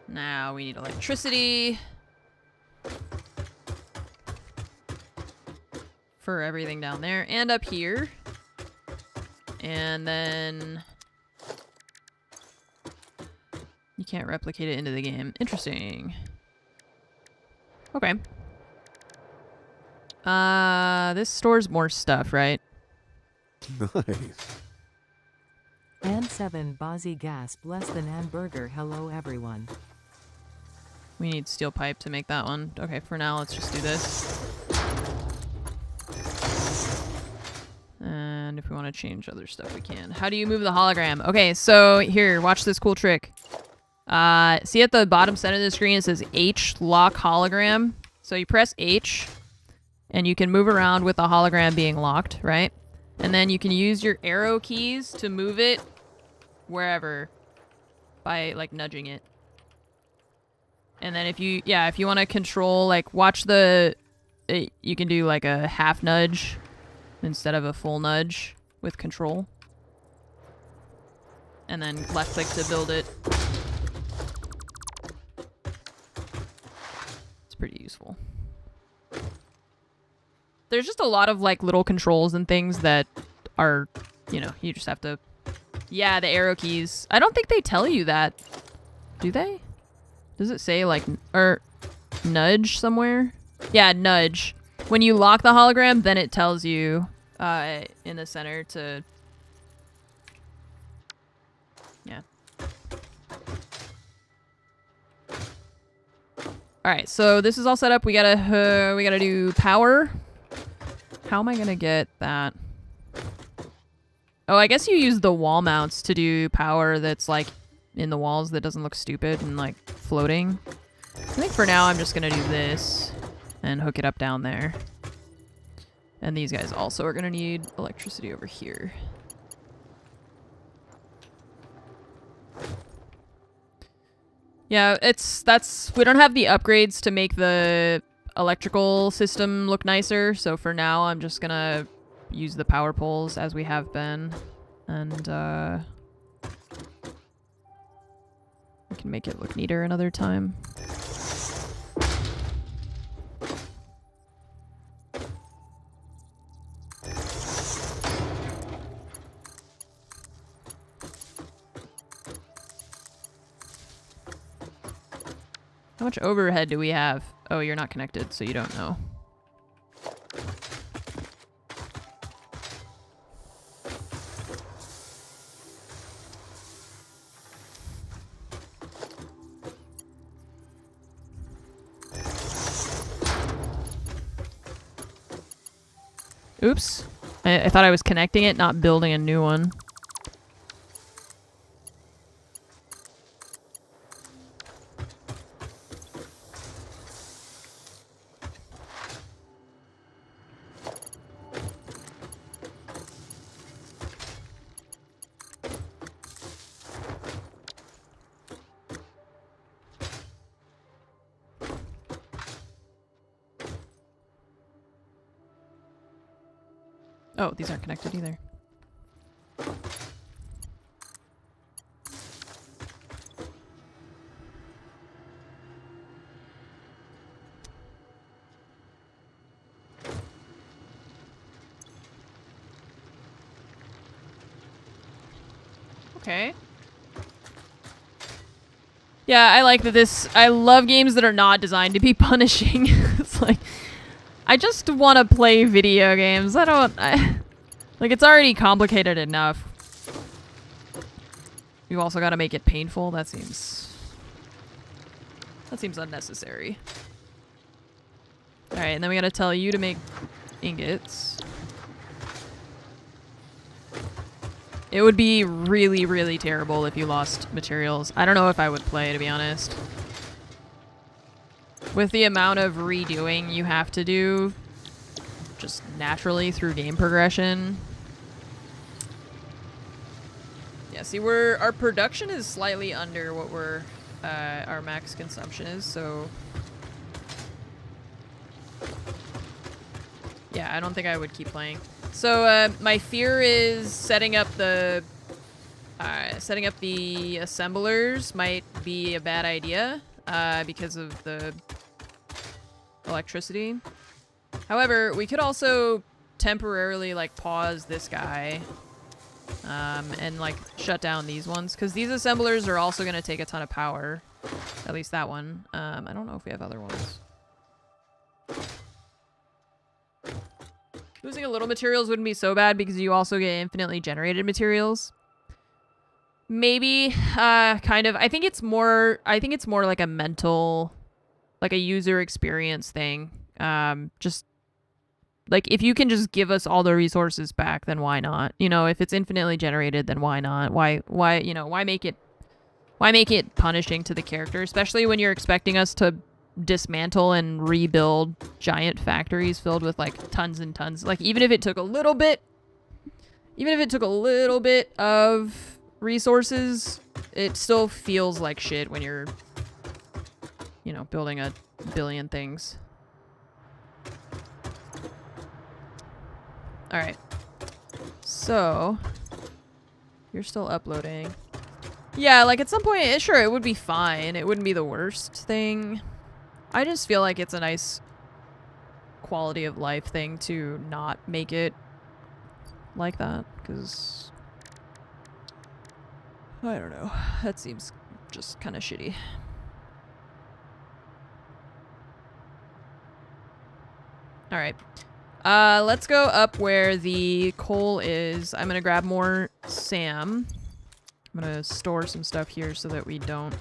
Now we need electricity. For everything down there and up here. And then you can't replicate it into the game. Interesting. Okay. This stores more stuff, right? Nice. And 7 Bozzy gasp less than hamburger. Hello everyone. We need steel pipe to make that one. Okay, for now, let's just do this. And if we want to change other stuff, we can. How do you move the hologram? Okay, so here, watch this cool trick. See at the bottom center of the screen, it says H lock hologram. So you press H, and you can move around with the hologram being locked, right? And then you can use your arrow keys to move it wherever by, like, nudging it. And then if you want to control, like, watch you can do, like, a half nudge instead of a full nudge with control. And then left click to build it. It's pretty useful. There's just a lot of, like, little controls and things that are, you know, you just have to... Yeah, the arrow keys. I don't think they tell you that. Do they? Does it say, like, or nudge somewhere? Yeah, nudge. When you lock the hologram, then it tells you in the center to... Yeah. Alright, so this is all set up. We gotta do power. How am I gonna get that? Oh, I guess you use the wall mounts to do power that's, like, in the walls that doesn't look stupid and, like, floating. I think for now I'm just gonna do this and hook it up down there. And these guys also are gonna need electricity over here. Yeah, we don't have the upgrades to make the electrical system look nicer, so for now I'm just gonna use the power poles as we have been, and we can make it look neater another time. How much overhead do we have? Oh, you're not connected, so you don't know. Oops. I thought I was connecting it, not building a new one. Oh, these aren't connected either. Okay. Yeah, I like that this... I love games that are not designed to be punishing. It's like... I just want to play video games. Like, it's already complicated enough. You also got to make it painful. That seems unnecessary. Alright, and then we got to tell you to make ingots. It would be really, really terrible if you lost materials. I don't know if I would play, to be honest. With the amount of redoing you have to do just naturally through game progression. Yeah, see, our production is slightly under what our max consumption is, so yeah, I don't think I would keep playing. So my fear is setting up the assemblers might be a bad idea because of the electricity. However, we could also temporarily like pause this guy and like shut down these ones, because these assemblers are also going to take a ton of power. At least that one. I don't know if we have other ones. Losing a little materials wouldn't be so bad because you also get infinitely generated materials. Maybe, kind of. I think it's more like a mental, like a user experience thing. Just like, if you can just give us all the resources back, then why not? You know, if it's infinitely generated, then why not? Why make it punishing to the character, especially when you're expecting us to dismantle and rebuild giant factories filled with like tons and tons. Like, even if it took a little bit of resources, it still feels like shit when you're, you know, building a billion things. All right. So, you're still uploading. Yeah, like at some point, sure, it would be fine. It wouldn't be the worst thing. I just feel like it's a nice quality of life thing to not make it like that, because I don't know. That seems just kind of shitty. All right. Let's go up where the coal is. I'm gonna grab more SAM. I'm gonna store some stuff here so that we don't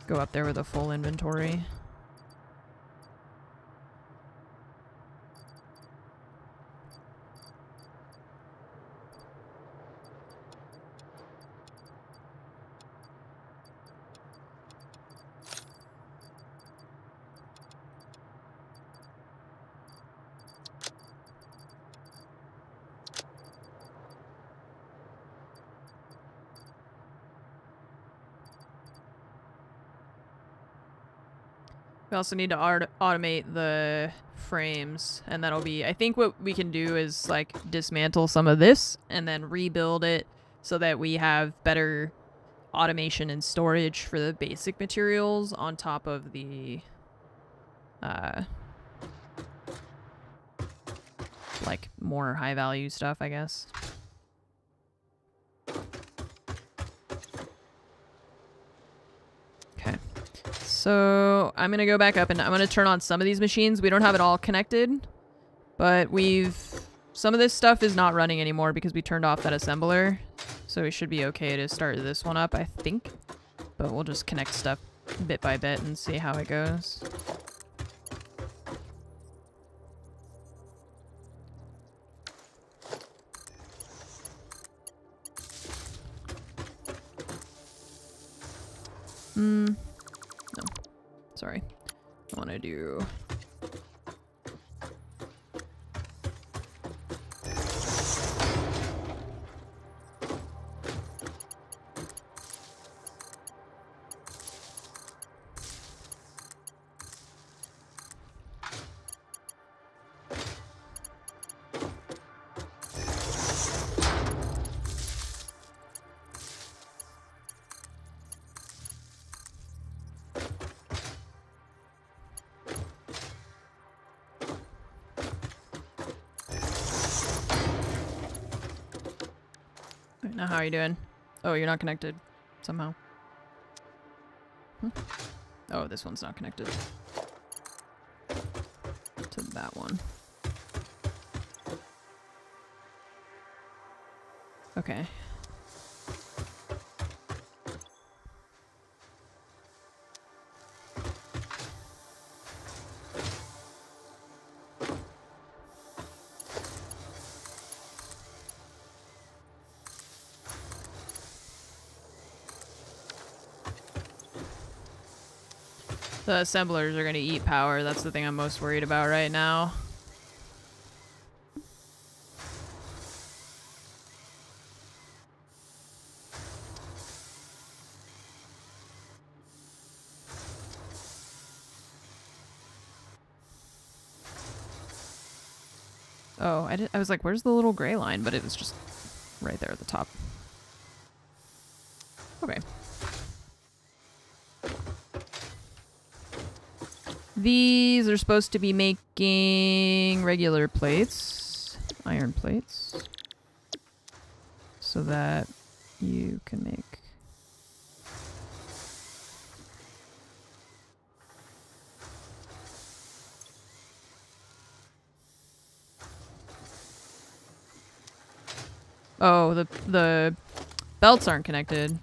go up there with a full inventory. We also need to automate the frames, and that'll be, I think what we can do is like dismantle some of this and then rebuild it so that we have better automation and storage for the basic materials on top of the like more high value stuff, I guess. Okay. So I'm going to go back up and I'm going to turn on some of these machines. We don't have it all connected, but some of this stuff is not running anymore because we turned off that assembler. So we should be okay to start this one up, I think. But we'll just connect stuff bit by bit and see how it goes. No. Sorry. I want to do... Now, how are you doing? Oh, you're not connected somehow. Oh, this one's not connected to that one. Okay. The assemblers are going to eat power. That's the thing I'm most worried about right now. Oh, I was like, where's the little gray line? But it was just right there at the top. Okay. These are supposed to be making regular plates, iron plates, so that you can make... Oh, the belts aren't connected.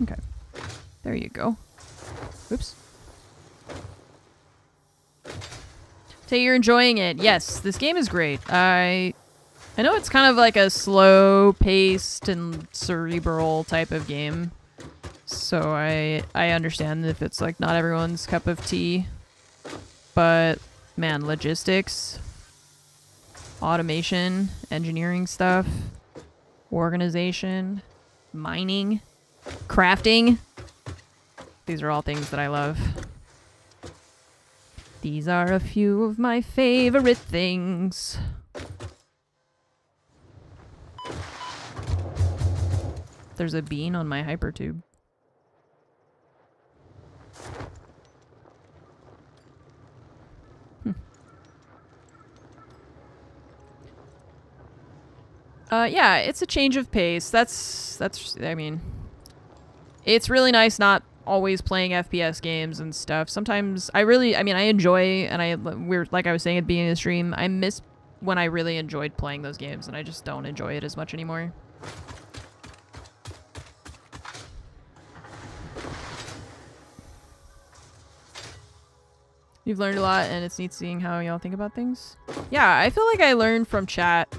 Okay. There you go. Oops. Say you're enjoying it. Yes, this game is great. I know it's kind of like a slow-paced and cerebral type of game. So I understand if it's like not everyone's cup of tea. But man, logistics, automation, engineering stuff, organization, mining, crafting. These are all things that I love. These are a few of my favorite things. There's a bean on my hypertube. Yeah, it's a change of pace. That's, I mean, it's really nice not always playing FPS games and stuff. Sometimes I enjoy, and we're, like I was saying at the beginning of the stream, I miss when I really enjoyed playing those games, and I just don't enjoy it as much anymore. You've learned a lot, and it's neat seeing how y'all think about things. Yeah, I feel like I learned from chat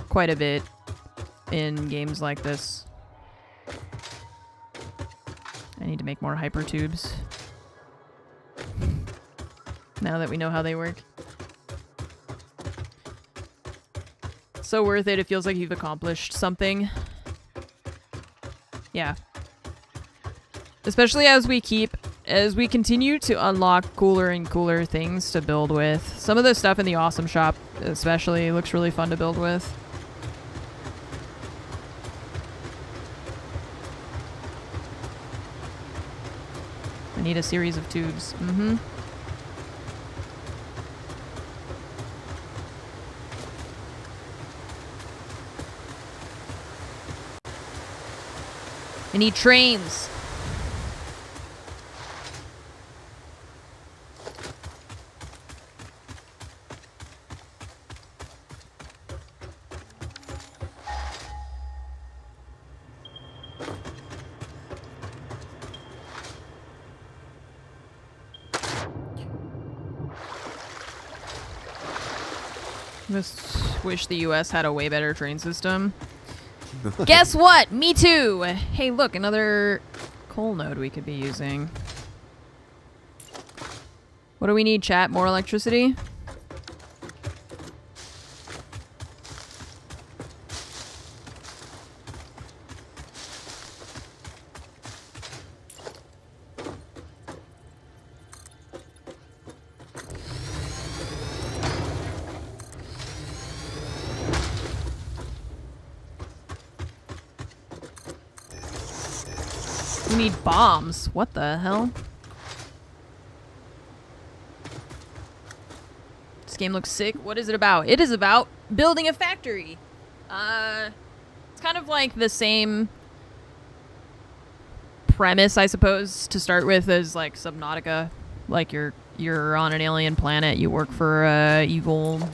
quite a bit in games like this. I need to make more hypertubes. Now that we know how they work. So worth it. It feels like you've accomplished something. Yeah. Especially as we continue to unlock cooler and cooler things to build with. Some of the stuff in the Awesome Shop especially looks really fun to build with. I need a series of tubes. Mm-hmm. I need trains. Just wish the US had a way better train system. Guess what? Me too. Hey, look, another coal node we could be using. What do we need, chat? More electricity? We need bombs. What the hell? This game looks sick. What is it about? It is about building a factory. It's kind of like the same premise, I suppose, to start with as like Subnautica. Like you're on an alien planet. You work for a evil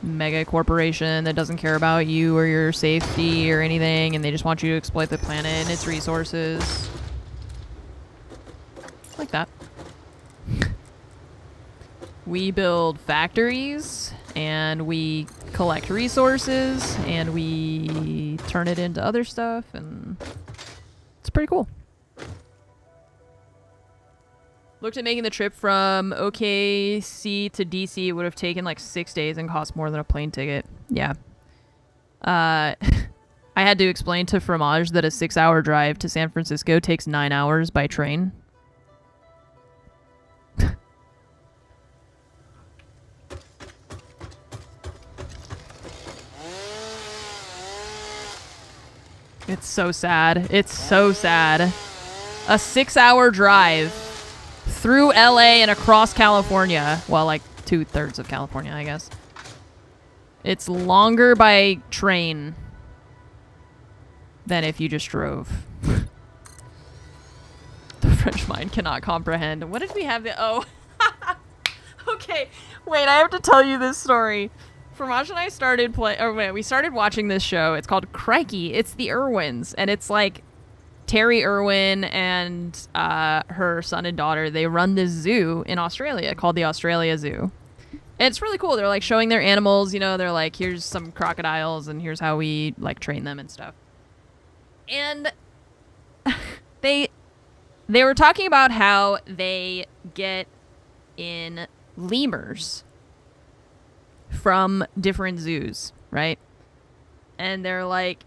mega corporation that doesn't care about you or your safety or anything, and they just want you to exploit the planet and its resources. Like that. We build factories, and we collect resources, and we turn it into other stuff, and it's pretty cool. Looked at making the trip from OKC to DC. It would have taken like 6 days and cost more than a plane ticket. Yeah. I had to explain to Fromage that a 6-hour drive to San Francisco takes 9 hours by train. It's so sad. It's so sad. A 6-hour drive through LA and across California. Well, like 2/3 of California, I guess. It's longer by train than if you just drove. The French mind cannot comprehend. What did we have? Oh. Okay. Wait, I have to tell you this story. Fromage and I started we started watching this show. It's called Crikey. It's the Irwins, and it's like Terry Irwin and her son and daughter. They run this zoo in Australia called the Australia Zoo. And it's really cool. They're like showing their animals, you know, they're like, here's some crocodiles and here's how we like train them and stuff. And they were talking about how they get in lemurs from different zoos, right? And they're like,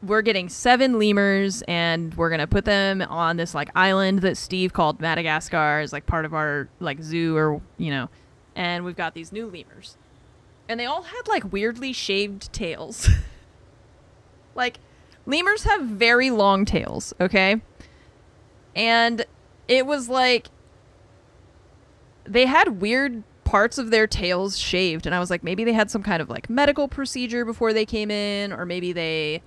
we're getting 7 lemurs and we're gonna put them on this like island that Steve called Madagascar is like part of our like zoo, or you know, and we've got these new lemurs. And they all had like weirdly shaved tails. Like, lemurs have very long tails, okay? And it was like they had weird parts of their tails shaved, and I was like, maybe they had some kind of like medical procedure before they came in, or maybe they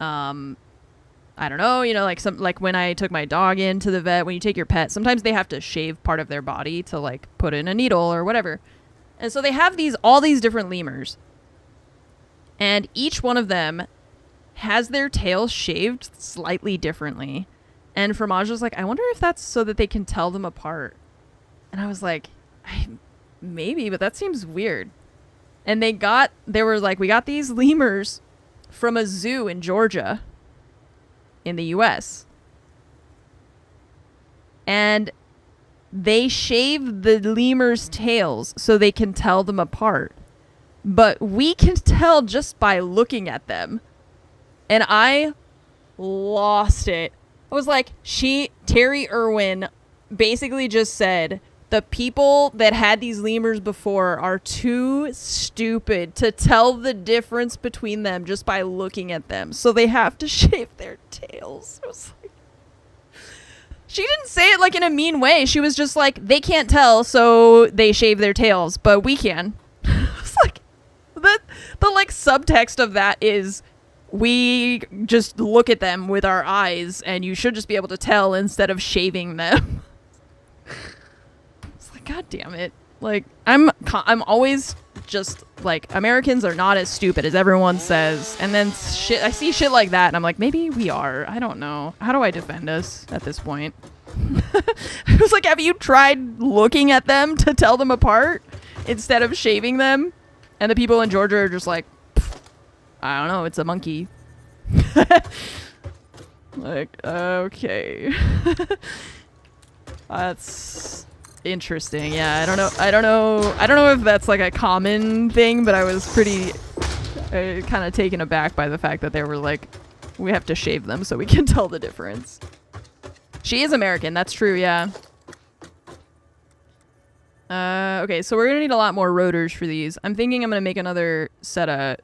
I don't know, you know, like some, like when I took my dog into the vet, when you take your pet, sometimes they have to shave part of their body to like put in a needle or whatever. And so they have all these different lemurs, and each one of them has their tails shaved slightly differently. And Fromage was like, I wonder if that's so that they can tell them apart. And I was like, maybe, but that seems weird. And they were like, we got these lemurs from a zoo in Georgia in the US. And they shave the lemurs' tails so they can tell them apart. But we can tell just by looking at them. And I lost it. I was like, Terry Irwin basically just said, the people that had these lemurs before are too stupid to tell the difference between them just by looking at them. So they have to shave their tails. I was like, she didn't say it like in a mean way. She was just like, they can't tell, so they shave their tails, but we can. I was like, the like subtext of that is, we just look at them with our eyes, and you should just be able to tell instead of shaving them. God damn it. Like, I'm always just like, Americans are not as stupid as everyone says. And then I see shit like that and I'm like, maybe we are. I don't know. How do I defend us at this point? I was like, have you tried looking at them to tell them apart instead of shaving them? And the people in Georgia are just like, I don't know, it's a monkey. Like, okay. That's interesting. Yeah, I don't know if that's like a common thing, but I was pretty kind of taken aback by the fact that they were like, we have to shave them so we can tell the difference. She is American, that's true, yeah. Okay, so we're gonna need a lot more rotors for these. I'm thinking I'm gonna make another set of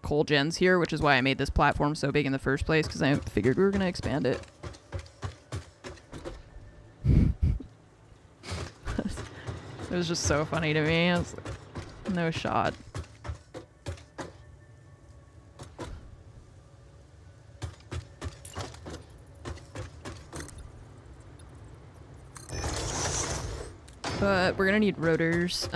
coal gens here, which is why I made this platform so big in the first place, because I figured we were gonna expand it. It was just so funny to me. I was like, no shot. But we're gonna need rotors.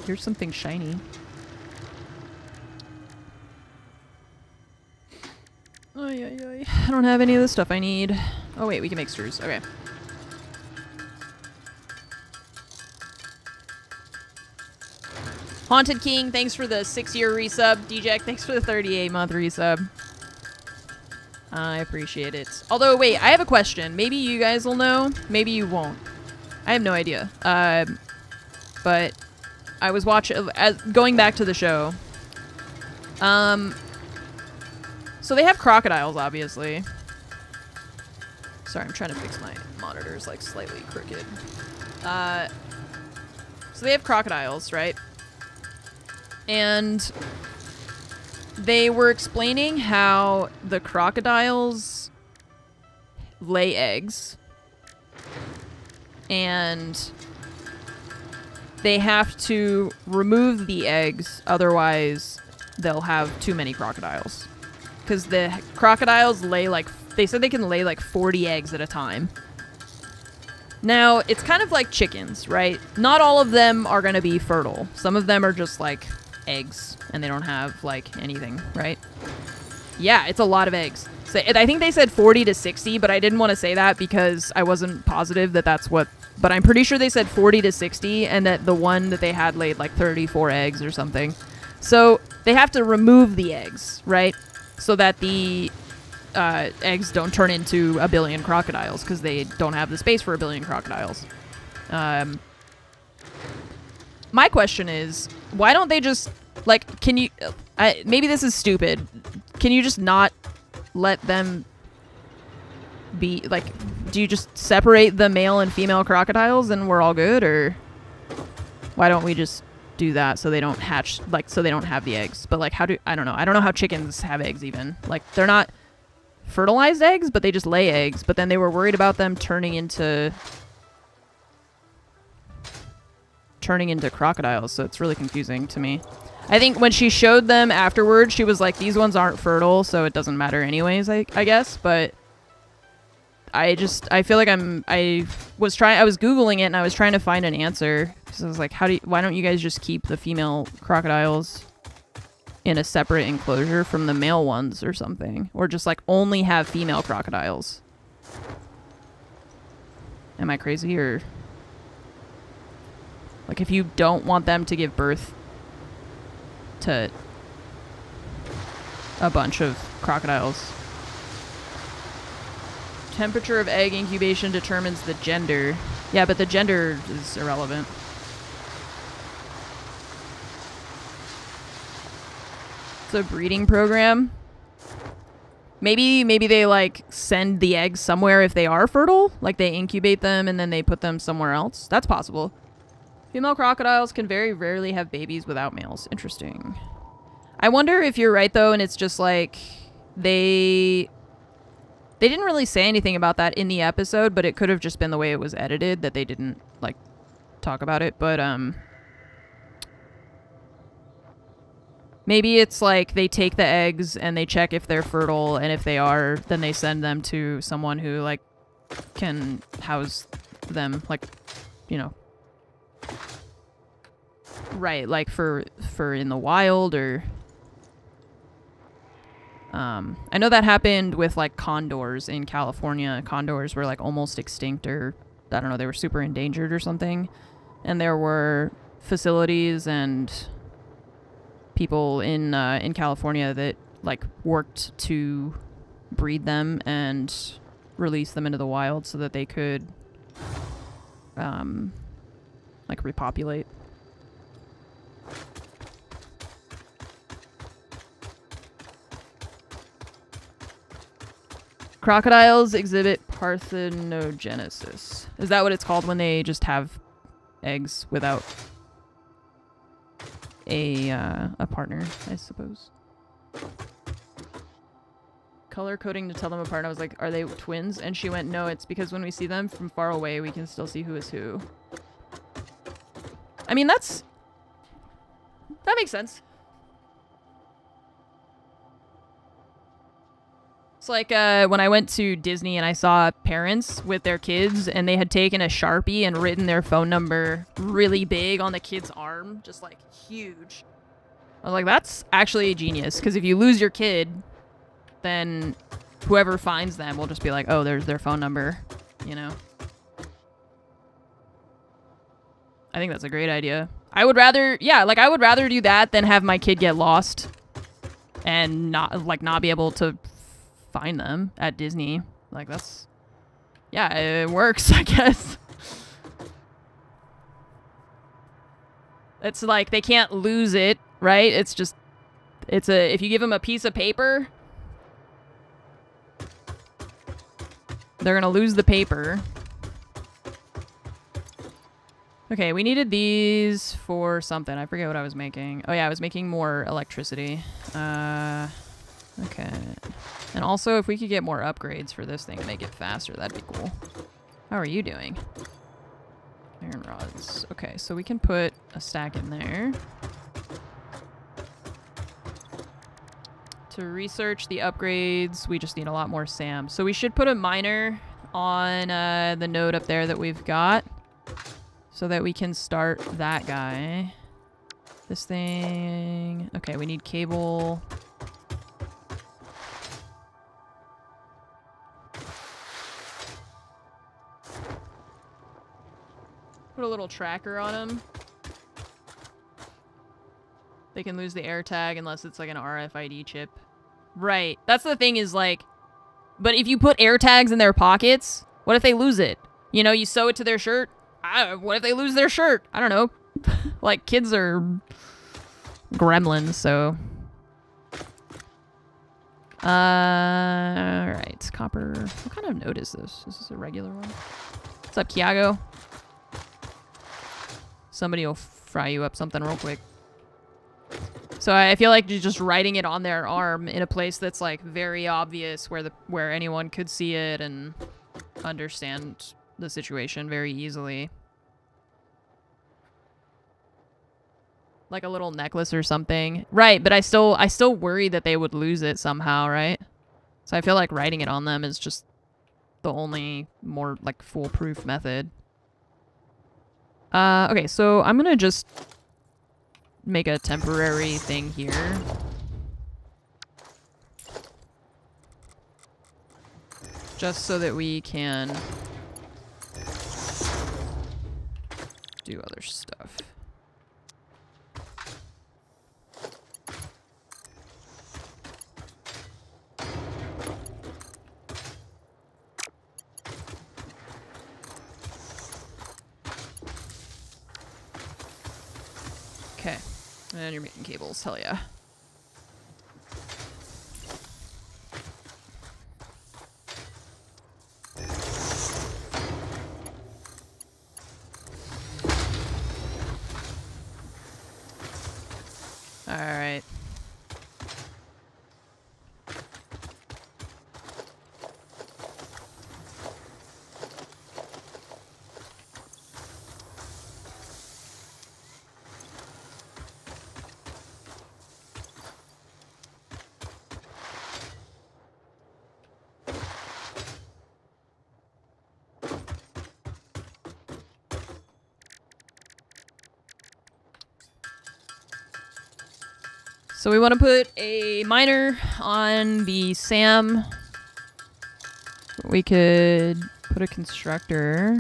Here's something shiny. I don't have any of the stuff I need. Oh wait, we can make screws. Okay. Haunted King, thanks for the 6-year resub. DJ, thanks for the 38-month resub. I appreciate it. Although, wait, I have a question. Maybe you guys will know. Maybe you won't. I have no idea. But I was going back to the show. So they have crocodiles, obviously. Sorry, I'm trying to fix my monitors, like, slightly crooked. So they have crocodiles, right? And they were explaining how the crocodiles lay eggs. And they have to remove the eggs, otherwise they'll have too many crocodiles. Because the crocodiles lay like, they said they can lay like 40 eggs at a time. Now, it's kind of like chickens, right? Not all of them are going to be fertile. Some of them are just like eggs and they don't have like anything, right? Yeah, it's a lot of eggs. So I think they said 40 to 60, but I didn't want to say that because I wasn't positive that that's what, but I'm pretty sure they said 40 to 60 and that the one that they had laid like 34 eggs or something. So they have to remove the eggs, right? So that the eggs don't turn into a billion crocodiles because they don't have the space for a billion crocodiles. My question is, why don't they just, like, can you, maybe this is stupid, can you just not let them be, like, do you just separate the male and female crocodiles and we're all good, or why don't we just do that so they don't hatch, like, so they don't have the eggs? But, like, I don't know how chickens have eggs even. Like, they're not fertilized eggs, but they just lay eggs, but then they were worried about them turning into crocodiles, so it's really confusing to me. I think when she showed them afterwards, she was like, these ones aren't fertile, so it doesn't matter anyways, I guess, but I feel like I was Googling it and I was trying to find an answer, because I was like, why don't you guys just keep the female crocodiles in a separate enclosure from the male ones or something, or just like only have female crocodiles? Am I crazy, or like, if you don't want them to give birth to a bunch of crocodiles? Temperature of egg incubation determines the gender. Yeah, but the gender is irrelevant. It's a breeding program. Maybe they like send the eggs somewhere if they are fertile, like they incubate them and then they put them somewhere else. That's possible. Female crocodiles can very rarely have babies without males. Interesting. I wonder if you're right, though, and it's just like they didn't really say anything about that in the episode, but it could have just been the way it was edited that they didn't, like, talk about it. But, maybe it's like they take the eggs and they check if they're fertile, and if they are, then they send them to someone who, like, can house them, like, you know. Right, like for in the wild, or I know that happened with like condors in California. Condors were like almost extinct, or I don't know, they were super endangered or something. And there were facilities and people in California that like worked to breed them and release them into the wild so that they could like repopulate. Crocodiles exhibit parthenogenesis. Is that what it's called when they just have eggs without a partner, I suppose? Color coding to tell them apart. I was like, are they twins? And she went, no, it's because when we see them from far away, we can still see who is who. I mean, that makes sense. It's like when I went to Disney and I saw parents with their kids and they had taken a Sharpie and written their phone number really big on the kid's arm, just like huge. I was like, that's actually genius, because if you lose your kid, then whoever finds them will just be like, oh, there's their phone number, you know? I think that's a great idea. I would rather, yeah, like I would rather do that than have my kid get lost and not be able to find them at Disney. Like that's, yeah, it works, I guess. It's like they can't lose it, right? It's just, if you give them a piece of paper, they're gonna lose the paper. Okay, we needed these for something. I forget what I was making. Oh yeah, I was making more electricity. Okay. And also, if we could get more upgrades for this thing to make it faster, that'd be cool. How are you doing? Iron rods. Okay, so we can put a stack in there. To research the upgrades, we just need a lot more SAM. So we should put a miner on the node up there that we've got, so that we can start that guy. This thing... Okay, we need cable. Put a little tracker on them. They can lose the air tag unless it's like an RFID chip. Right. That's the thing is like... But if you put air tags in their pockets, what if they lose it? You know, you sew it to their shirt. What if they lose their shirt? I don't know. Like, kids are gremlins, so... Alright. Copper. What kind of node is this? Is this a regular one? What's up, Kiago? Somebody will fry you up something real quick. So I feel like just writing it on their arm in a place that's like very obvious where anyone could see it and understand the situation very easily. Like a little necklace or something. Right, but I still worry that they would lose it somehow, right? So I feel like writing it on them is just the only more like foolproof method. Okay, so I'm gonna just make a temporary thing here. Just so that we can do other stuff. Okay, and you're making cables, hell yeah. Alright. So we want to put a miner on the SAM. We could put a constructor.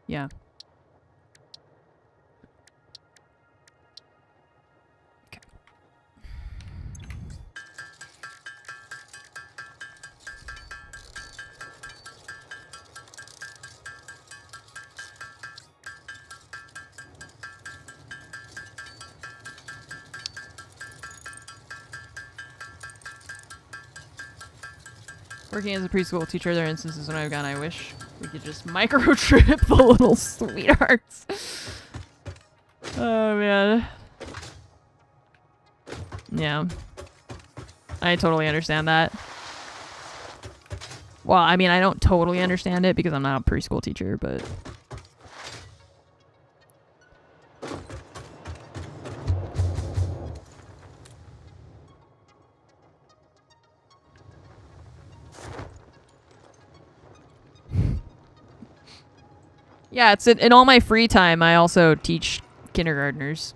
Yeah. Okay. Working as a preschool teacher, there are instances when I've gone, I wish we could just micro-trip the little sweethearts. Oh, man. Yeah. I totally understand that. Well, I mean, I don't totally understand it because I'm not a preschool teacher, but... Yeah, it's in all my free time, I also teach kindergartners.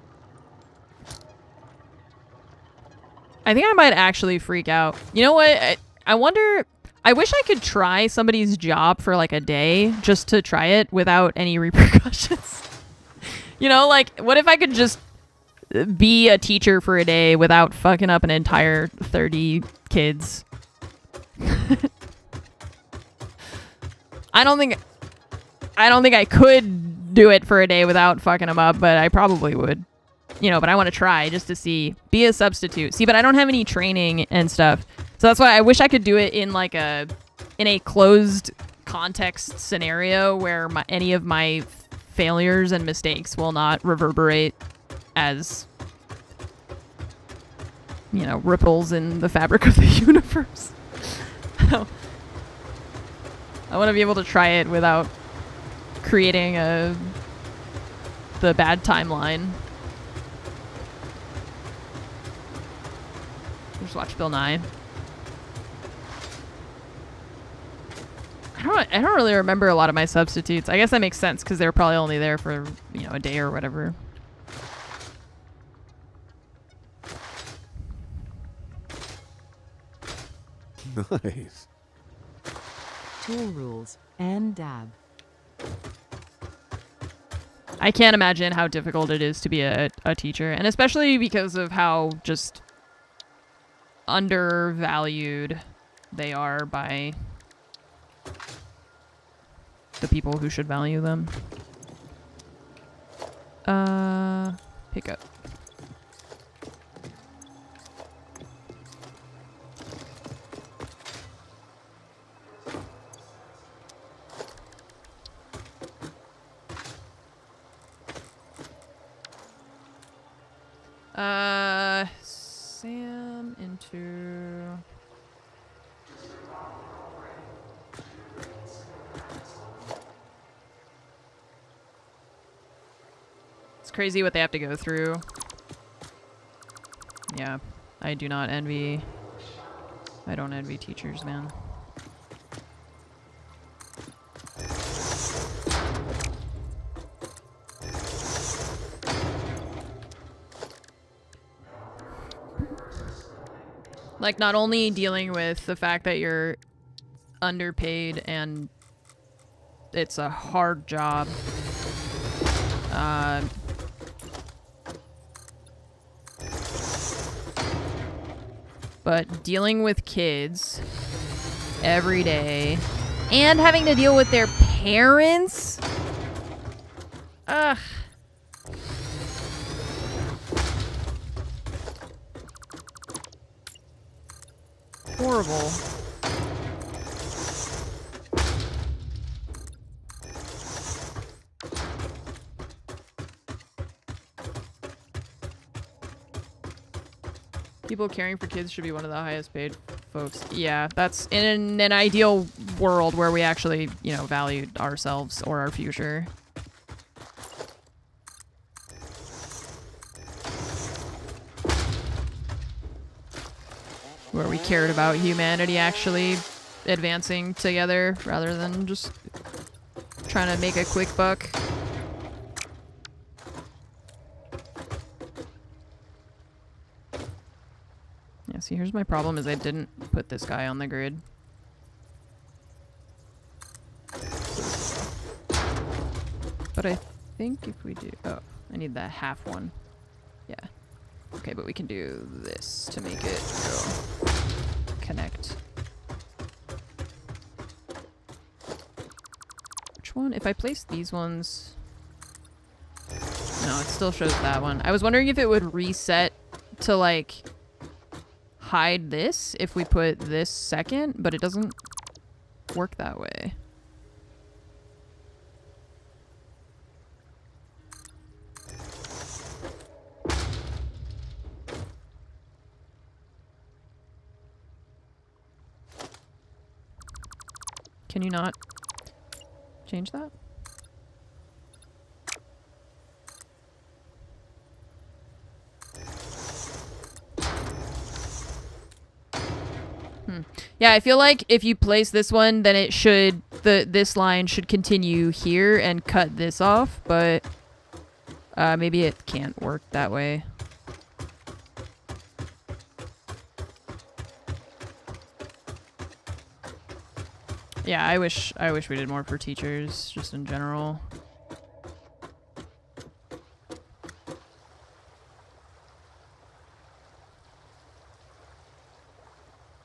I think I might actually freak out. You know what? I wonder... I wish I could try somebody's job for like a day just to try it without any repercussions. You know, like, what if I could just be a teacher for a day without fucking up an entire 30 kids? I don't think I could do it for a day without fucking them up, but I probably would. You know, but I want to try just to see. Be a substitute. See, but I don't have any training and stuff. So that's why I wish I could do it in like in a closed context scenario where any of my failures and mistakes will not reverberate as, you know, ripples in the fabric of the universe. I want to be able to try it without creating the bad timeline. Just watch Bill Nye. I don't really remember a lot of my substitutes. I guess that makes sense because they were probably only there for, you know, a day or whatever. Nice. Tool rules and dab. I can't imagine how difficult it is to be a teacher, and especially because of how just undervalued they are by the people who should value them. Pick up. Sam into... It's crazy what they have to go through. Yeah, I do not envy... I don't envy teachers, man. Like, not only dealing with the fact that you're underpaid and it's a hard job, but dealing with kids every day and having to deal with their parents. Ugh. Horrible. People caring for kids should be one of the highest paid folks. Yeah, that's in an ideal world where we actually, you know, valued ourselves or our future. Where we cared about humanity actually advancing together rather than just trying to make a quick buck. See, here's my problem is I didn't put this guy on the grid. But I think if we do... Oh, I need that half one. Yeah. Okay, but we can do this to make it go connect. Which one? If I place these ones... No, it still shows that one. I was wondering if it would reset to, like, hide this if we put this second, but it doesn't work that way. Can you not change that? Yeah, I feel like if you place this one, then it should, this line should continue here and cut this off, but maybe it can't work that way. Yeah, I wish we did more for teachers, just in general.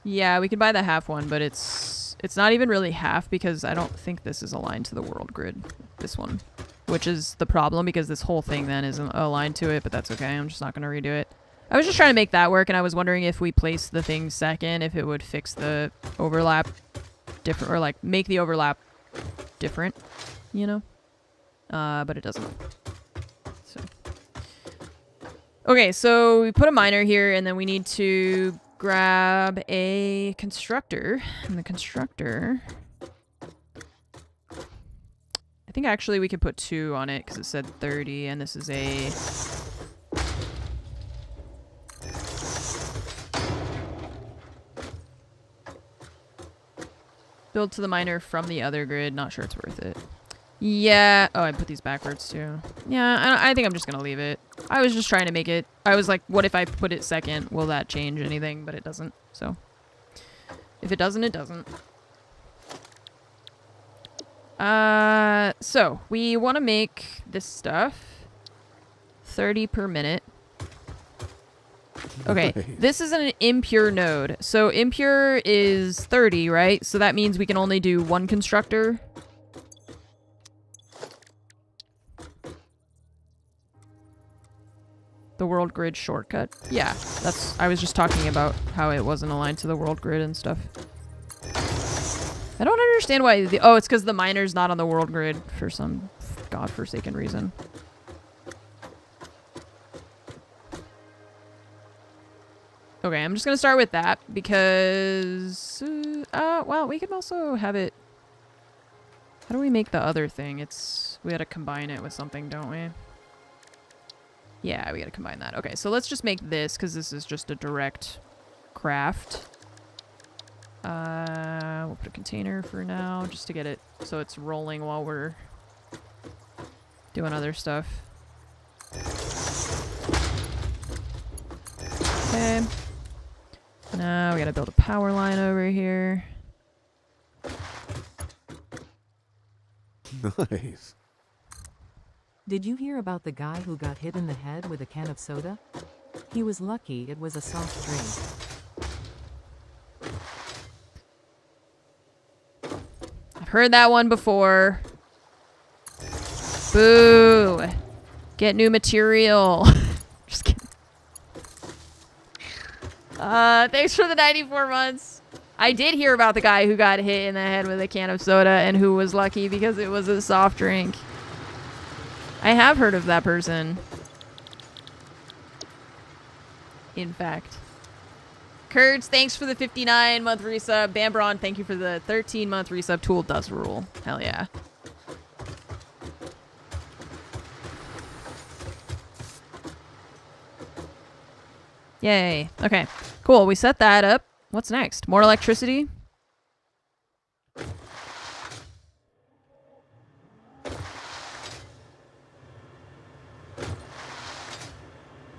Yeah, we could buy the half one, but it's not even really half because I don't think this is aligned to the world grid. This one, which is the problem because this whole thing then isn't aligned to it, but that's okay. I'm just not going to redo it. I was just trying to make that work, and I was wondering if we place the thing second, if it would fix the overlap different, or like make the overlap different, you know? But it doesn't. So. Okay, so we put a miner here, and then we need to grab a constructor, and the constructor, I think actually we could put 2 on it because it said 30, and this is a build to the miner from the other grid. Not sure it's worth it. Yeah. Oh, I put these backwards too. Yeah, I think I'm just gonna leave it. I was just trying to make it. I was like, what if I put it second? Will that change anything? But it doesn't. So if it doesn't, it doesn't. So we want to make this stuff 30 per minute. Okay, Nice. this is an impure node. So impure is 30, right? So that means we can only do 1 constructor. The world grid shortcut. Yeah, that's... I was just talking about how it wasn't aligned to the world grid and stuff. I don't understand why the... Oh, it's because the miner's not on the world grid for some godforsaken reason. Okay, I'm just gonna start with that because... well, we can also have it... How do we make the other thing? It's... We gotta combine it with something, don't we? Yeah, we gotta combine that. Okay, so let's just make this, because this is just a direct craft. We'll put a container for now, just to get it so it's rolling while we're doing other stuff. Okay. Now we gotta build a power line over here. Nice. Did you hear about the guy who got hit in the head with a can of soda? He was lucky it was a soft drink. I've heard that one before. Boo! Get new material. Just kidding. Thanks for the 94 months. I did hear about the guy who got hit in the head with a can of soda and who was lucky because it was a soft drink. I have heard of that person. In fact. Kurtz, thanks for the 59-month resub. Bambron, thank you for the 13-month resub. Tool does rule. Hell yeah. Yay. Okay. Cool. We set that up. What's next? More electricity?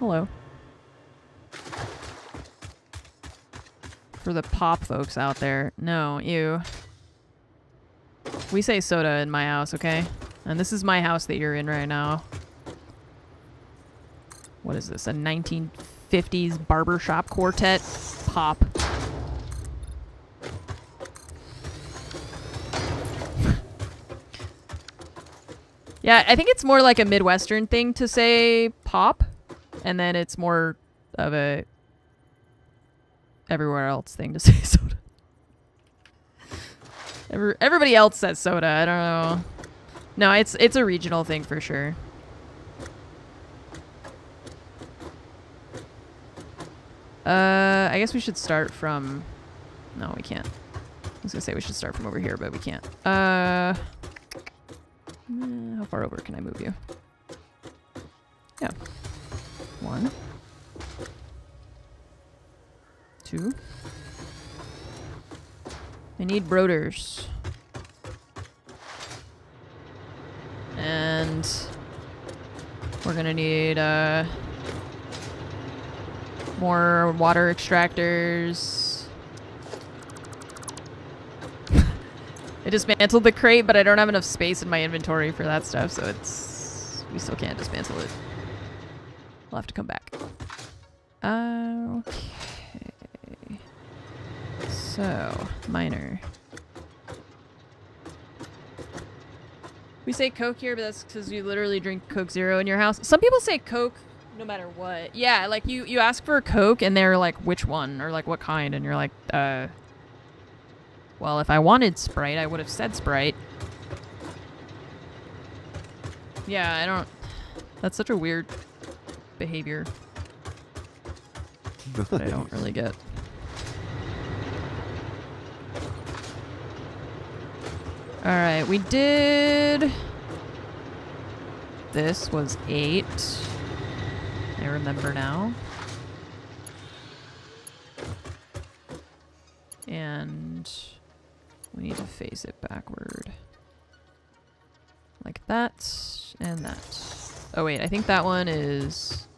Hello. For the pop folks out there. No, ew. We say soda in my house, okay? And this is my house that you're in right now. What is this? A 1950s barbershop quartet? Pop. Yeah, I think it's more like a Midwestern thing to say pop. And then it's more of a everywhere else thing to say soda. Everybody else says soda. I don't know. No, it's a regional thing for sure. I guess we should start from... No, we can't. I was gonna say we should start from over here, but we can't. How far over can I move you? Yeah. 1. 2. I need rotors. And we're gonna need more water extractors. I dismantled the crate, but I don't have enough space in my inventory for that stuff, so we still can't dismantle it. We'll have to come back. Okay. So, miner. We say Coke here, but that's because you literally drink Coke Zero in your house. Some people say Coke no matter what. Yeah, like you ask for a Coke and they're like, which one? Or like, what kind? And you're like, well, if I wanted Sprite, I would have said Sprite. Yeah, I don't... That's such a weird behavior that I don't really get. Alright, we did... This was 8. I remember now. And we need to face it backward. Like that, and that. Oh wait, I think that one is...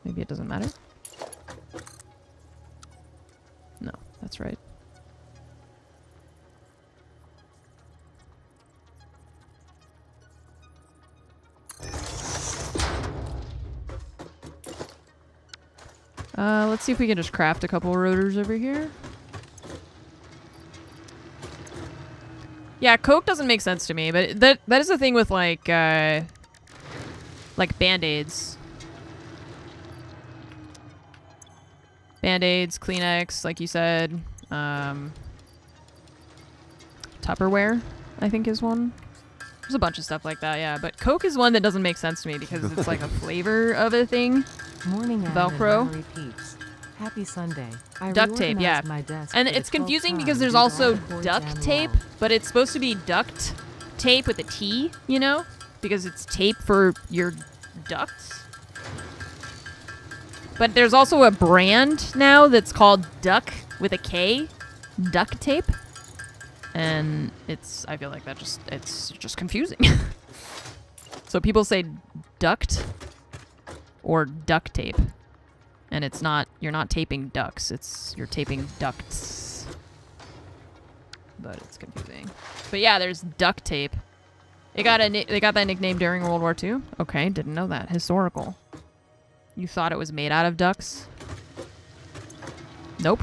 Maybe it doesn't matter? No, that's right. Let's see if we can just craft a couple rotors over here. Yeah, Coke doesn't make sense to me, but that is the thing with like Band-Aids. Band-Aids, Kleenex, like you said. Tupperware, I think is one. There's a bunch of stuff like that, yeah. But Coke is one that doesn't make sense to me because it's like a flavor of a thing. Morning, Velcro. and peeps. Happy Sunday. I Duct tape, yeah. reorganized my desk And for the it's confusing 12th because time there's due to also all the cords duct and tape, wall. but it's supposed to be duct tape with a T, you know? Because it's tape for your ducts. But there's also a brand now that's called Duck with a K, duct tape. And I feel like it's just confusing. So people say duct or duct tape. And it's not, you're not taping ducts, you're taping ducts. But it's confusing. But yeah, there's duct tape. They got that nickname during World War II? Okay, didn't know that. Historical. You thought it was made out of ducks? Nope.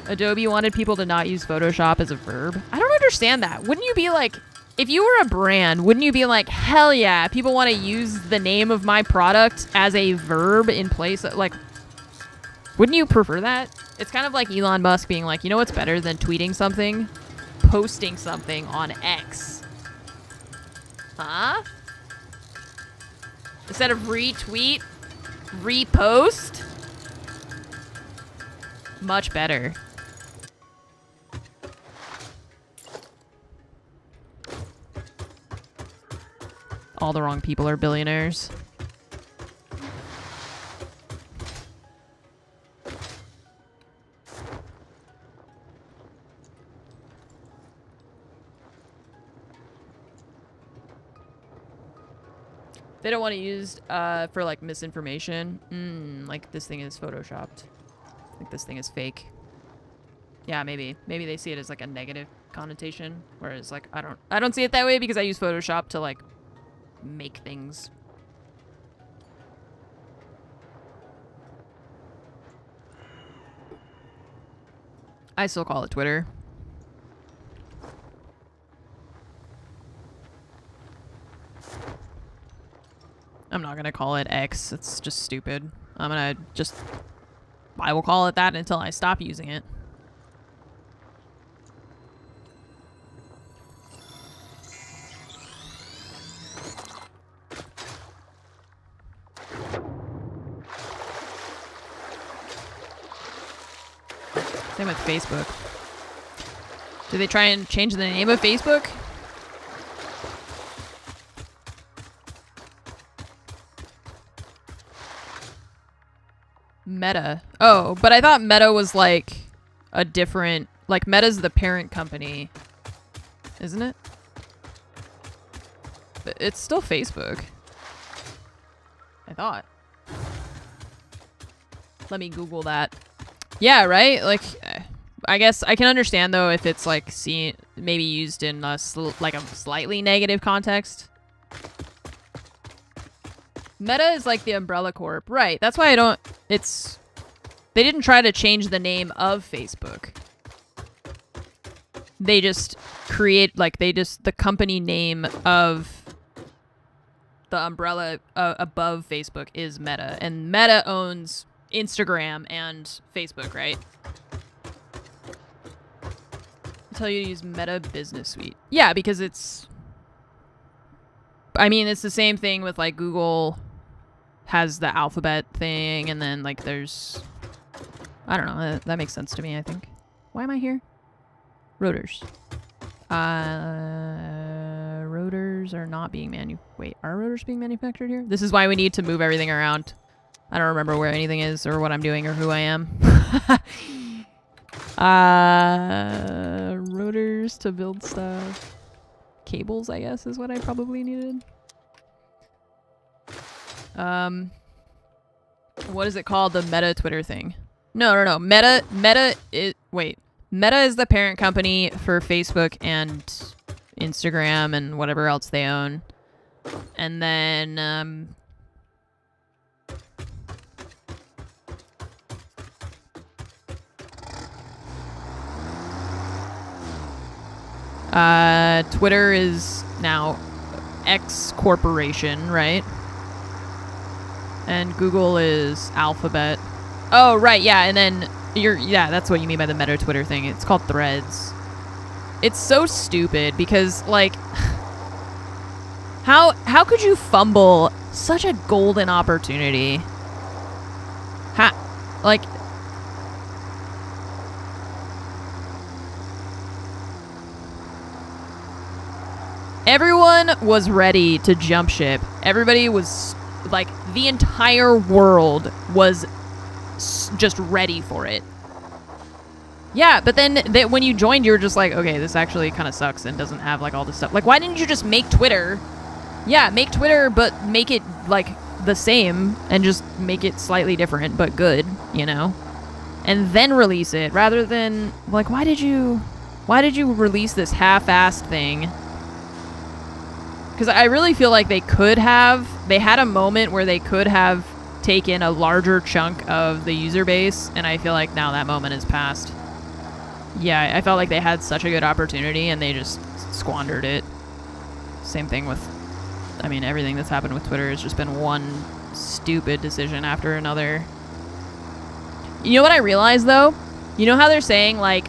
Adobe wanted people to not use Photoshop as a verb. I don't understand that. Wouldn't you be like, if you were a brand, wouldn't you be like, hell yeah, people want to use the name of my product as a verb in place of, like, wouldn't you prefer that? It's kind of like Elon Musk being like, you know what's better than tweeting something? Posting something on X. Huh? Instead of retweet, repost? Much better. All the wrong people are billionaires. They don't want it used for like misinformation. Like this thing is photoshopped. Like this thing is fake. Yeah, maybe they see it as like a negative connotation, whereas like I don't see it that way because I use Photoshop to like make things. I still call it Twitter. I'm not gonna call it X. It's just stupid. I will call it that until I stop using it. Same with Facebook. Do they try and change the name of Facebook? Meta. Oh, but I thought Meta was like a different... Like Meta's the parent company. Isn't it? But it's still Facebook. I thought. Let me Google that. Yeah, right? Like, I guess I can understand, though, if it's, like, maybe used in a slightly negative context. Meta is, like, the Umbrella Corp. Right. That's why I don't... They didn't try to change the name of Facebook. They just the company name of the umbrella above Facebook is Meta. And Meta owns Instagram and Facebook, right? I'll tell you to use Meta Business Suite. Yeah, because it's... I mean, it's the same thing with, like, Google has the Alphabet thing, and then, like, there's... I don't know. That makes sense to me, I think. Why am I here? Rotors. Rotors are not being Wait, are rotors being manufactured here? This is why we need to move everything around. I don't remember where anything is or what I'm doing or who I am. Rotors to build stuff. Cables, I guess, is what I probably needed. What is it called? The Meta Twitter thing. No. Meta is the parent company for Facebook and Instagram and whatever else they own. And then, Twitter is now X Corporation, right? And Google is Alphabet. Oh, right, yeah, and then that's what you mean by the Meta Twitter thing. It's called Threads. It's so stupid because, like, how could you fumble such a golden opportunity? Like, everyone was ready to jump ship. Everybody was, like, the entire world was just ready for it. Yeah, but then when you joined, you were just like, okay, this actually kind of sucks and doesn't have, like, all this stuff. Like, why didn't you just make Twitter? Yeah, make Twitter, but make it, like, the same and just make it slightly different, but good, you know? And then release it, rather than, like, why did you release this half-assed thing? Because I really feel like they had a moment where they could have taken a larger chunk of the user base, and I feel like now that moment is past. Yeah, I felt like they had such a good opportunity, and they just squandered it. Same thing with, I mean, everything that's happened with Twitter has just been one stupid decision after another. You know what I realized, though? You know how they're saying, like,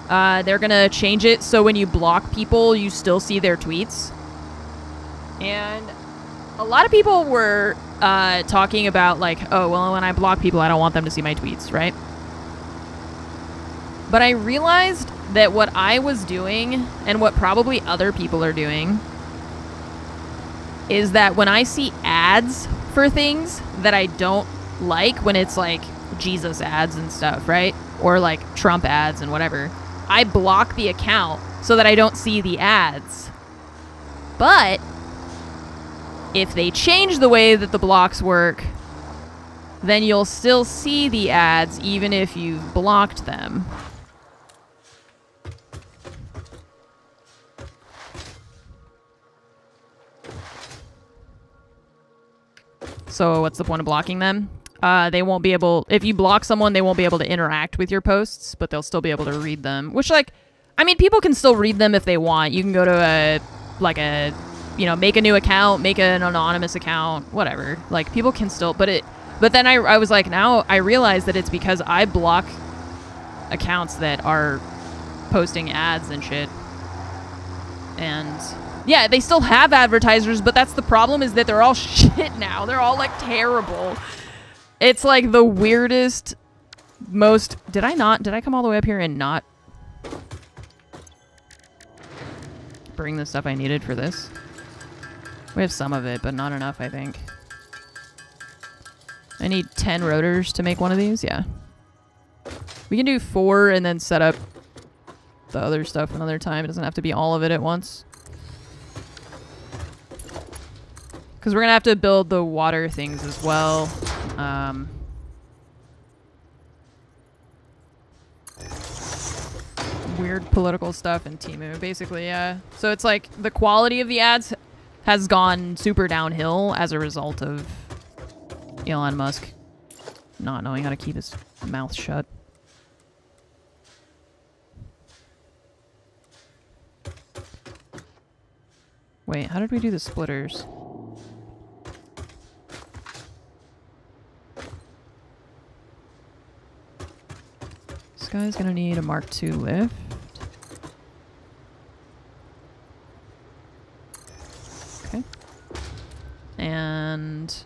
they're gonna change it so when you block people, you still see their tweets? And a lot of people were talking about, like, oh, well, when I block people, I don't want them to see my tweets, right? But I realized that what I was doing, and what probably other people are doing, is that when I see ads for things that I don't like, when it's like Jesus ads and stuff, right? Or like Trump ads and whatever, I block the account so that I don't see the ads. But if they change the way that the blocks work, then you'll still see the ads even if you've blocked them. So what's the point of blocking them? They won't be able, if you block someone, they won't be able to interact with your posts, but they'll still be able to read them. Which, like, I mean, people can still read them if they want. You can go to make a new account, make an anonymous account, whatever. Like, people can still, but then I was like, now I realize that it's because I block accounts that are posting ads and shit. And yeah, they still have advertisers, but that's the problem, is that they're all shit now. They're all, like, terrible. It's, like, the weirdest, most... Did I come all the way up here and not bring the stuff I needed for this? We have some of it, but not enough, I think. I need 10 rotors to make one of these, yeah. We can do 4 and then set up the other stuff another time. It doesn't have to be all of it at once. Because we're going to have to build the water things as well. Weird political stuff in Temu, basically, yeah. So it's like the quality of the ads has gone super downhill as a result of Elon Musk not knowing how to keep his mouth shut. Wait, how did we do the splitters? This guy's gonna need a Mark II lift. Okay. And...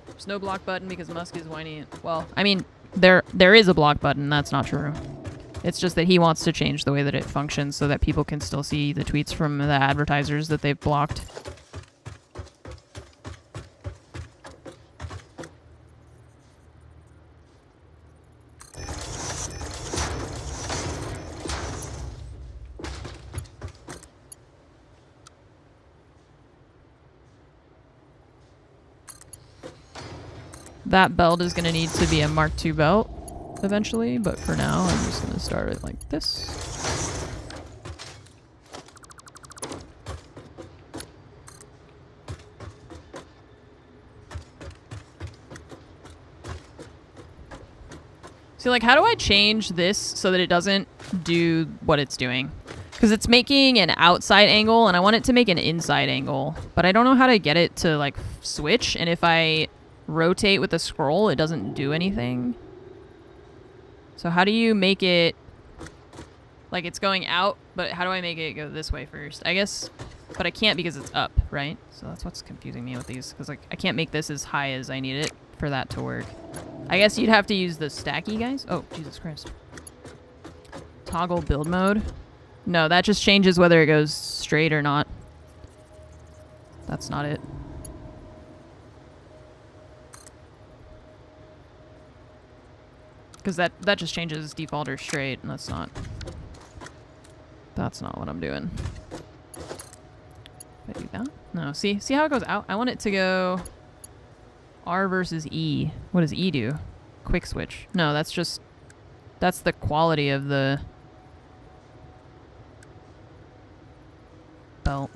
there's no block button because Musk is whiny. Well, I mean, there is a block button. That's not true. It's just that he wants to change the way that it functions so that people can still see the tweets from the advertisers that they've blocked. That belt is going to need to be a Mark II belt eventually, but for now I'm just going to start it like this. See, like, how do I change this so that it doesn't do what it's doing? Because it's making an outside angle and I want it to make an inside angle, but I don't know how to get it to, like, switch, and if I rotate with the scroll, it doesn't do anything. So how do you make it like it's going out, but how do I make it go this way first? I guess, but I can't because it's up, right? So that's what's confusing me with these, because like I can't make this as high as I need it for that to work. I guess you'd have to use the stacky guys. Oh, Jesus Christ. Toggle build mode. No, that just changes whether it goes straight or not. That's not it. Because that just changes default or straight, and that's not what I'm doing. Did I do that? No, see how it goes out? I want it to go R versus E. What does E do? Quick switch. No, that's the quality of the belt.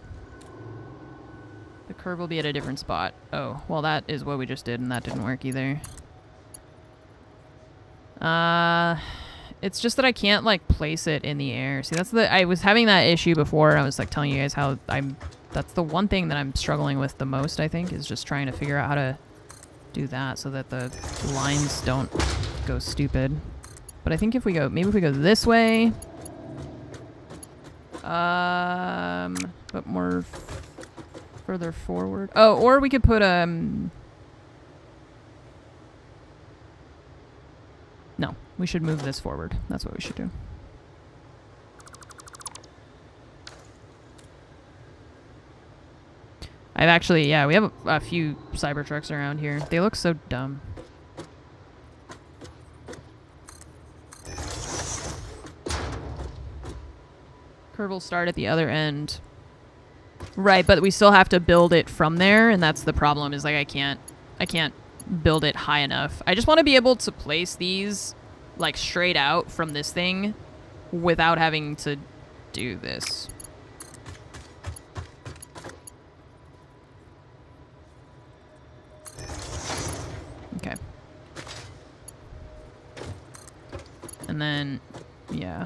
The curve will be at a different spot. Oh, well that is what we just did, and that didn't work either. It's just that I can't, like, place it in the air. See, I was having that issue before, and I was, like, telling you guys how that's the one thing that I'm struggling with the most, I think, is just trying to figure out how to do that so that the lines don't go stupid. But I think maybe if we go this way, but more further forward. Oh, or we could put, no, we should move this forward. That's what we should do. I've actually, yeah, we have a few Cybertrucks around here. They look so dumb. Curve will start at the other end. Right, but we still have to build it from there, and that's the problem, is like I can't build it high enough. I just want to be able to place these like straight out from this thing without having to do this. Okay. And then, yeah.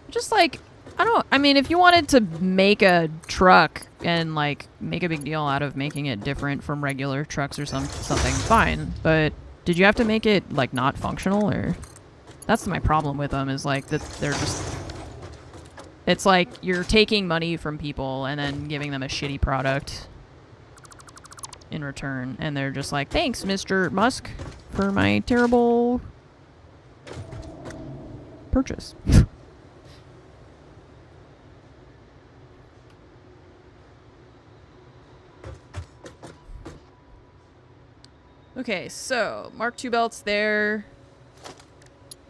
Just like, I mean, if you wanted to make a truck and like make a big deal out of making it different from regular trucks or something, fine. But did you have to make it like not functional? Or that's my problem with them, is like that they're just, it's like you're taking money from people and then giving them a shitty product in return, and they're just like, thanks, Mr. Musk, for my terrible purchase. Okay, so Mark II belts there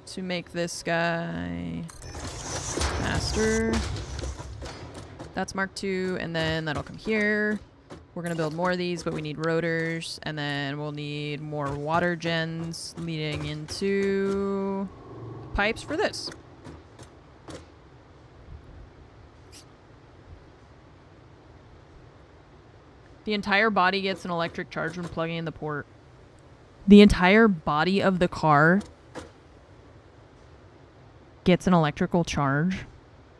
to make this guy master. That's Mark II, and then that'll come here. We're gonna build more of these, but we need rotors, and then we'll need more water gens leading into pipes for this. The entire body gets an electric charge when plugging in the port. The entire body of the car gets an electrical charge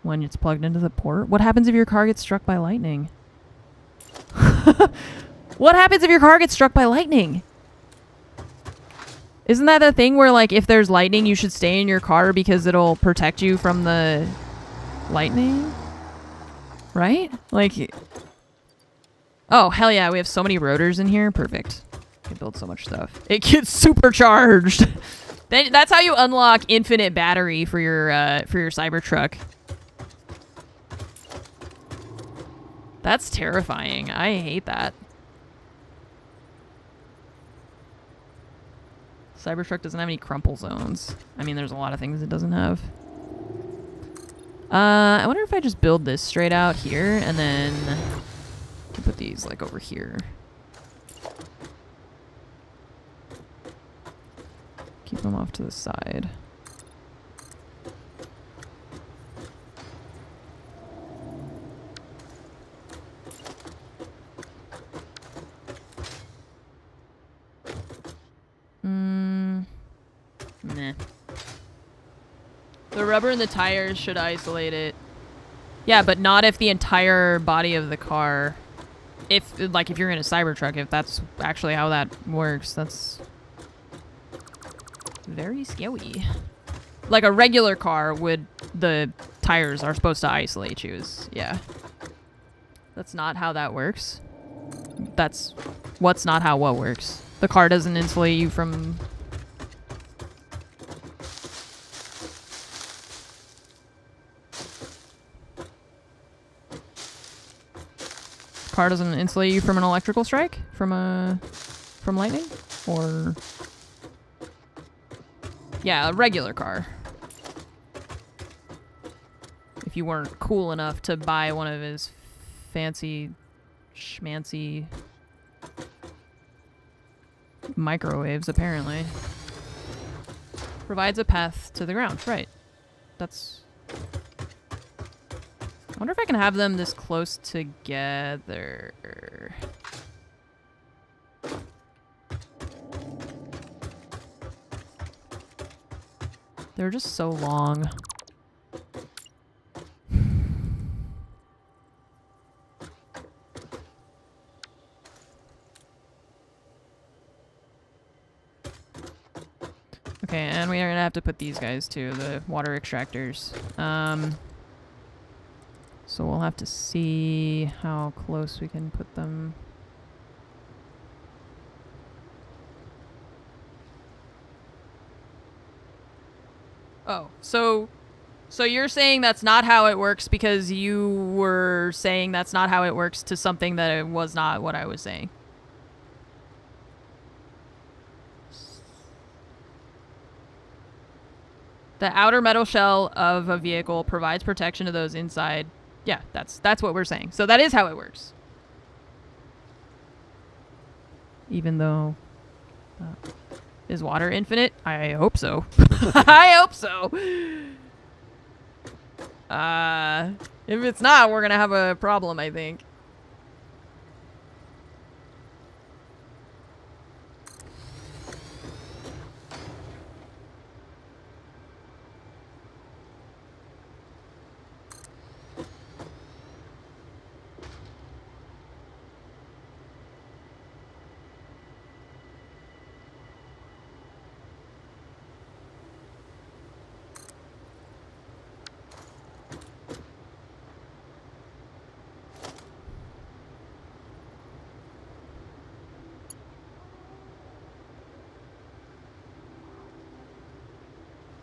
when it's plugged into the port? What happens if your car gets struck by lightning? What happens if your car gets struck by lightning? Isn't that the thing where, like, if there's lightning, you should stay in your car because it'll protect you from the lightning? Right? Like... Oh, hell yeah, we have so many rotors in here. Perfect. I can build so much stuff. It gets supercharged. That's how you unlock infinite battery for your Cybertruck. That's terrifying. I hate that. Cybertruck doesn't have any crumple zones. I mean, there's a lot of things it doesn't have. I wonder if I just build this straight out here and then put these like over here. Keep them off to the side. Nah. The rubber in the tires should isolate it. Yeah, but not if the entire body of the car... If you're in a Cybertruck, if that's actually how that works, that's... very scary. Like a regular car would... The tires are supposed to isolate you. Yeah. That's not how that works. That's... What's not how what works? The car doesn't insulate you from... Car doesn't insulate you from an electrical strike? From lightning? Or... Yeah, a regular car. If you weren't cool enough to buy one of his fancy schmancy microwaves, apparently. Provides a path to the ground, right. That's... I wonder if I can have them this close together. They're just so long. Okay, and we are gonna have to put these guys too, the water extractors. So we'll have to see how close we can put them. Oh, so you're saying that's not how it works because you were saying that's not how it works to something that it was not what I was saying. The outer metal shell of a vehicle provides protection to those inside. Yeah, that's what we're saying. So that is how it works. Even though is water infinite? I hope so. I hope so. If it's not, we're gonna have a problem, I think.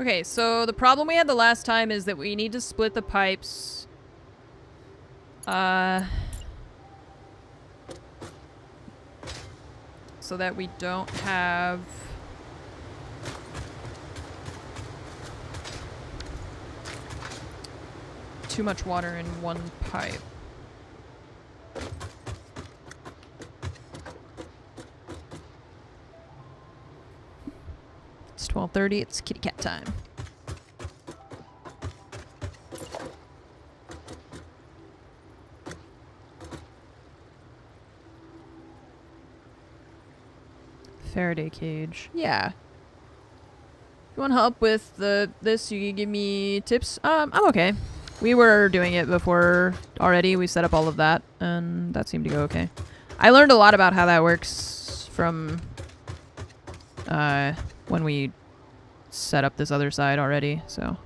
Okay, so the problem we had the last time is that we need to split the pipes. So that we don't have too much water in one pipe. It's 12:30, it's kitty cat time. Faraday cage. Yeah. You want help with this? You can give me tips? I'm okay. We were doing it before already. We set up all of that, and that seemed to go okay. I learned a lot about how that works from when we set up this other side already, so.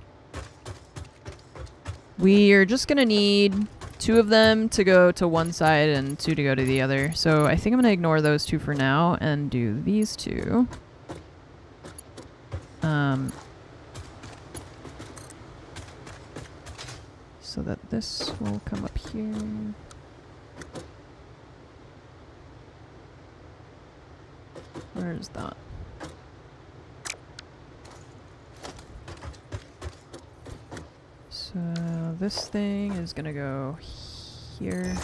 We're just gonna need 2 of them to go to one side and 2 to go to the other. So I think I'm gonna ignore those 2 for now and do these 2. So that this will come up here. Where is that? So this thing is gonna go here.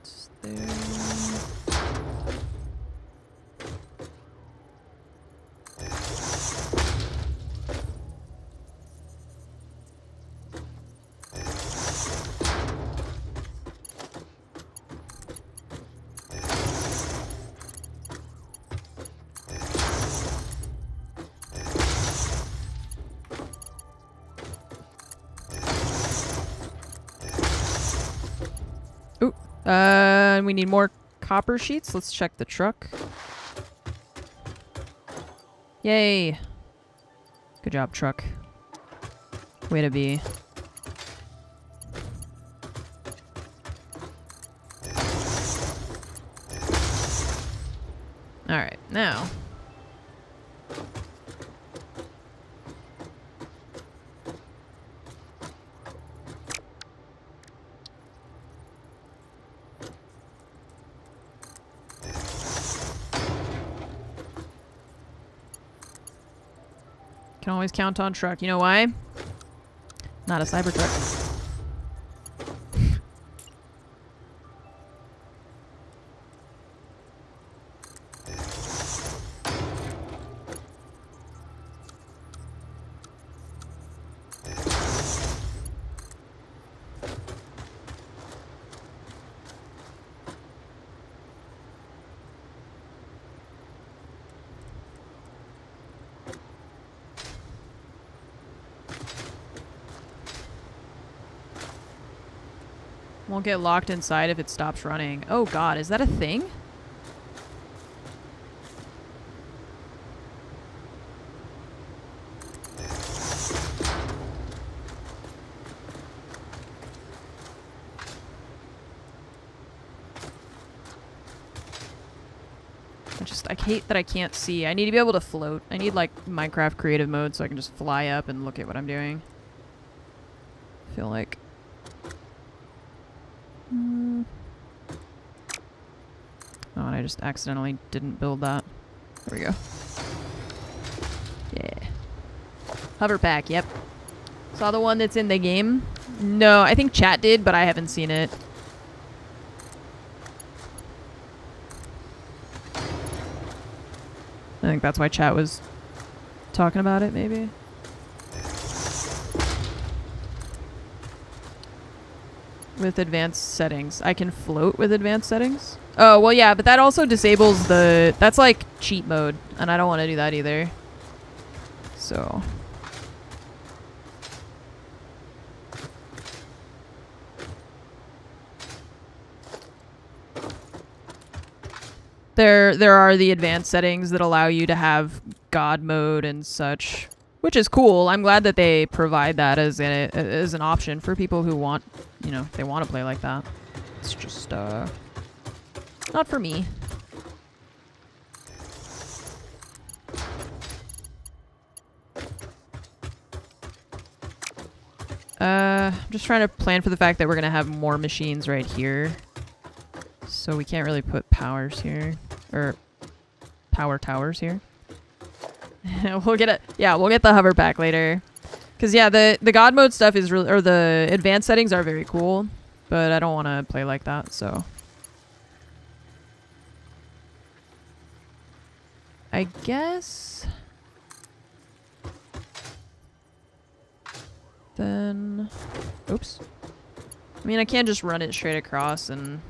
It's there. We need more copper sheets. Let's check the truck. Yay. Good job, truck. Way to be. Alright, now. Can always count on truck. You know why? Not a Cybertruck. Won't get locked inside if it stops running. Oh god, is that a thing? The I hate that I can't see. I need to be able to float. I need like Minecraft creative mode so I can just fly up and look at what I'm doing. I feel like. Oh, and I just accidentally didn't build that. There we go. Yeah. Hover pack, yep. Saw the one that's in the game? No, I think chat did, but I haven't seen it. I think that's why chat was talking about it, maybe. With advanced settings. I can float with advanced settings? Oh, well, yeah, but that also disables the... That's like cheat mode, and I don't want to do that either. So... There are the advanced settings that allow you to have God mode and such, which is cool. I'm glad that they provide that as an option for people who want, you know, they want to play like that. It's just not for me. I'm just trying to plan for the fact that we're gonna have more machines right here. So we can't really put powers here. Or power towers here. We'll get it. Yeah, we'll get the hover pack later. Cause yeah, the God mode stuff is really, or the advanced settings are very cool, but I don't want to play like that, so. I guess. Then, oops. I mean, I can just run it straight across and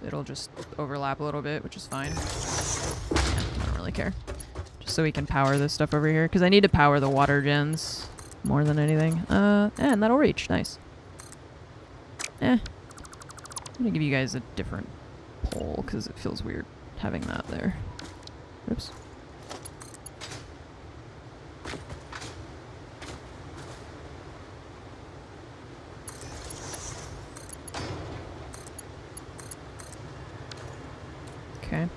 it'll just overlap a little bit, which is fine. Yeah, I don't really care. Just so we can power this stuff over here. Because I need to power the water gens more than anything. And that'll reach. Nice. I'm going to give you guys a different pole because it feels weird having that there. Oops. Okay.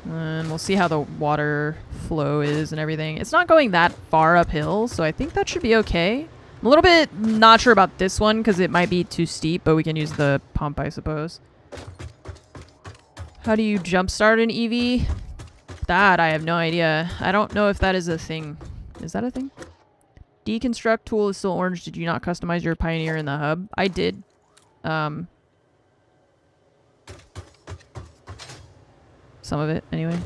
And we'll see how the water flow is and everything. It's not going that far uphill, so I think that should be okay. I'm a little bit not sure about this one because it might be too steep, but we can use the pump, I suppose. How do you jumpstart an EV? That I have no idea. I don't know if that is a thing. Is that a thing? Deconstruct tool is still orange. Did you not customize your Pioneer in the hub? I did. Some of it, anyway.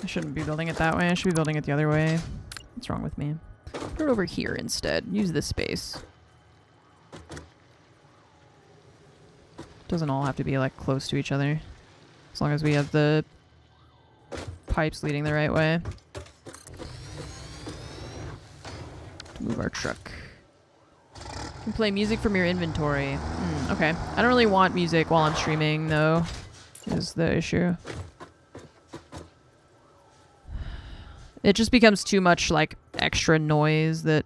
I shouldn't be building it that way. I should be building it the other way. What's wrong with me? Put it over here instead. Use this space. Doesn't all have to be like close to each other. As long as we have the pipes leading the right way. Move our truck. You can play music from your inventory. Okay. I don't really want music while I'm streaming though, is the issue. It just becomes too much, like, extra noise that...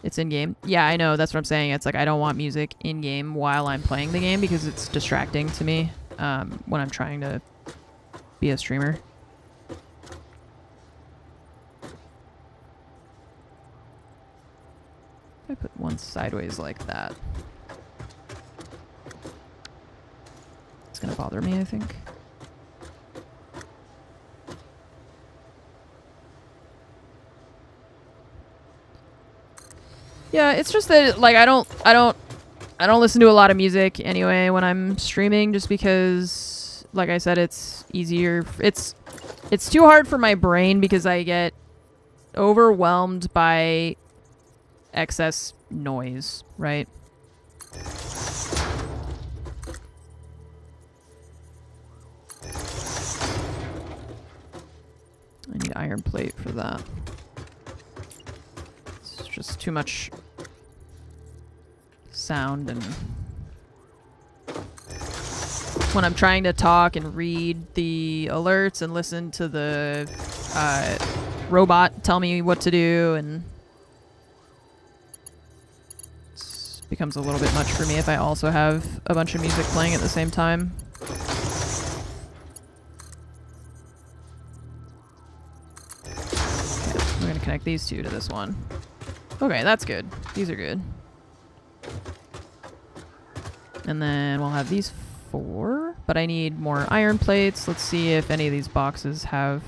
It's in-game. Yeah, I know. That's what I'm saying. It's like I don't want music in-game while I'm playing the game because it's distracting to me. when I'm trying to be a streamer. I put one sideways like that. It's gonna bother me, I think. Yeah, it's just that like I don't listen to a lot of music anyway when I'm streaming, just because like I said, it's easier. It's too hard for my brain because I get overwhelmed by excess noise, right? I need iron plate for that. It's just too much sound, and when I'm trying to talk and read the alerts and listen to the robot tell me what to do, and it becomes a little bit much for me if I also have a bunch of music playing at the same time. Okay, we're gonna connect these two to this one. Okay, that's good. These are good. And then we'll have these 4, but I need more iron plates. Let's see if any of these boxes have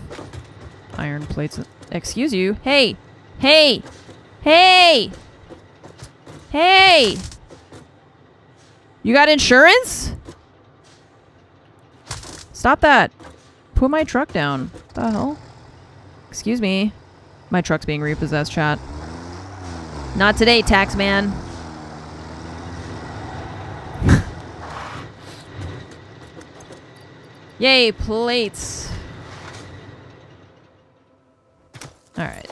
iron plates. Excuse you. Hey! Hey! Hey! Hey! You got insurance? Stop that. Put my truck down. What the hell? Excuse me. My truck's being repossessed, chat. Not today, tax man. Yay, plates. Alright.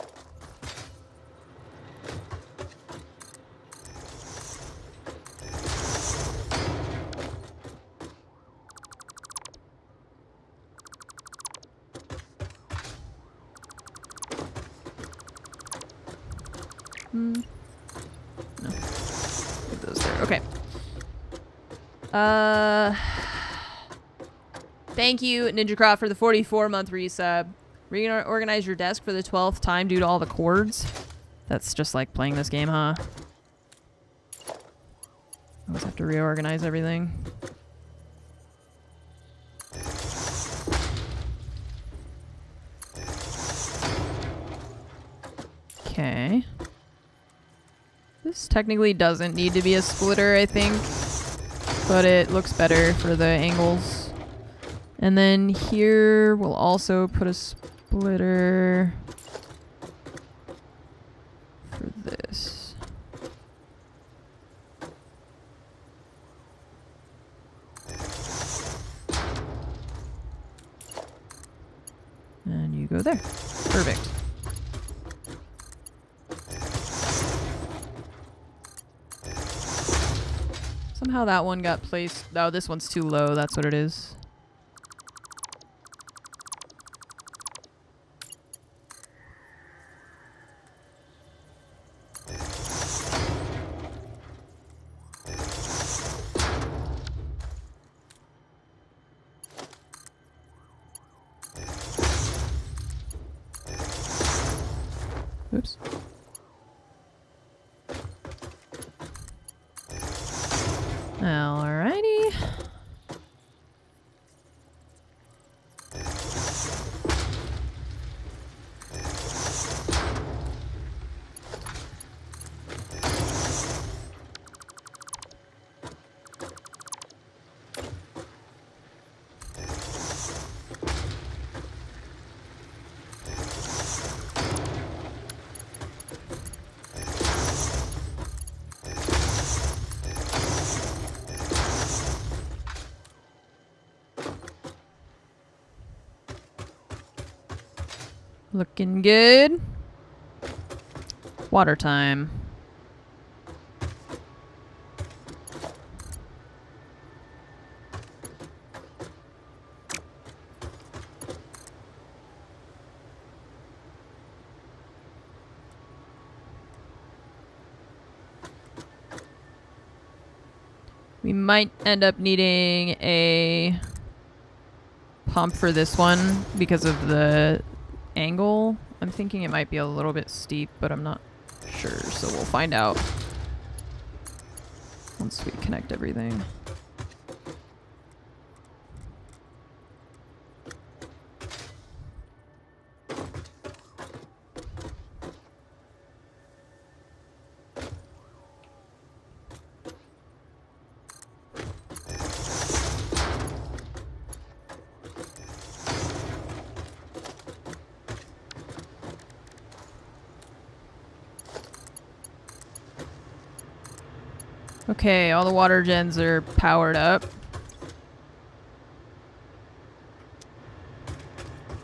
No. Put those there. Okay. Thank you, NinjaCraft, for the 44-month resub. Reorganize your desk for the 12th time due to all the cords. That's just like playing this game, huh? Always have to reorganize everything. Okay. This technically doesn't need to be a splitter, I think. But it looks better for the angles. And then here we'll also put a splitter for this. And you go there. Perfect. Somehow that one got placed. Oh, this one's too low. That's what it is. Oops. Alrighty. Looking good. Water time. We might end up needing a pump for this one because of the angle. I'm thinking it might be a little bit steep, but I'm not sure, so we'll find out once we connect everything. Okay, all the water gens are powered up.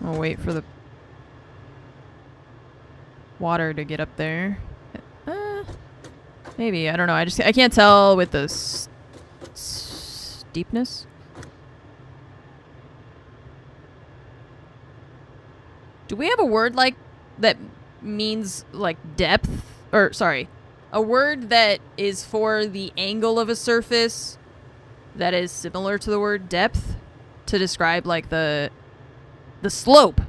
I'll wait for the water to get up there. Maybe, I don't know. I can't tell with the steepness. Do we have a word like that means like depth? Or sorry, a word that is for the angle of a surface that is similar to the word depth to describe like the slope.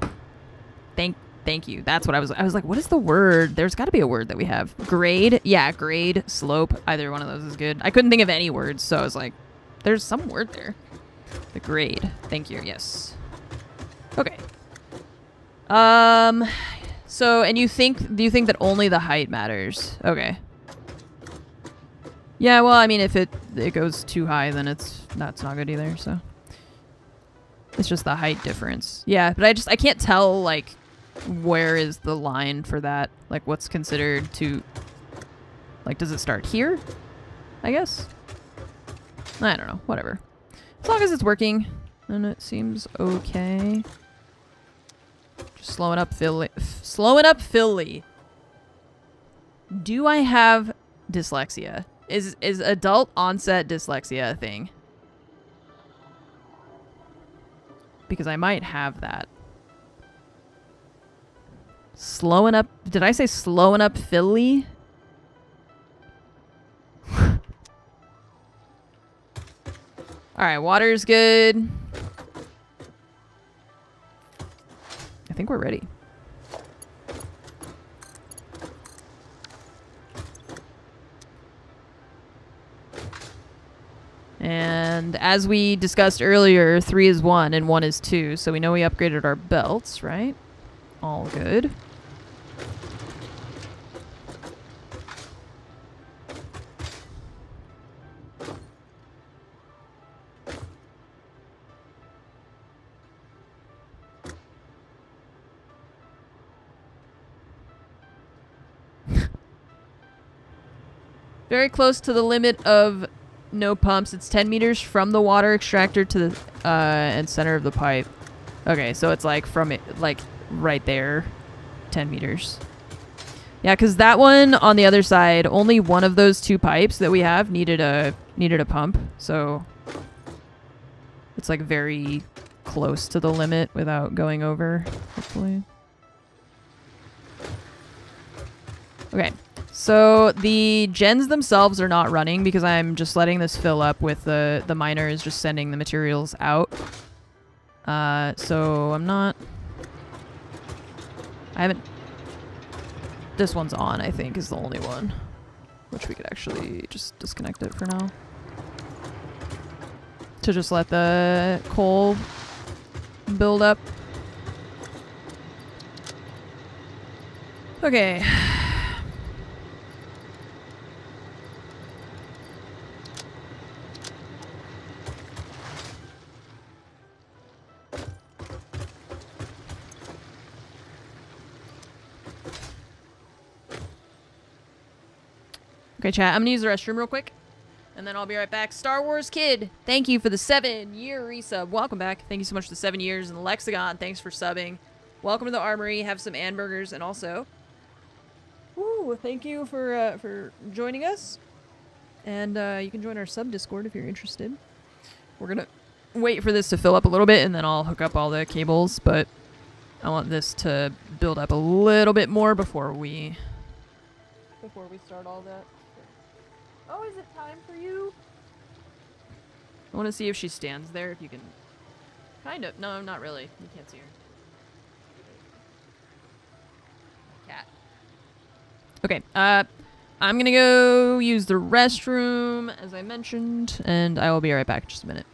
Thank you. That's what I was like, what is the word? There's got to be a word that we have. Grade? Yeah, grade, slope. Either one of those is good. I couldn't think of any words, so I was like, there's some word there. The grade. Thank you. Yes. Okay. So, and do you think that only the height matters? Okay. Yeah, well, I mean, if it goes too high, then that's not good either, so. It's just the height difference. Yeah, but I can't tell, like, where is the line for that? Like, what's considered to, like, does it start here? I guess? I don't know, whatever. As long as it's working, and it seems okay. Just slowing up Philly. Slowing up Philly. Do I have dyslexia? Is adult onset dyslexia a thing? Because I might have that. Slowing up. Did I say slowing up Philly? Alright, water's good. I think we're ready. And as we discussed earlier, 3 is 1 and 1 is 2. So we know we upgraded our belts, right? All good. Very close to the limit of no pumps. It's 10 meters from the water extractor to the and center of the pipe. Okay, so it's like from it, like right there, 10 meters. Yeah, because that one on the other side, only one of those 2 pipes that we have needed a pump. So it's like very close to the limit without going over, hopefully. Okay. So the gens themselves are not running because I'm just letting this fill up with the miners just sending the materials out. So I haven't, this one's on, I think, is the only one, which we could actually just disconnect it for now. To just let the coal build up. Okay. Okay, chat, I'm gonna use the restroom real quick, and then I'll be right back. Star Wars Kid, thank you for the 7-year resub. Welcome back. Thank you so much for the 7 years. And Lexagon, thanks for subbing. Welcome to the Armory. Have some hamburgers, and also, woo, thank you for joining us. And you can join our sub Discord if you're interested. We're gonna wait for this to fill up a little bit, and then I'll hook up all the cables, but I want this to build up a little bit more before we start all that. Oh, is it time for you? I want to see if she stands there, if you can... Kind of. No, not really. You can't see her. Cat. Okay, I'm gonna go use the restroom, as I mentioned, and I will be right back in just a minute.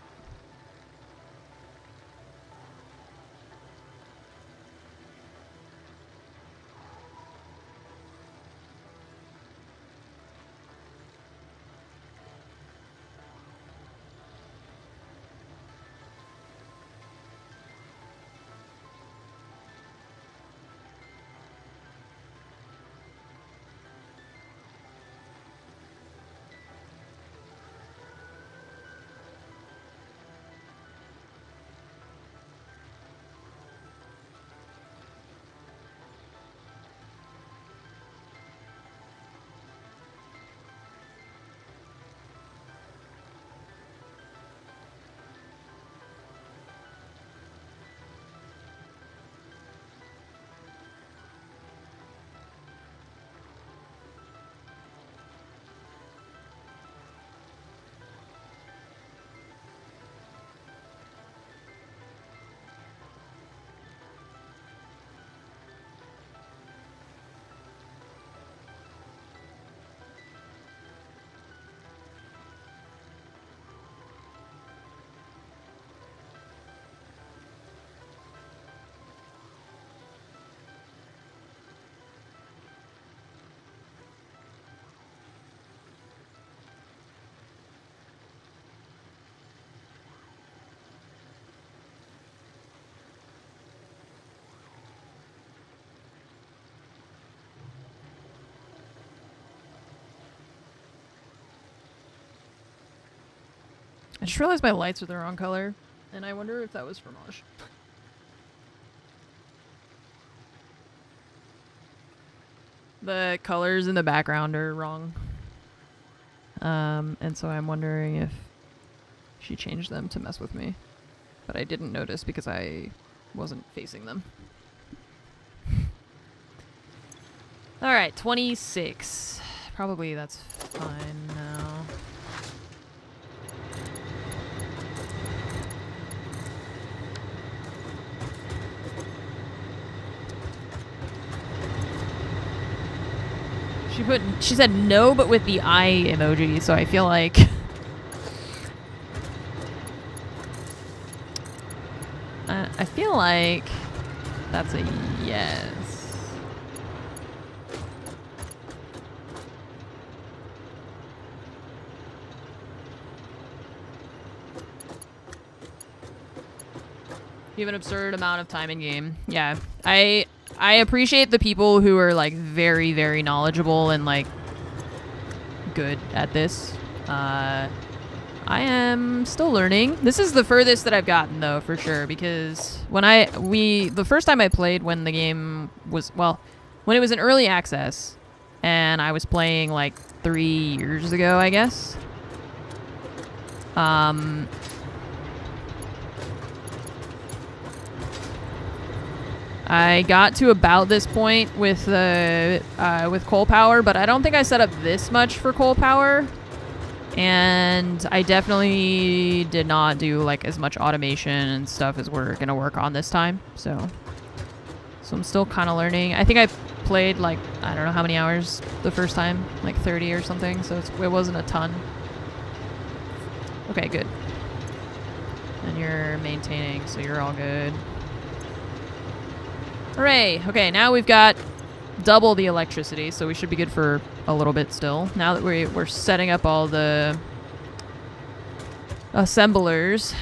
I just realized my lights are the wrong color, and I wonder if that was fromage. The colors in the background are wrong. And so I'm wondering if she changed them to mess with me. But I didn't notice because I wasn't facing them. Alright, 26. Probably that's fine now. She said no, but with the eye emoji, so I feel like I feel like that's a yes. You have an absurd amount of time in game. Yeah, I appreciate the people who are like very, very knowledgeable and like good at this. I am still learning. This is the furthest that I've gotten though, for sure, because when the first time I played when the game was, well, when it was in early access and I was playing like 3 years ago, I guess. I got to about this point with coal power, but I don't think I set up this much for coal power. And I definitely did not do like as much automation and stuff as we're gonna work on this time. So I'm still kind of learning. I think I played like, I don't know how many hours the first time, like 30 or something. So it wasn't a ton. Okay, good. And you're maintaining, so you're all good. Hooray! Okay, now we've got double the electricity, so we should be good for a little bit still. Now that we're setting up all the assemblers.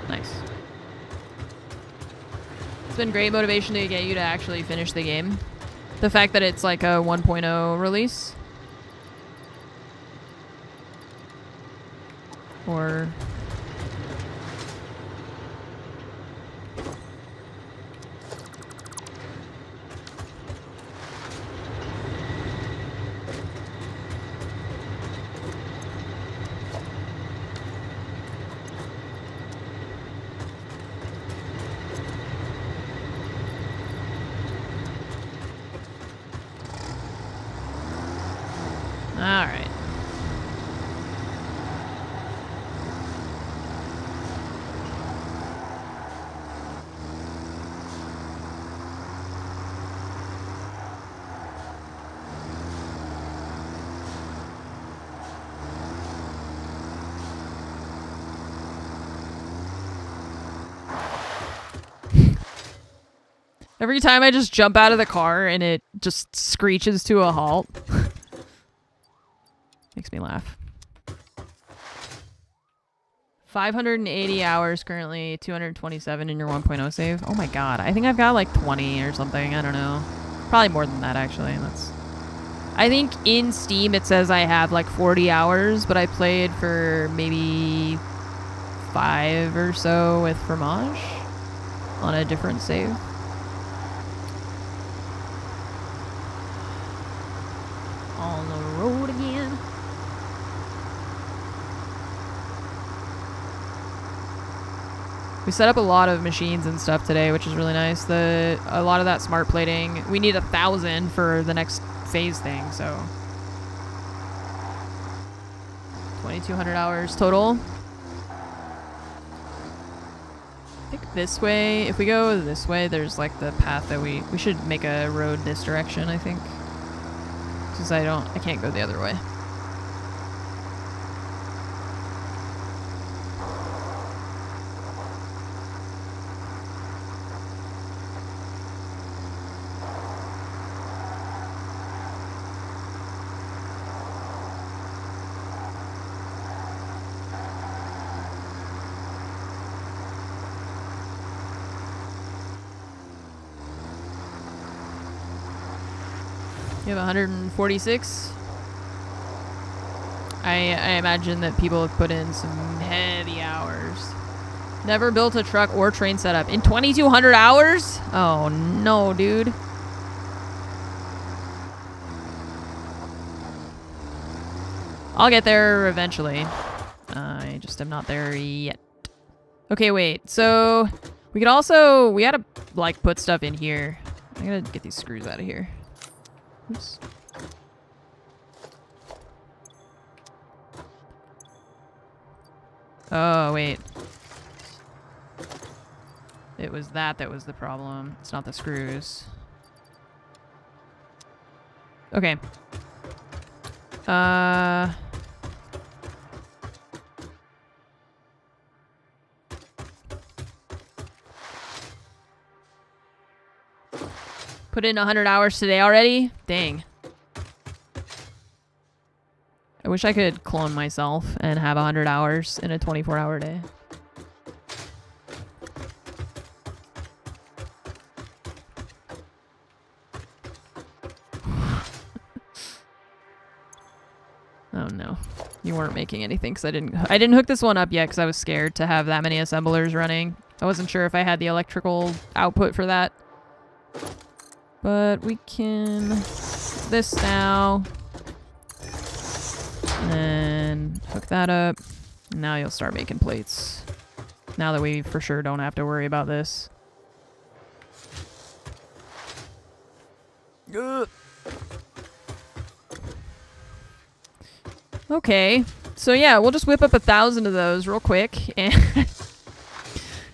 Nice. It's been great motivation to get you to actually finish the game. The fact that it's like a 1.0 release. Or... Every time I just jump out of the car and it just screeches to a halt. Makes me laugh. 580 hours currently, 227 in your 1.0 save. Oh my god, I think I've got like 20 or something. I don't know. Probably more than that actually. I think in Steam it says I have like 40 hours, but I played for maybe 5 or so with Fromage on a different save. On the road again. We set up a lot of machines and stuff today, which is really nice. A lot of that smart plating. We need 1,000 for the next phase thing, so 2,200 hours total. I think this way, if we go this way, there's like the path that we should make a road this direction, I think. Because I can't go the other way. You have 146. I imagine that people have put in some heavy hours. Never built a truck or train setup in 2,200 hours? Oh no, dude. I'll get there eventually. I just am not there yet. Okay, wait. So we gotta like put stuff in here. I gotta get these screws out of here. Oops. Oh, wait. It was that was the problem. It's not the screws. Okay. Put in 100 hours today already? Dang. I wish I could clone myself and have 100 hours in a 24-hour day. Oh no. You weren't making anything because I didn't hook this one up yet because I was scared to have that many assemblers running. I wasn't sure if I had the electrical output for that. But we can this now. And hook that up. Now you'll start making plates. Now that we for sure don't have to worry about this. Ugh. Okay. So yeah, we'll just whip up 1,000 of those real quick and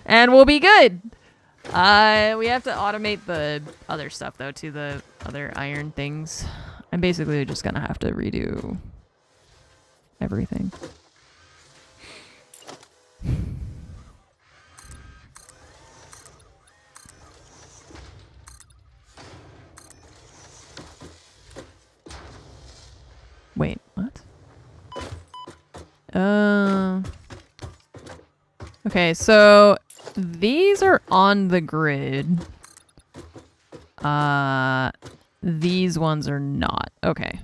and we'll be good. We have to automate the other stuff though, to the other iron things. I'm basically just gonna have to redo everything. Wait, what? Okay, so these are on the grid. These ones are not. Okay.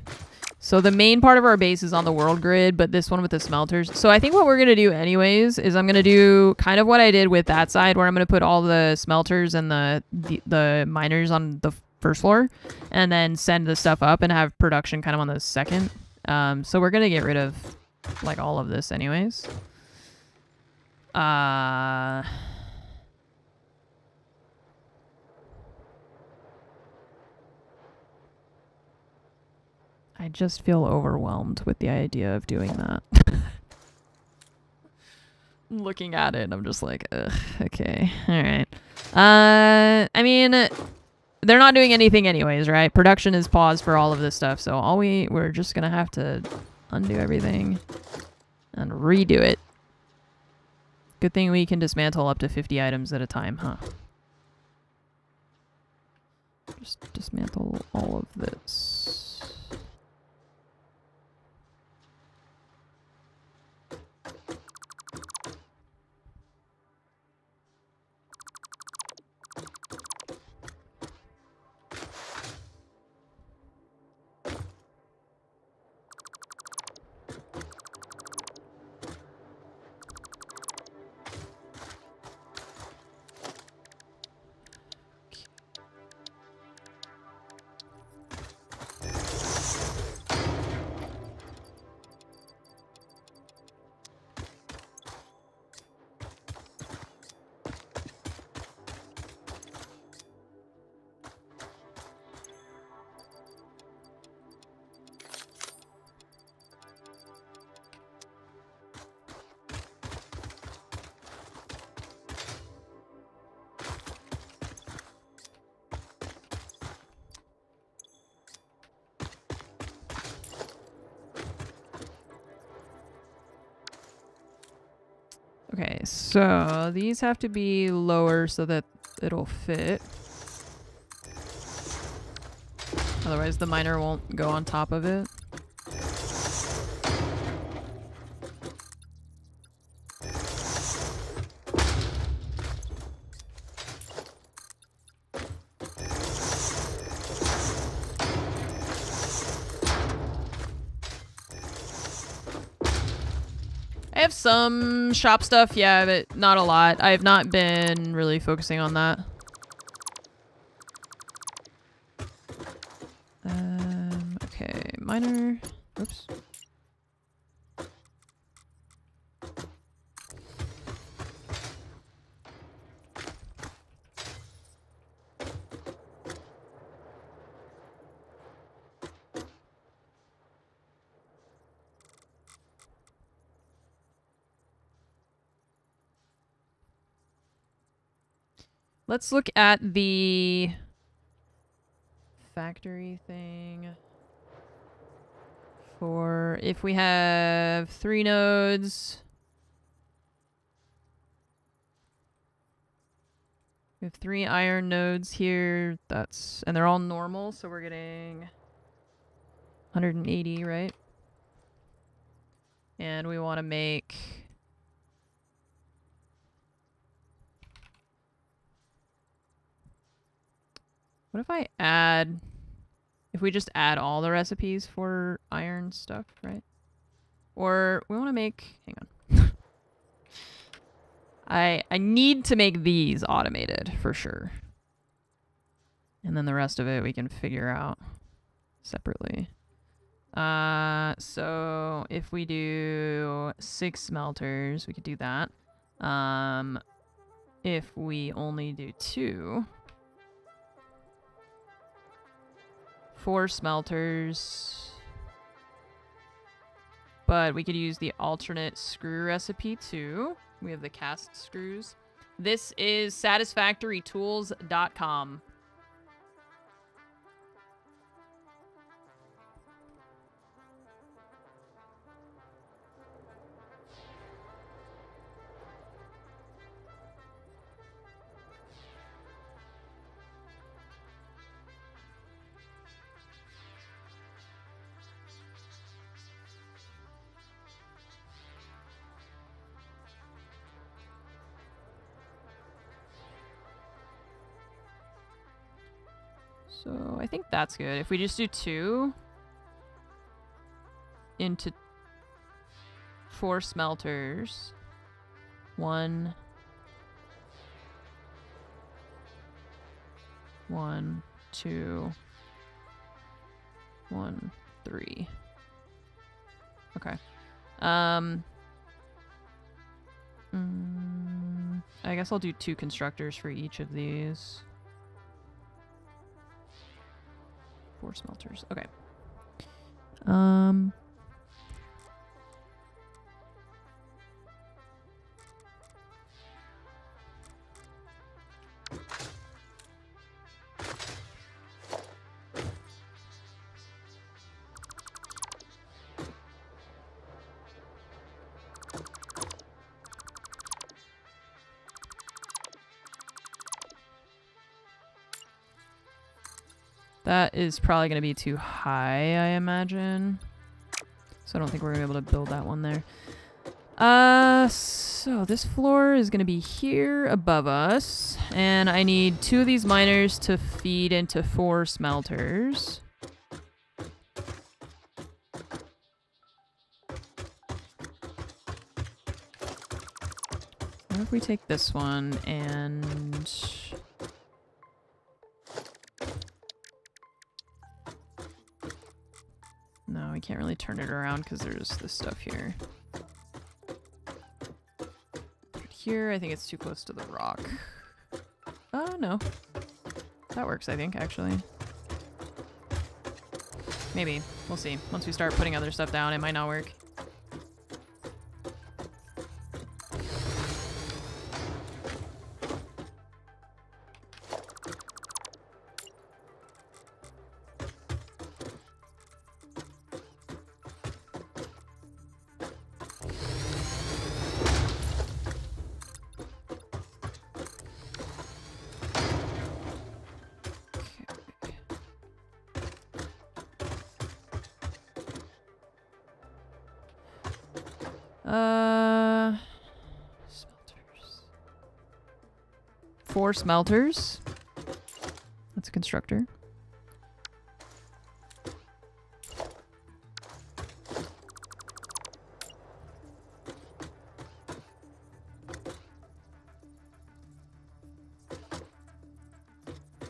So the main part of our base is on the world grid, but this one with the smelters. So I think what we're going to do anyways is I'm going to do kind of what I did with that side, where I'm going to put all the smelters and the miners on the first floor and then send the stuff up and have production kind of on the second. So we're going to get rid of like all of this anyways. I just feel overwhelmed with the idea of doing that. Looking at it, I'm just like, ugh, okay, all right. I mean, they're not doing anything anyways, right? Production is paused for all of this stuff, so we're just gonna have to undo everything and redo it. Good thing we can dismantle up to 50 items at a time, huh? Just dismantle all of this. Okay, so these have to be lower so that it'll fit. Otherwise the miner won't go on top of it. I have some shop stuff, yeah, but not a lot. I have not been really focusing on that. Okay, miner. Oops. Let's look at the factory thing for if we have 3 nodes. We have 3 iron nodes here. And they're all normal, so we're getting 180, right? And we want to make what if we just add all the recipes for iron stuff, right? Or we want to make, hang on. I need to make these automated for sure. And then the rest of it we can figure out separately. So if we do 6 smelters, we could do that. If we only do 2, 4 smelters, but we could use the alternate screw recipe too. We have the cast screws. This is satisfactorytools.com. So I think that's good. If we just do 2 into 4 smelters, 1, 1, 2, 1, 3. Okay. I guess I'll do 2 constructors for each of these. 4 smelters. Okay. That is probably going to be too high, I imagine. So I don't think we're going to be able to build that one there. So this floor is going to be here above us. And I need 2 of these miners to feed into 4 smelters. What if we take this one and... No, we can't really turn it around because there's this stuff here. Here, I think it's too close to the rock. Oh, no. That works, I think, actually. Maybe. We'll see. Once we start putting other stuff down, it might not work. Smelters. 4 smelters. That's a constructor.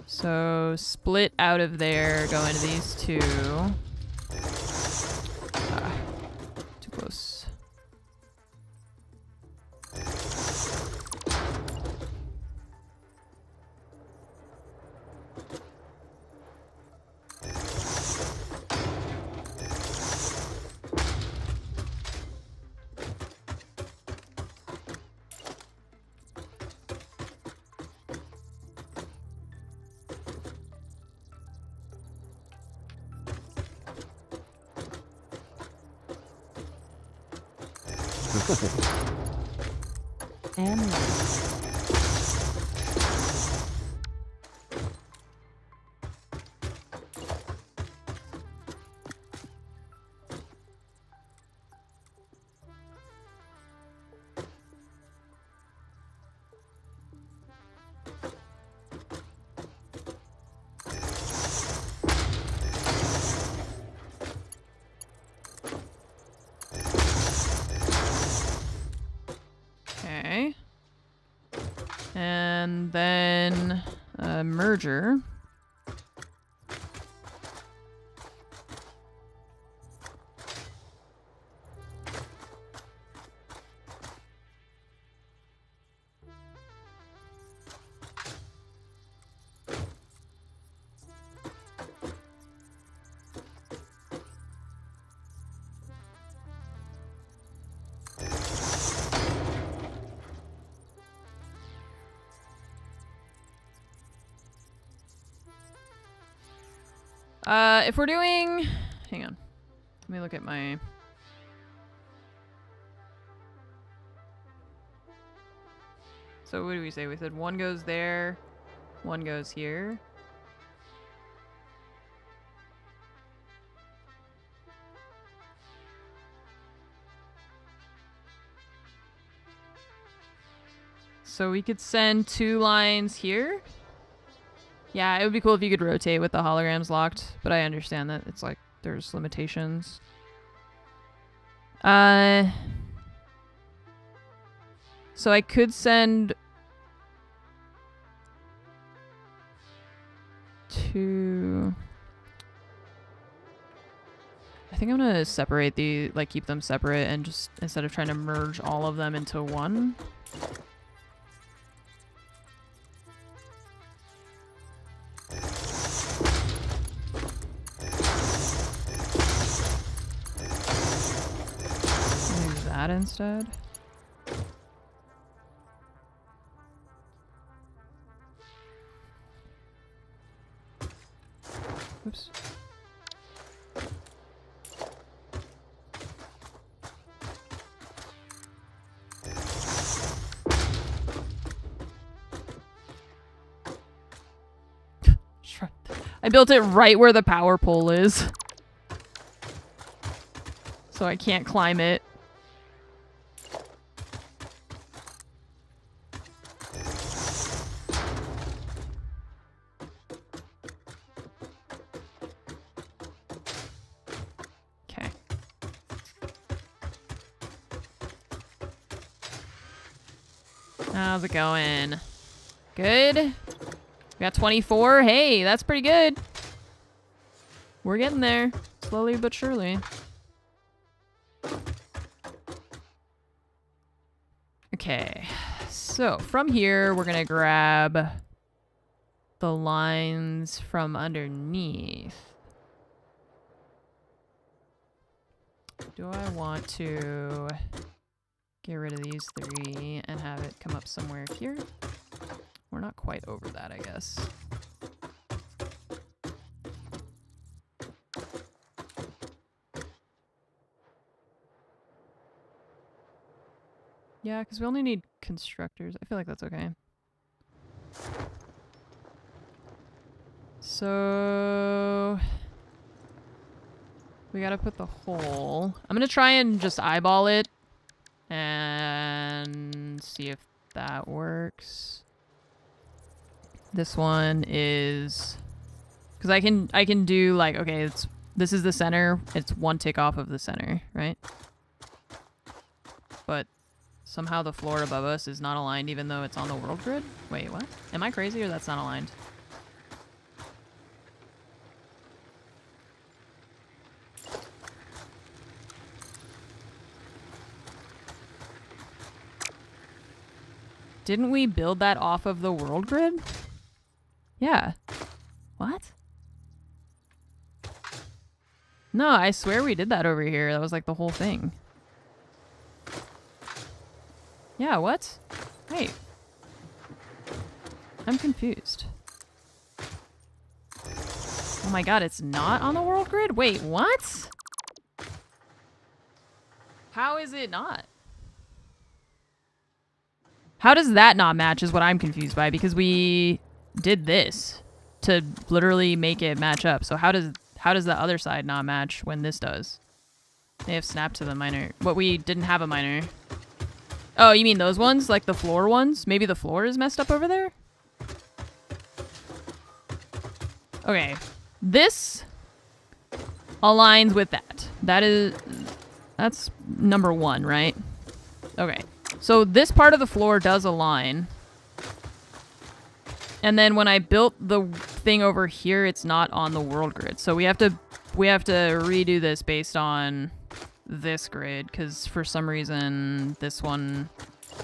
So split out of there, go into these 2. Too close. And Okay. And then a merger. If we're doing... Hang on. Let me look at my... So what do we say? We said 1 goes there, 1 goes here. So we could send 2 lines here. Yeah, it would be cool if you could rotate with the holograms locked, but I understand that it's like there's limitations. So I could send 2. I think I'm gonna separate the, like, keep them separate and just, instead of trying to merge all of them into one. That instead. Oops. I built it right where the power pole is. So I can't climb it. Okay. How's it going? Good? We got 24. Hey, that's pretty good. We're getting there. Slowly but surely. Okay. So, from here, we're going to grab the lines from underneath. Do I want to get rid of these 3 and have it come up somewhere here? We're not quite over that, I guess. Yeah, because we only need constructors. I feel like that's okay. So... we gotta put the hole. I'm gonna try and just eyeball it and see if that works. This one is... because I can do like, okay, this is the center. It's 1 tick off of the center, right? But somehow the floor above us is not aligned even though it's on the world grid? Wait, what? Am I crazy or that's not aligned? Didn't we build that off of the world grid? Yeah. What? No, I swear we did that over here. That was like the whole thing. Yeah, what? Wait. I'm confused. Oh my god, it's not on the world grid? Wait, what? How is it not? How does that not match is what I'm confused by, because we did this to literally make it match up. So how does the other side not match when this does? They have snapped to the miner. What, we didn't have a miner. Oh, you mean those ones? Like the floor ones? Maybe the floor is messed up over there? Okay. This aligns with that. That's number 1, right? Okay. So this part of the floor does align. And then when I built the thing over here, it's not on the world grid. So we have to redo this based on this grid, because for some reason this one,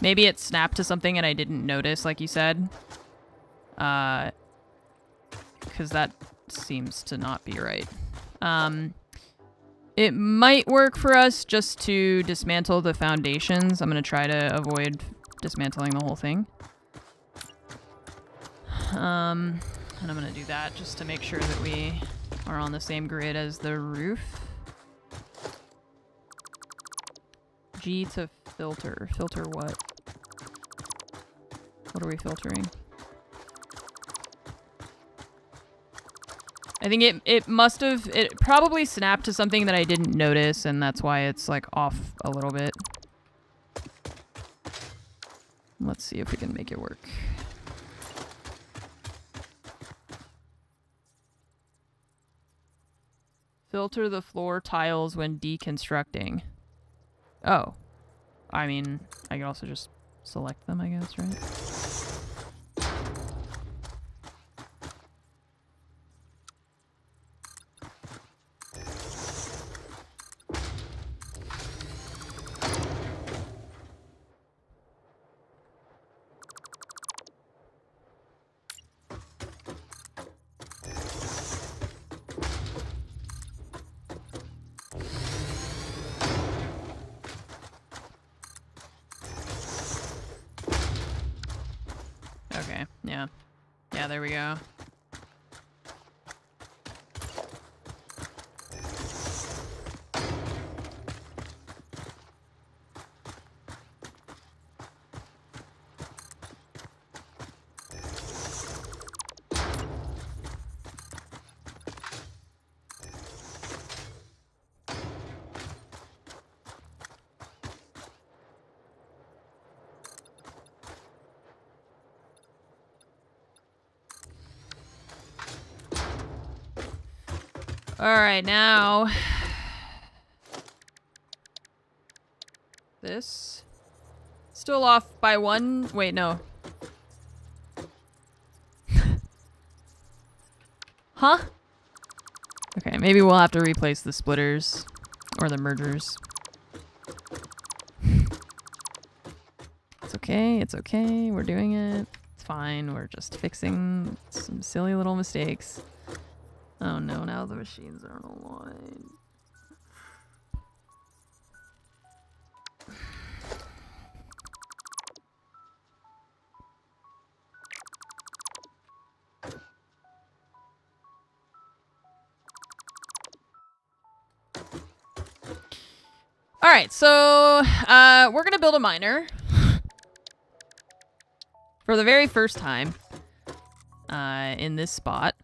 maybe it snapped to something and I didn't notice, like you said. Because that seems to not be right. It might work for us just to dismantle the foundations. I'm going to try to avoid dismantling the whole thing. And I'm going to do that just to make sure that we are on the same grid as the roof. G to filter. Filter what? What are we filtering? I think it probably snapped to something that I didn't notice, and that's why it's like off a little bit. Let's see if we can make it work. Filter the floor tiles when deconstructing. Oh. I mean, I could also just select them, I guess, right? Okay, yeah. Yeah, there we go. Alright, now... This. Still off by 1. Wait, no. Huh? Okay, maybe we'll have to replace the splitters. Or the mergers. It's okay, it's okay. We're doing it. It's fine. We're just fixing some silly little mistakes. Oh no, now the machines aren't aligned. Alright, so we're gonna build a miner. For the very first time. In this spot.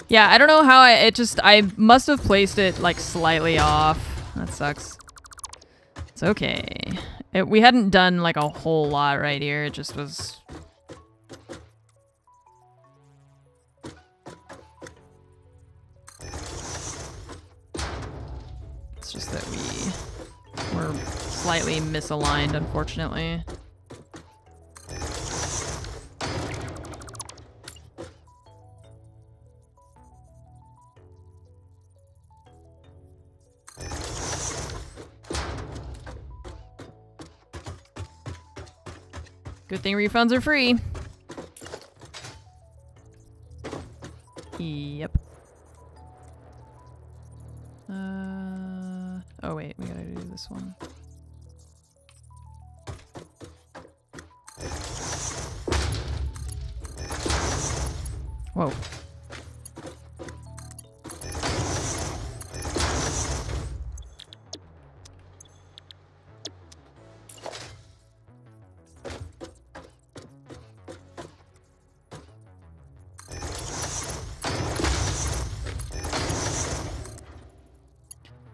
Yeah, I don't know how I must have placed it like slightly off. That sucks. It's okay. We hadn't done like a whole lot right here. It just was... It's just that we were slightly misaligned, unfortunately. Good thing refunds are free. Yep. Oh wait, we gotta do this one. Whoa.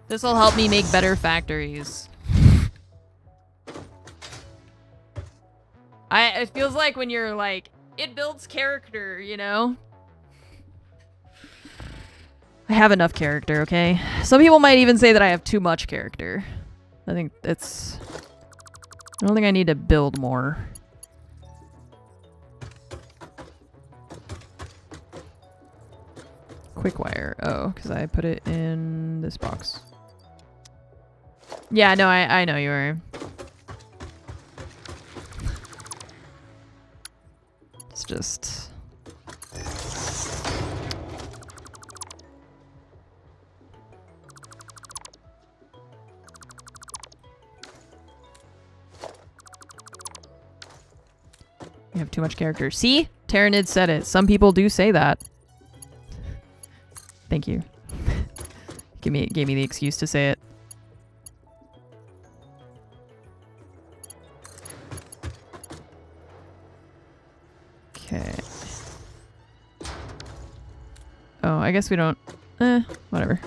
This will help me make better factories. It feels like when you're like, it builds character, you know? I have enough character, okay? Some people might even say that I have too much character. I think it's... I don't think I need to build more. Quick wire. Oh, because I put it in this box. Yeah, no, I know you are. It's just... You have too much character. See? Tyrannid said it. Some people do say that. Thank you. Gave me the excuse to say it. Okay. Oh, I guess we don't... whatever. I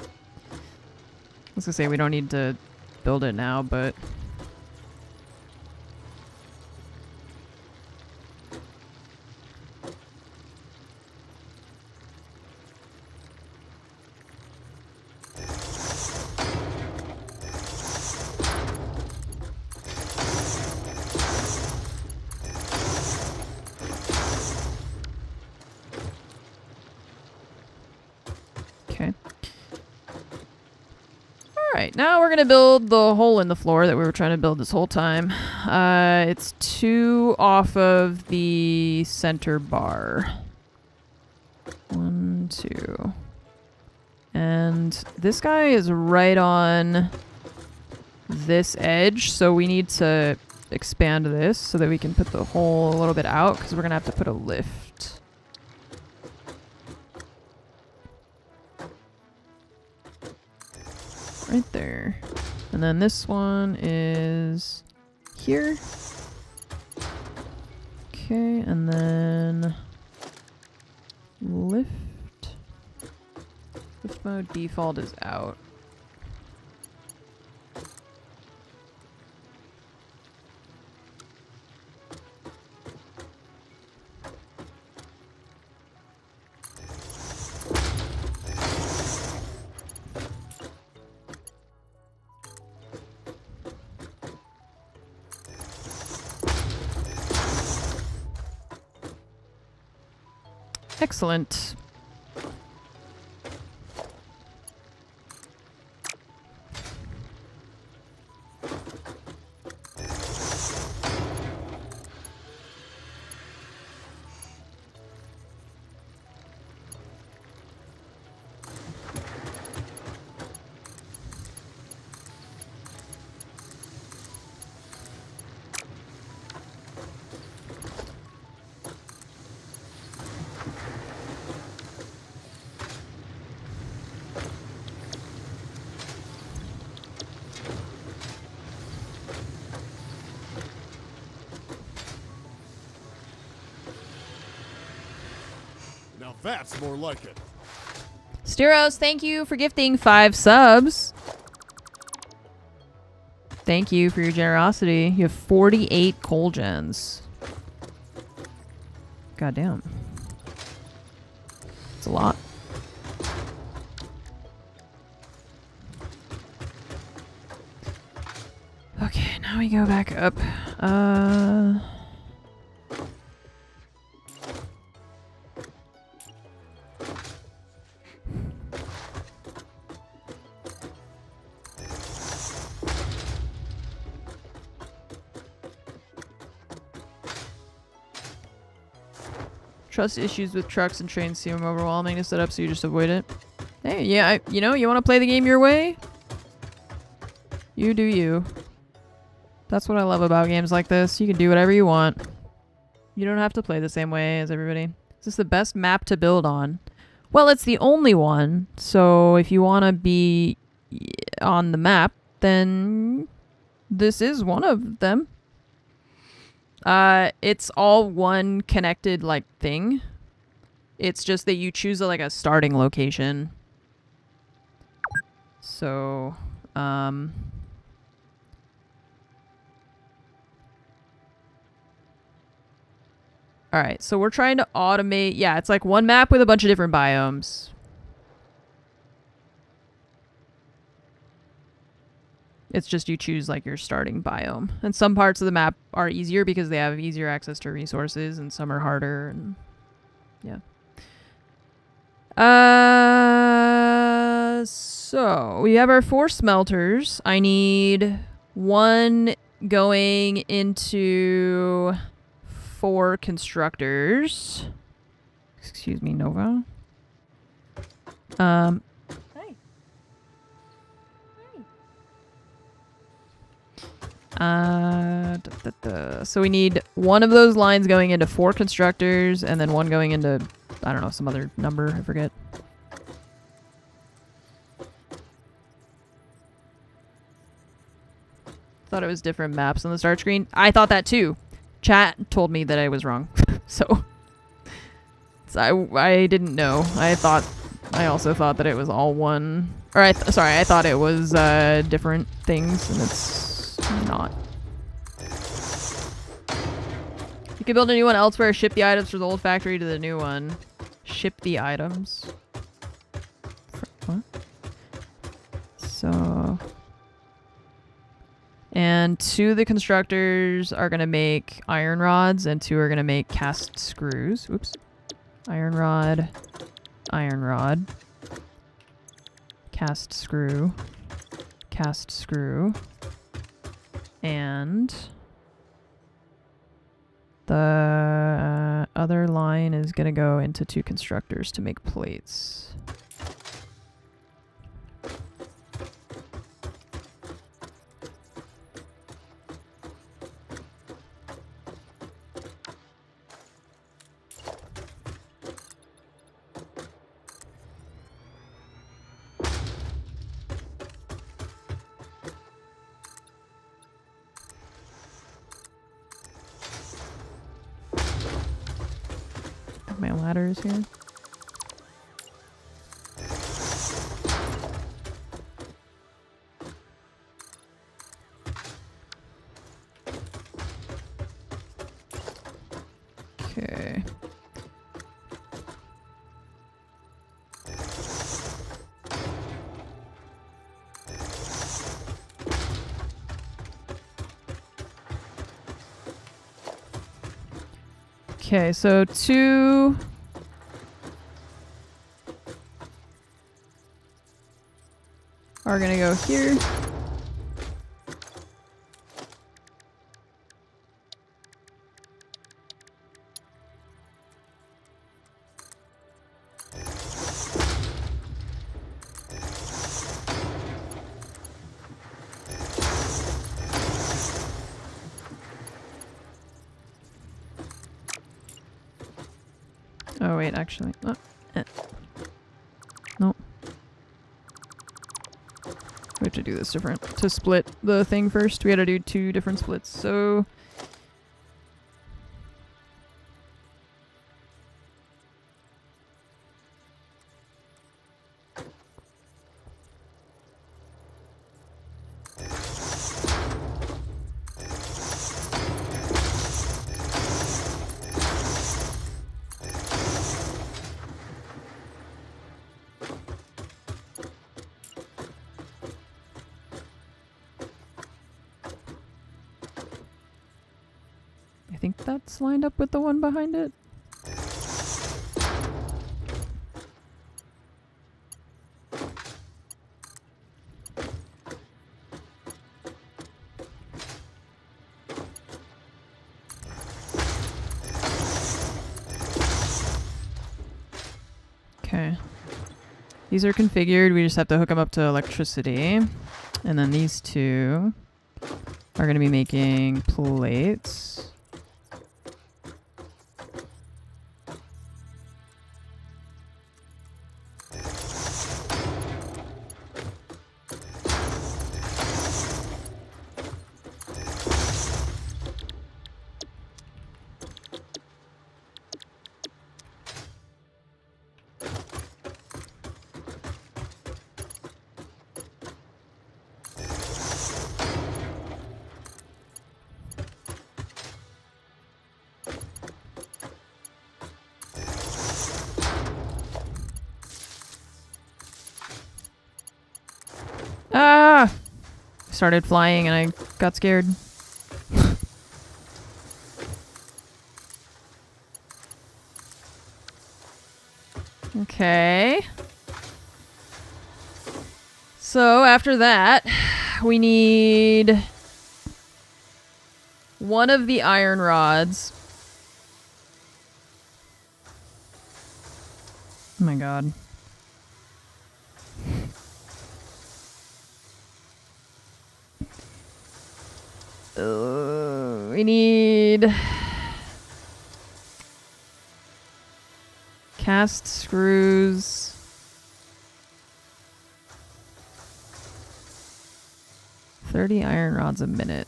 was gonna say we don't need to build it now, but... Alright, now we're gonna build the hole in the floor that we were trying to build this whole time. It's 2 off of the center bar. 1, 2. And this guy is right on this edge, so we need to expand this so that we can put the hole a little bit out, because we're gonna have to put a lift. Right there. And then this one is here. Okay, and then lift. Lift mode default is out. Excellent. Now that's more like it. Styros, thank you for gifting 5 subs. Thank you for your generosity. You have 48 coal gens. Goddamn. It's a lot. Okay, now we go back up. Trust issues with trucks and trains seem overwhelming to set up, so you just avoid it. Hey, yeah, you know, you want to play the game your way? You do you. That's what I love about games like this. You can do whatever you want. You don't have to play the same way as everybody. Is this the best map to build on? Well, it's the only one, so if you want to be on the map, then this is one of them. It's all one connected, like, thing. It's just that you choose, like, a starting location. So, alright, so we're trying to automate... Yeah, it's like one map with a bunch of different biomes. It's just you choose, like, your starting biome. And some parts of the map are easier because they have easier access to resources, and some are harder, and... Yeah. So, we have our 4 smelters. I need 1 going into 4 constructors. Excuse me, Nova. Hey. So we need 1 of those lines going into 4 constructors, and then 1 going into, I don't know, some other number, I forget. Thought it was different maps on the start screen. I thought that too. Chat told me that I was wrong. so I didn't know. I also thought that it was all one, or I thought it was different things, and it's not. You could build a new one elsewhere, ship the items from the old factory to the new one. Ship the items. What? So... And 2 of the constructors are going to make iron rods, and 2 are going to make cast screws. Oops. Iron rod. Iron rod. Cast screw. Cast screw. And... the other line is going to go into 2 constructors to make plates. My ladders here. Okay. Okay, so 2 are gonna go here. Oh wait, actually, no. We have to do this different. To split the thing first, we gotta do 2 different splits. So I think that's lined up with the one behind it. Okay. These are configured. We just have to hook them up to electricity. And then these 2 are going to be making plates. Ah! Started flying and I got scared. Okay. So after that, we need 1 of the iron rods. Oh my god. We need cast screws. $30 iron rods a minute.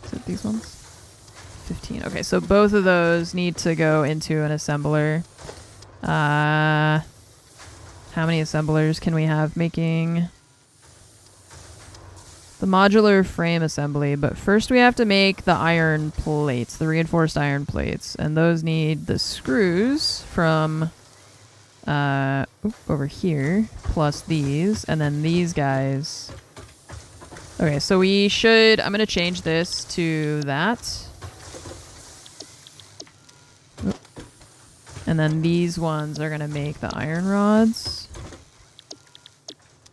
Is it these ones? 15. Okay, so both of those need to go into an assembler. How many assemblers can we have making the modular frame assembly? But first we have to make the iron plates, the reinforced iron plates. And those need the screws from over here, plus these, and then these guys. Okay, so we should, I'm going to change this to that. Oop. And then these ones are going to make the iron rods.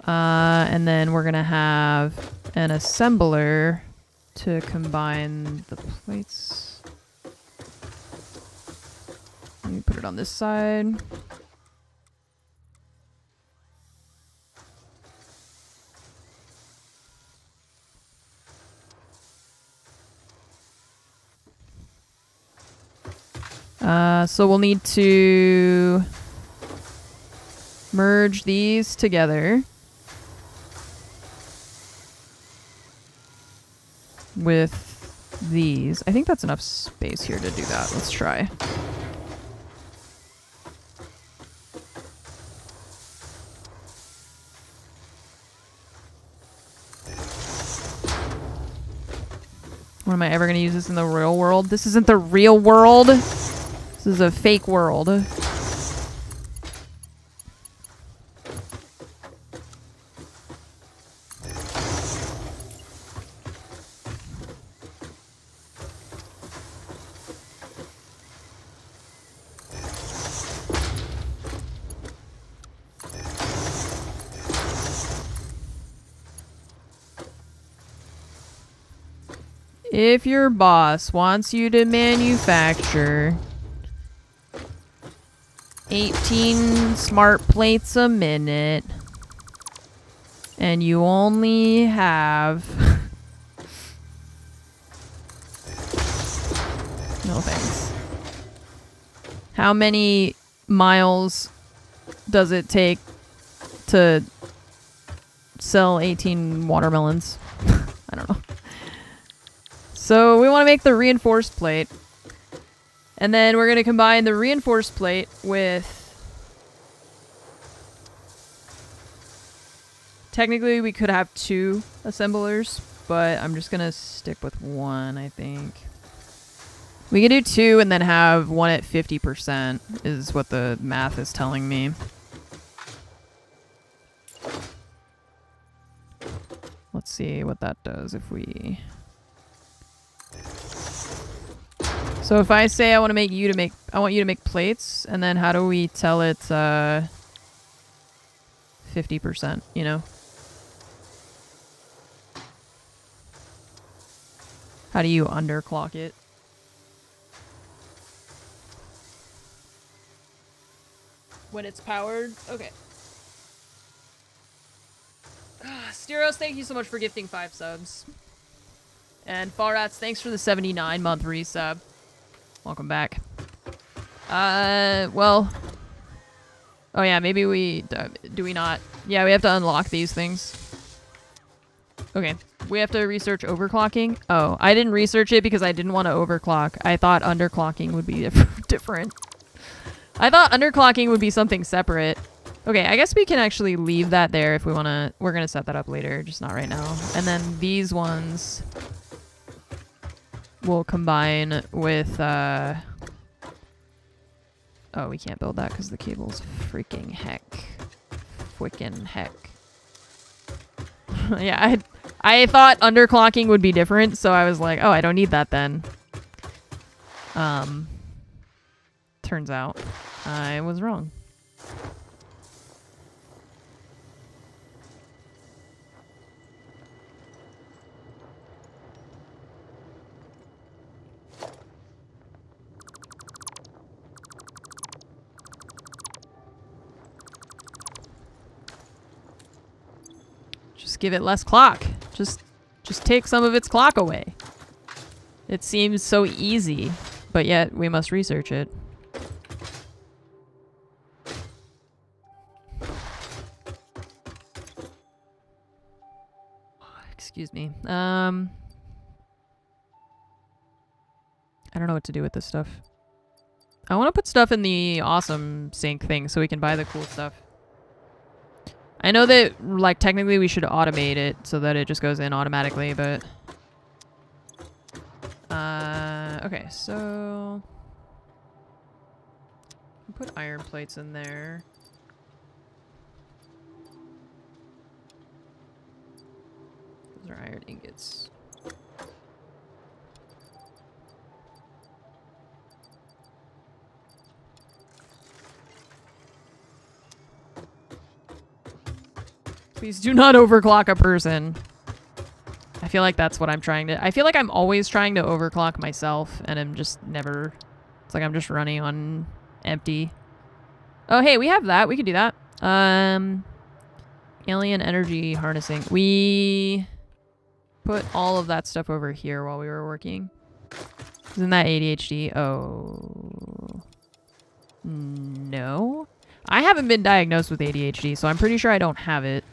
And then we're going to have an assembler to combine the plates. Let me put it on this side. So we'll need to merge these together with these. I think that's enough space here to do that. Let's try. When am I ever going to use this in the real world? This isn't the real world. This is a fake world. If your boss wants you to manufacture 18 smart plates a minute, and you only have... No thanks. How many miles does it take to sell 18 watermelons? I don't know. So we want to make the reinforced plate. And then we're going to combine the reinforced plate with... Technically, we could have 2 assemblers, but I'm just going to stick with 1, I think. We could do 2 and then have 1 at 50%, is what the math is telling me. Let's see what that does if we... So if I say I want you to make plates, and then how do we tell it 50%, you know? How do you underclock it? When it's powered? Okay. Steros, thank you so much for gifting 5 subs. And Farrats, thanks for the 79-month resub. Welcome back. Well... Oh yeah, maybe we... do we not? Yeah, we have to unlock these things. Okay. We have to research overclocking. Oh, I didn't research it because I didn't want to overclock. I thought underclocking would be different. I thought underclocking would be something separate. Okay, I guess we can actually leave that there if we want to... We're going to set that up later, just not right now. And then these ones... will combine with... Oh, we can't build that because the cable's freaking heck. Freaking heck. Yeah, I thought underclocking would be different, so I was like, oh, I don't need that then. Turns out I was wrong. Just give it less clock. Just take some of its clock away. It seems so easy, but yet we must research it. Excuse me. I don't know what to do with this stuff. I want to put stuff in the awesome sync thing so we can buy the cool stuff. I know that, like, technically we should automate it so that it just goes in automatically, but... okay, so... put iron plates in there. Those are iron ingots. Please do not overclock a person. I feel like that's what I'm trying to... I feel like I'm always trying to overclock myself, and I'm just never... It's like I'm just running on empty. Oh, hey, we have that. We could do that. Alien energy harnessing. We put all of that stuff over here while we were working. Isn't that ADHD? Oh. No. I haven't been diagnosed with ADHD, so I'm pretty sure I don't have it.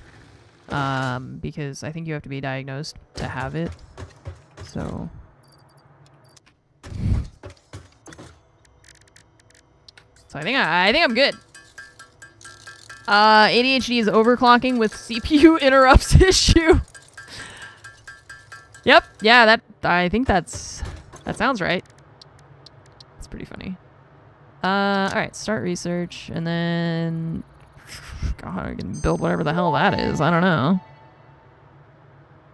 Because I think you have to be diagnosed to have it. So... So I think I'm good. ADHD is overclocking with CPU interrupts issue. Yep. Yeah, I think that sounds right. That's pretty funny. Alright, start research, and then... God, I can build whatever the hell that is. I don't know.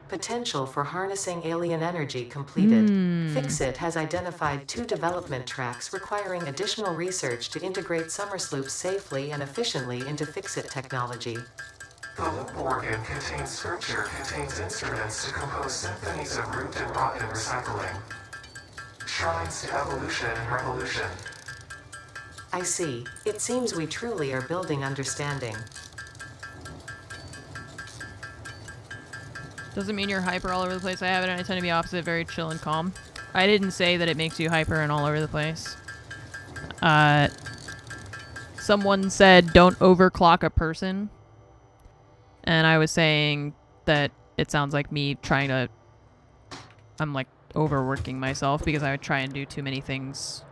Potential for harnessing alien energy completed. Fixit has identified 2 development tracks requiring additional research to integrate Summersloops safely and efficiently into Fixit technology. The loop organ contains scripture, contains instruments to compose symphonies of root and rot and recycling. Shrines to evolution and revolution. I see. It seems we truly are building understanding. Doesn't mean you're hyper all over the place. I have it and I tend to be opposite, very chill and calm. I didn't say that it makes you hyper and all over the place. Someone said don't overclock a person. And I was saying that it sounds like me trying to... I'm like overworking myself because I would try and do too many things.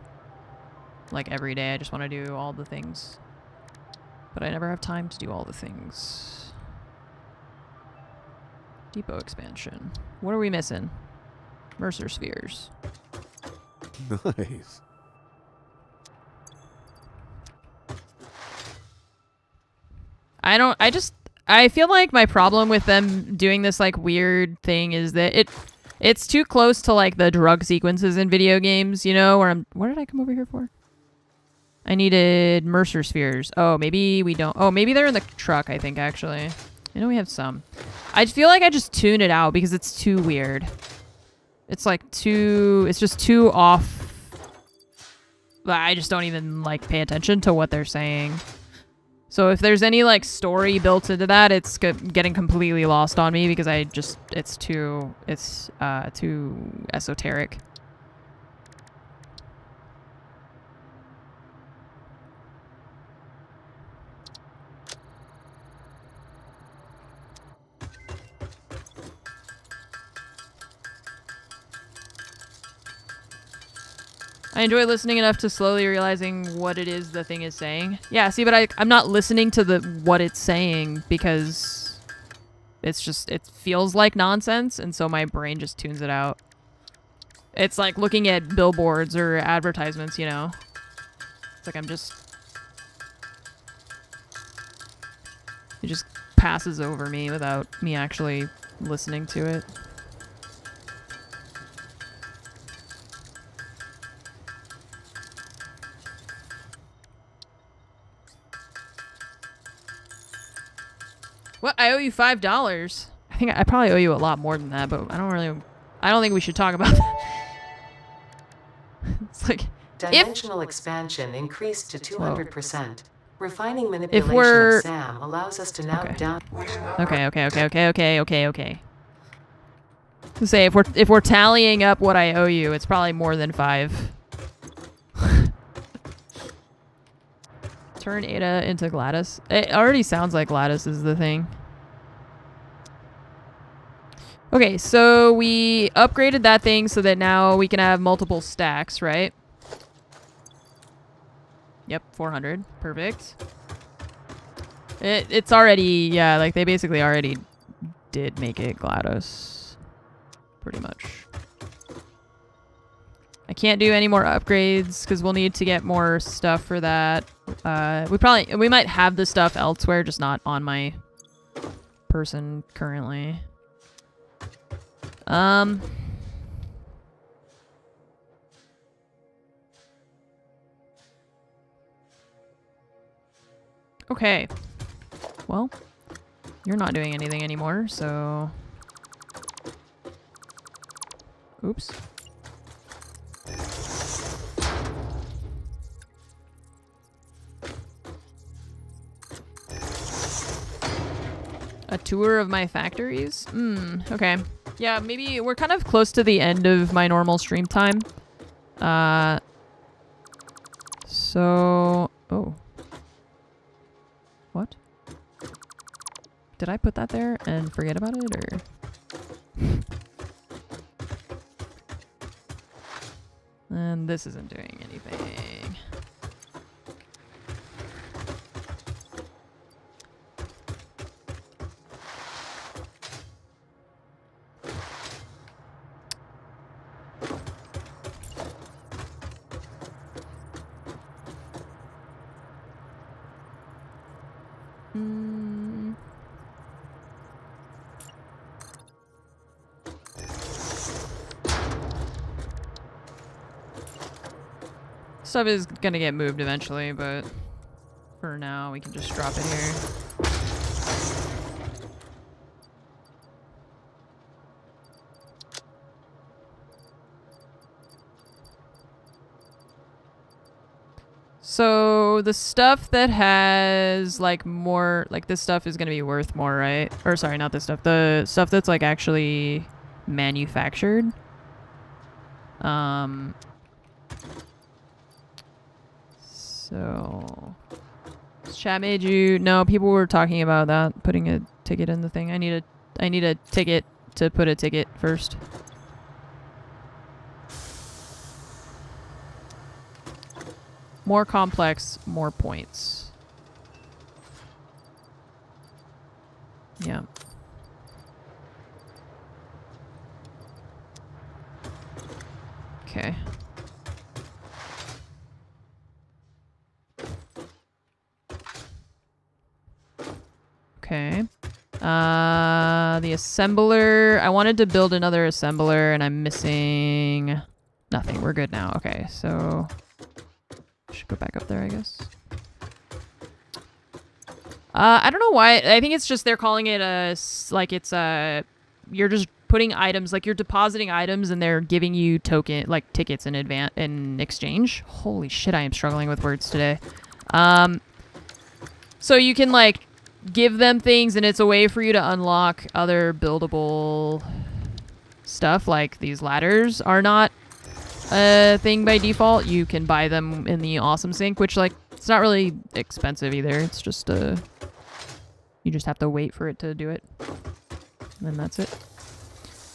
Like every day I just want to do all the things. But I never have time to do all the things. Depot expansion. What are we missing? Mercer spheres. Nice. I feel like my problem with them doing this like weird thing is that it's too close to like the drug sequences in video games, you know, where what did I come over here for? I needed Mercer spheres. Oh, maybe we don't. Oh, maybe they're in the truck, I think, actually. I know we have some. I feel like I just tune it out because it's too weird. It's like it's just too off. I just don't even like pay attention to what they're saying. So if there's any like story built into that, it's getting completely lost on me because it's too esoteric. I enjoy listening enough to slowly realizing what it is the thing is saying. Yeah, see, but I'm not listening to what it's saying because it feels like nonsense, and so my brain just tunes it out. It's like looking at billboards or advertisements, you know? It's like it just passes over me without me actually listening to it. What? I owe you $5. I think I probably owe you a lot more than that, but I don't think we should talk about that. It's like Dimensional expansion increased to 200%. Refining manipulation we're- of SAM allows us to now Okay. down. Okay. To say if we're tallying up what I owe you, it's probably more than 5. Turn Ada into Gladys. It already sounds like Gladys is the thing. Okay, so we upgraded that thing so that now we can have multiple stacks, right? Yep, 400. Perfect. It's already, yeah, like they basically already did make it GLaDOS. Pretty much. I can't do any more upgrades because we'll need to get more stuff for that. We might have the stuff elsewhere, just not on my person currently. Okay. Well, you're not doing anything anymore, so... Oops. A tour of my factories? Okay. Yeah, maybe we're kind of close to the end of my normal stream time. So... Oh. What? Did I put that there and forget about it, or...? And this isn't doing anything. Stuff is gonna get moved eventually, but for now we can just drop it here. So the stuff that has like more, like this stuff is gonna be worth more, right? Or sorry, not this stuff. The stuff that's like actually manufactured. So chat made you. No, people were talking about that. Putting a ticket in the thing. I need a ticket to put a ticket first. More complex, more points. Yeah. Okay. Okay. The assembler. I wanted to build another assembler and I'm missing nothing. We're good now. Okay, so should go back up there, I guess. I don't know why. I think it's just they're calling it like it's you're just putting items, like you're depositing items and they're giving you tickets in exchange. Holy shit, I am struggling with words today. So you can like give them things and it's a way for you to unlock other buildable stuff. Like these ladders are not a thing by default. You can buy them in the awesome sink, which like it's not really expensive either. It's just you just have to wait for it to do it. And that's it.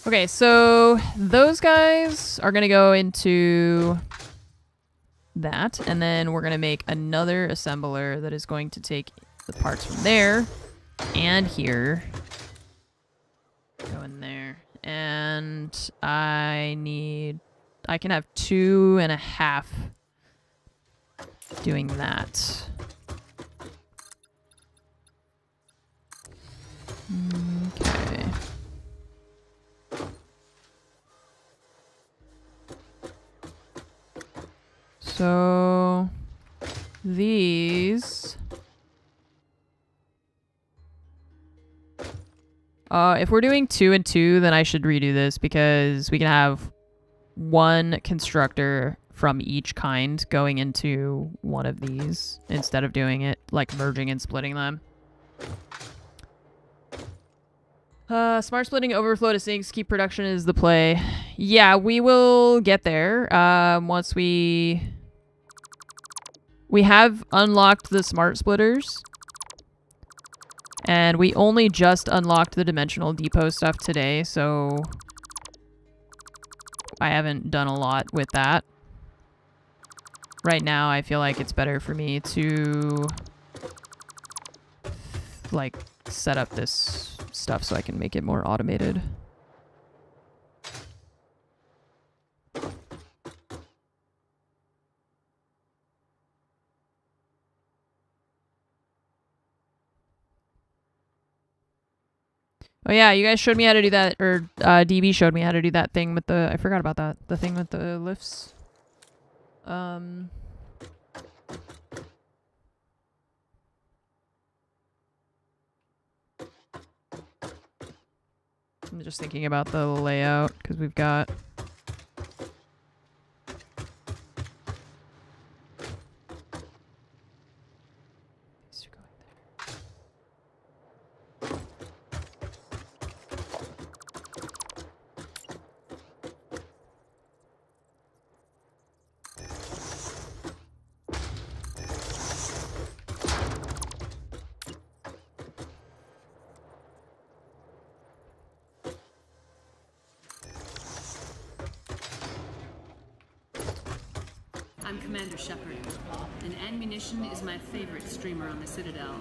Okay, so those guys are gonna go into that, and then we're gonna make another assembler that is going to take the parts from there and here. Go in there. And I can have 2.5 doing that. Okay. So these, if we're doing 2 and 2, then I should redo this because we can have one constructor from each kind going into one of these instead of doing it like merging and splitting them. Smart splitting overflow to sinks, keep production is the play. Yeah, we will get there. Once we have unlocked the smart splitters. And we only just unlocked the dimensional depot stuff today, so I haven't done a lot with that. Right now, I feel like it's better for me to like set up this stuff so I can make it more automated. Oh yeah, you guys showed me how to do that, or DB showed me how to do that thing with the, I forgot about that, the thing with the lifts. I'm just thinking about the layout, because we've got... I'm Commander Shepard, and Munition is my favorite streamer on the Citadel.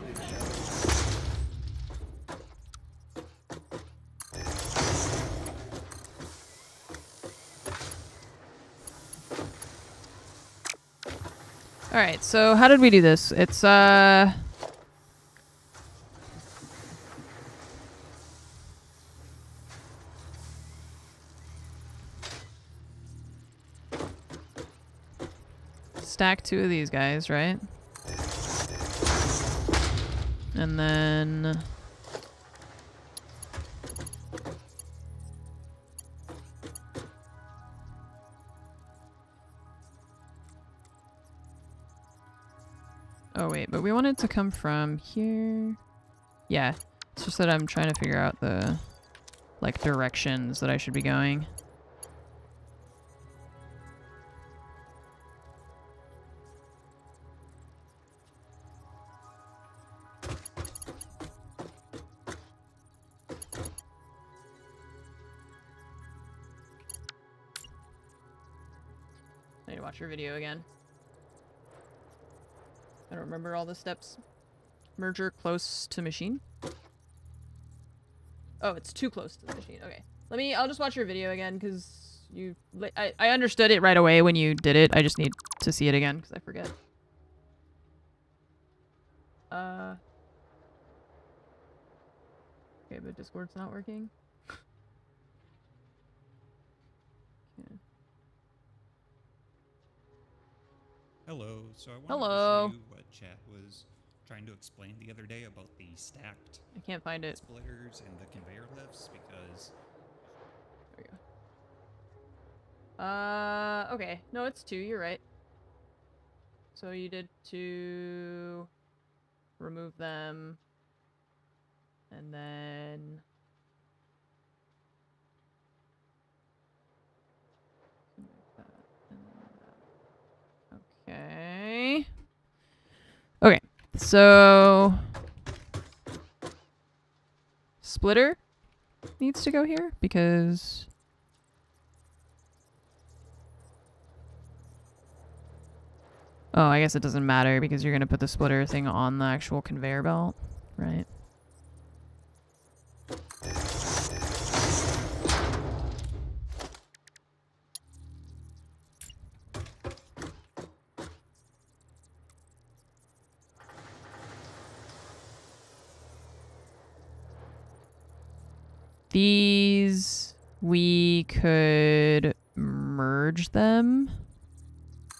Alright, so how did we do this? It's, stack 2 of these guys, right? And then... Oh wait, but we want it to come from here. Yeah, it's just that I'm trying to figure out the like directions that I should be going. I need to watch your video again. I don't remember all the steps. Merger close to machine? Oh, it's too close to the machine. Okay. I'll just watch your video again, because I understood it right away when you did it. I just need to see it again, because I forget. Okay, but Discord's not working. Okay. Hello. So I wanted Hello. to show you what chat was trying to explain the other day about the stacked I can't find it. splitters and the conveyor lifts because There we go. Okay. No, it's 2. You're right. So you did 2. Remove them. And then... Okay. Okay. So... Splitter needs to go here because... Oh, I guess it doesn't matter because you're going to put the splitter thing on the actual conveyor belt, right? These, we could merge them.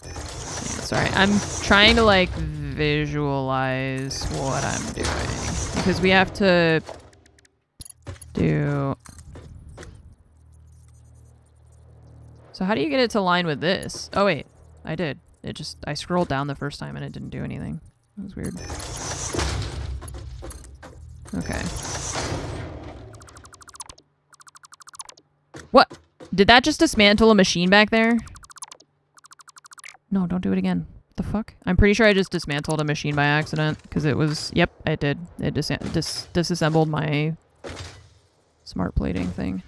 Yeah, sorry, I'm trying to like visualize what I'm doing because we have to do... So how do you get it to line with this? Oh wait, I did. I scrolled down the first time and it didn't do anything. That was weird. Okay. What? Did that just dismantle a machine back there? No, don't do it again. What the fuck? I'm pretty sure I just dismantled a machine by accident because it was... Yep, it did. It disassembled my smart plating thing.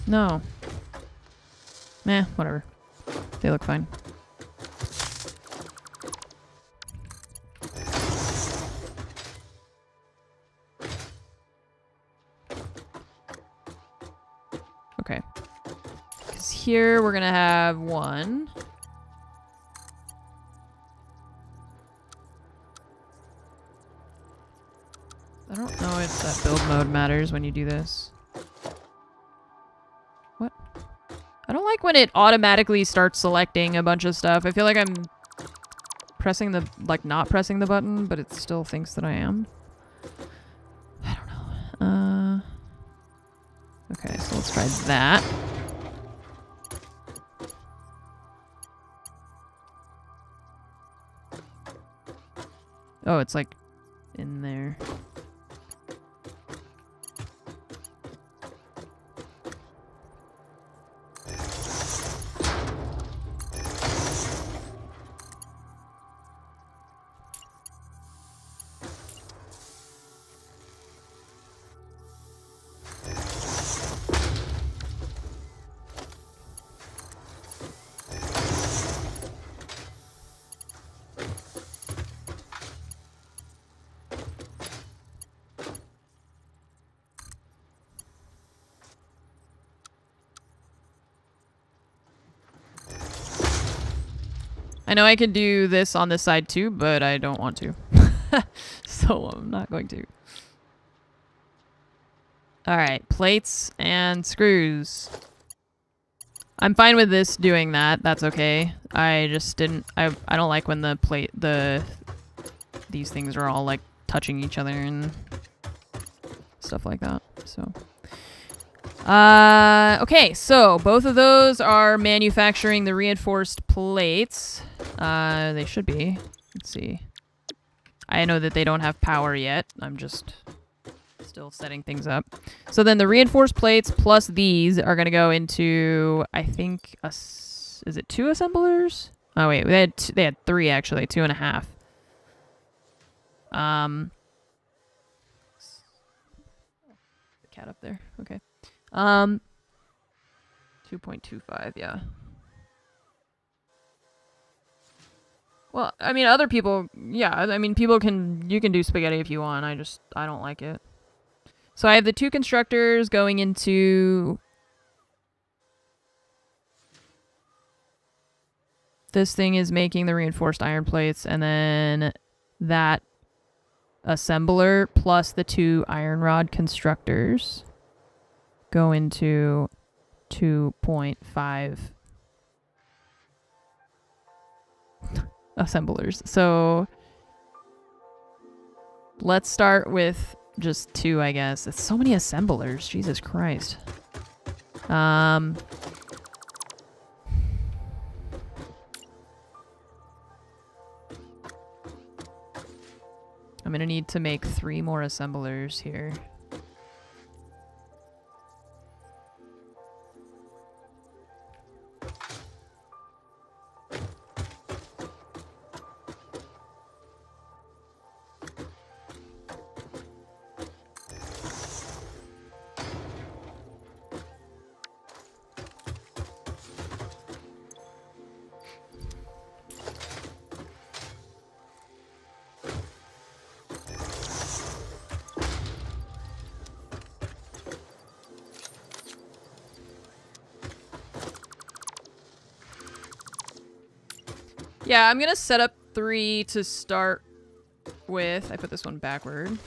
No. Meh, whatever. They look fine. Okay. Because here we're gonna have 1. I don't know if that build mode matters when you do this. What? I don't like when it automatically starts selecting a bunch of stuff. I feel like I'm pressing the, like, not pressing the button, but it still thinks that I am. I don't know. Okay, so let's try that. Oh, it's like in there. I know I could do this on this side too, but I don't want to. So I'm not going to. Alright, plates and screws. I'm fine with this doing that. That's okay. I just didn't... I don't like when these things are all, like, touching each other and stuff like that. So... okay, so both of those are manufacturing the reinforced plates. They should be. Let's see. I know that they don't have power yet. I'm just still setting things up. So then the reinforced plates plus these are going to go into, I think, is it 2 assemblers? Oh, wait. They had 3, actually. 2.5. The cat up there. Okay. 2.25, yeah. Well, I mean, other people, yeah, I mean, you can do spaghetti if you want. I don't like it. So I have the 2 constructors going into this thing is making the reinforced iron plates, and then that assembler plus the 2 iron rod constructors go into 2.5 assemblers. So let's start with just 2, I guess. It's so many assemblers. Jesus Christ. I'm gonna need to make 3 more assemblers here. Yeah, I'm gonna set up 3 to start with. I put this one backward.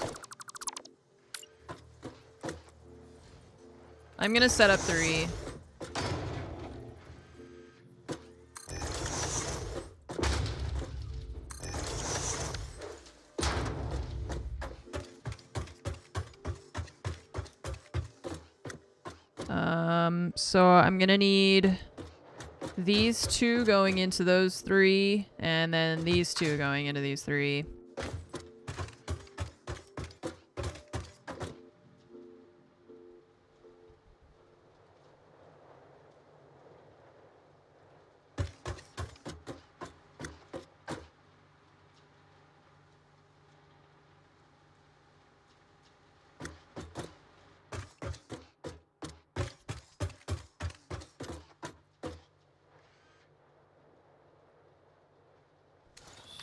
I'm gonna set up 3. So I'm gonna need these 2 going into those 3, and then these 2 going into these 3.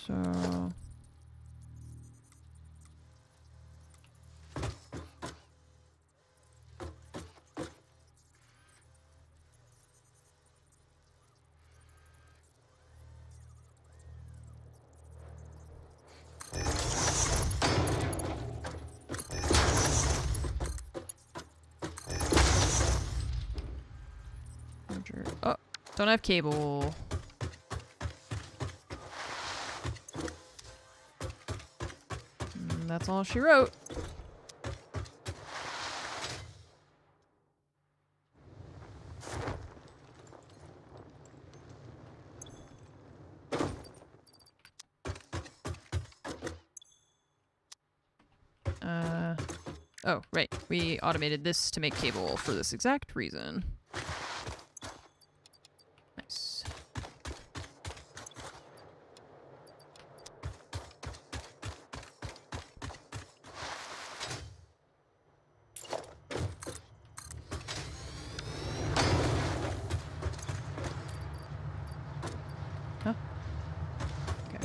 So... Oh, don't have cable. That's all she wrote. Oh, right. We automated this to make cable for this exact reason. Nice. Huh? Okay.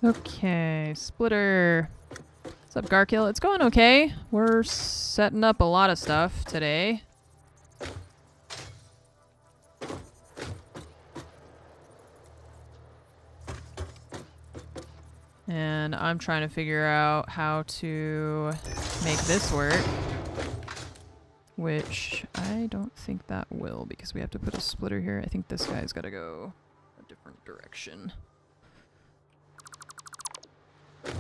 Okay, splitter. What's up, Garkill? It's going okay. We're setting up a lot of stuff today. And I'm trying to figure out how to make this work. Which I don't think that will, because we have to put a splitter here. I think this guy's got to go a different direction. Okay.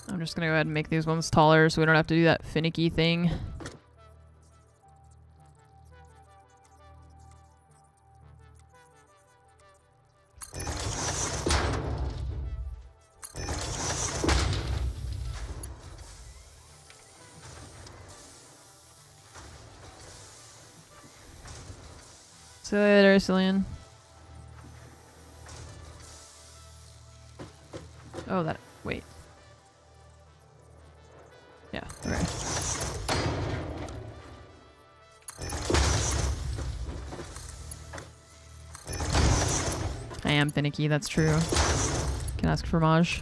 I'm just gonna go ahead and make these ones taller so we don't have to do that finicky thing. See you later, Cillian. Oh, that. Wait. Yeah, okay. I am finicky, that's true. Can ask fromage.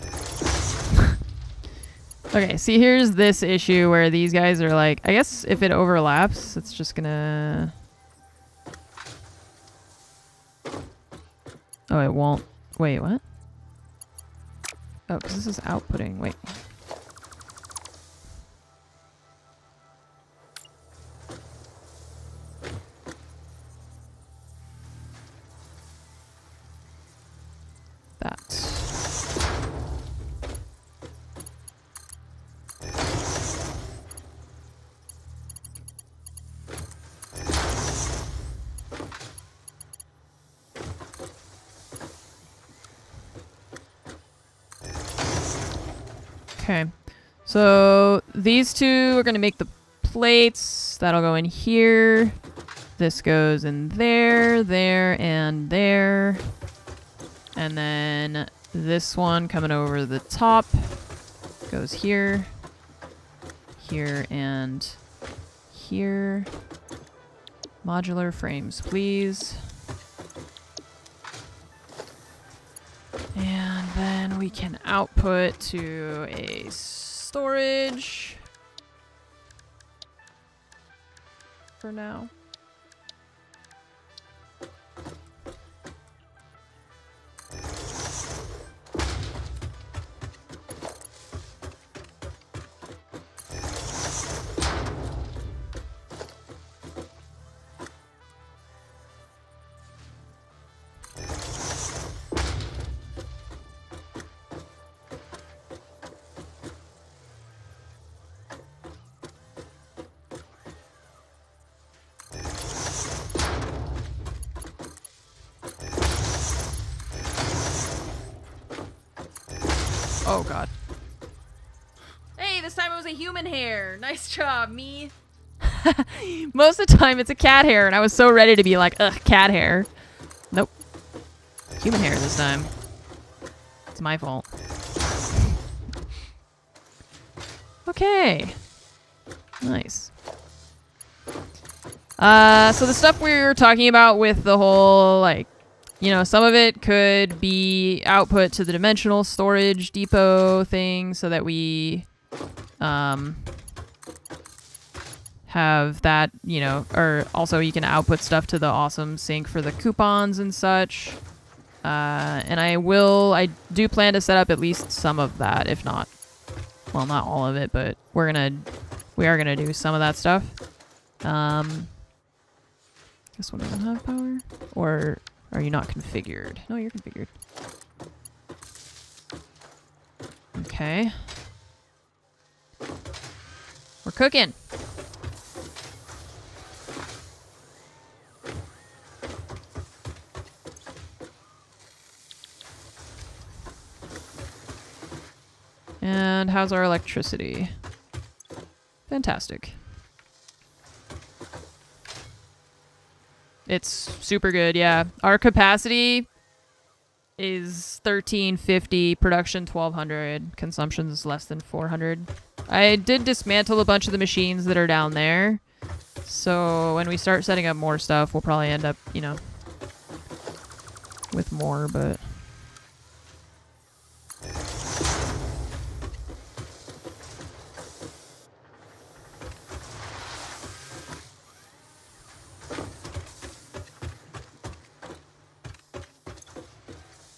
Okay, see, here's this issue where these guys are like, I guess if it overlaps, it's just gonna... Oh, it won't. Wait, what? Oh, because this is outputting. Wait. That. Okay, so these two are going to make the plates. That'll go in here. This goes in there, there, and there. And then this one coming over the top goes here, here, and here. Modular frames, please. And then we can output to a storage for now. Oh god. Hey, this time it was a human hair. Nice job, me. Most of the time it's a cat hair, and I was so ready to be like, ugh, cat hair. Nope. Human hair this time. It's my fault. Okay. Nice. So the stuff we were talking about with the whole, like, you know, some of it could be output to the dimensional storage depot thing so that we have that, you know, or also you can output stuff to the awesome sync for the coupons and such. And I do plan to set up at least some of that, if not, well, not all of it, but we are gonna do some of that stuff. This one doesn't have power, or are you not configured? No, you're configured. Okay. We're cooking. And how's our electricity? Fantastic. It's super good, yeah. Our capacity is 1350, production 1200, consumption is less than 400. I did dismantle a bunch of the machines that are down there. So when we start setting up more stuff, we'll probably end up, you know, with more, but...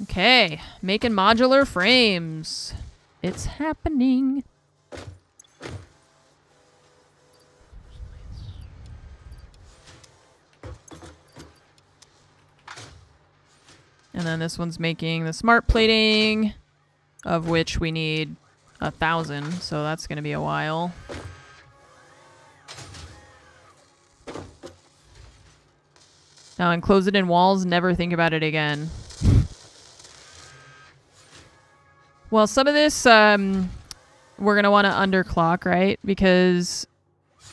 Okay, making modular frames. It's happening. And then this one's making the smart plating, of which we need 1,000, so that's going to be a while. Now enclose it in walls, never think about it again. Well, some of this we're gonna want to underclock, right? Because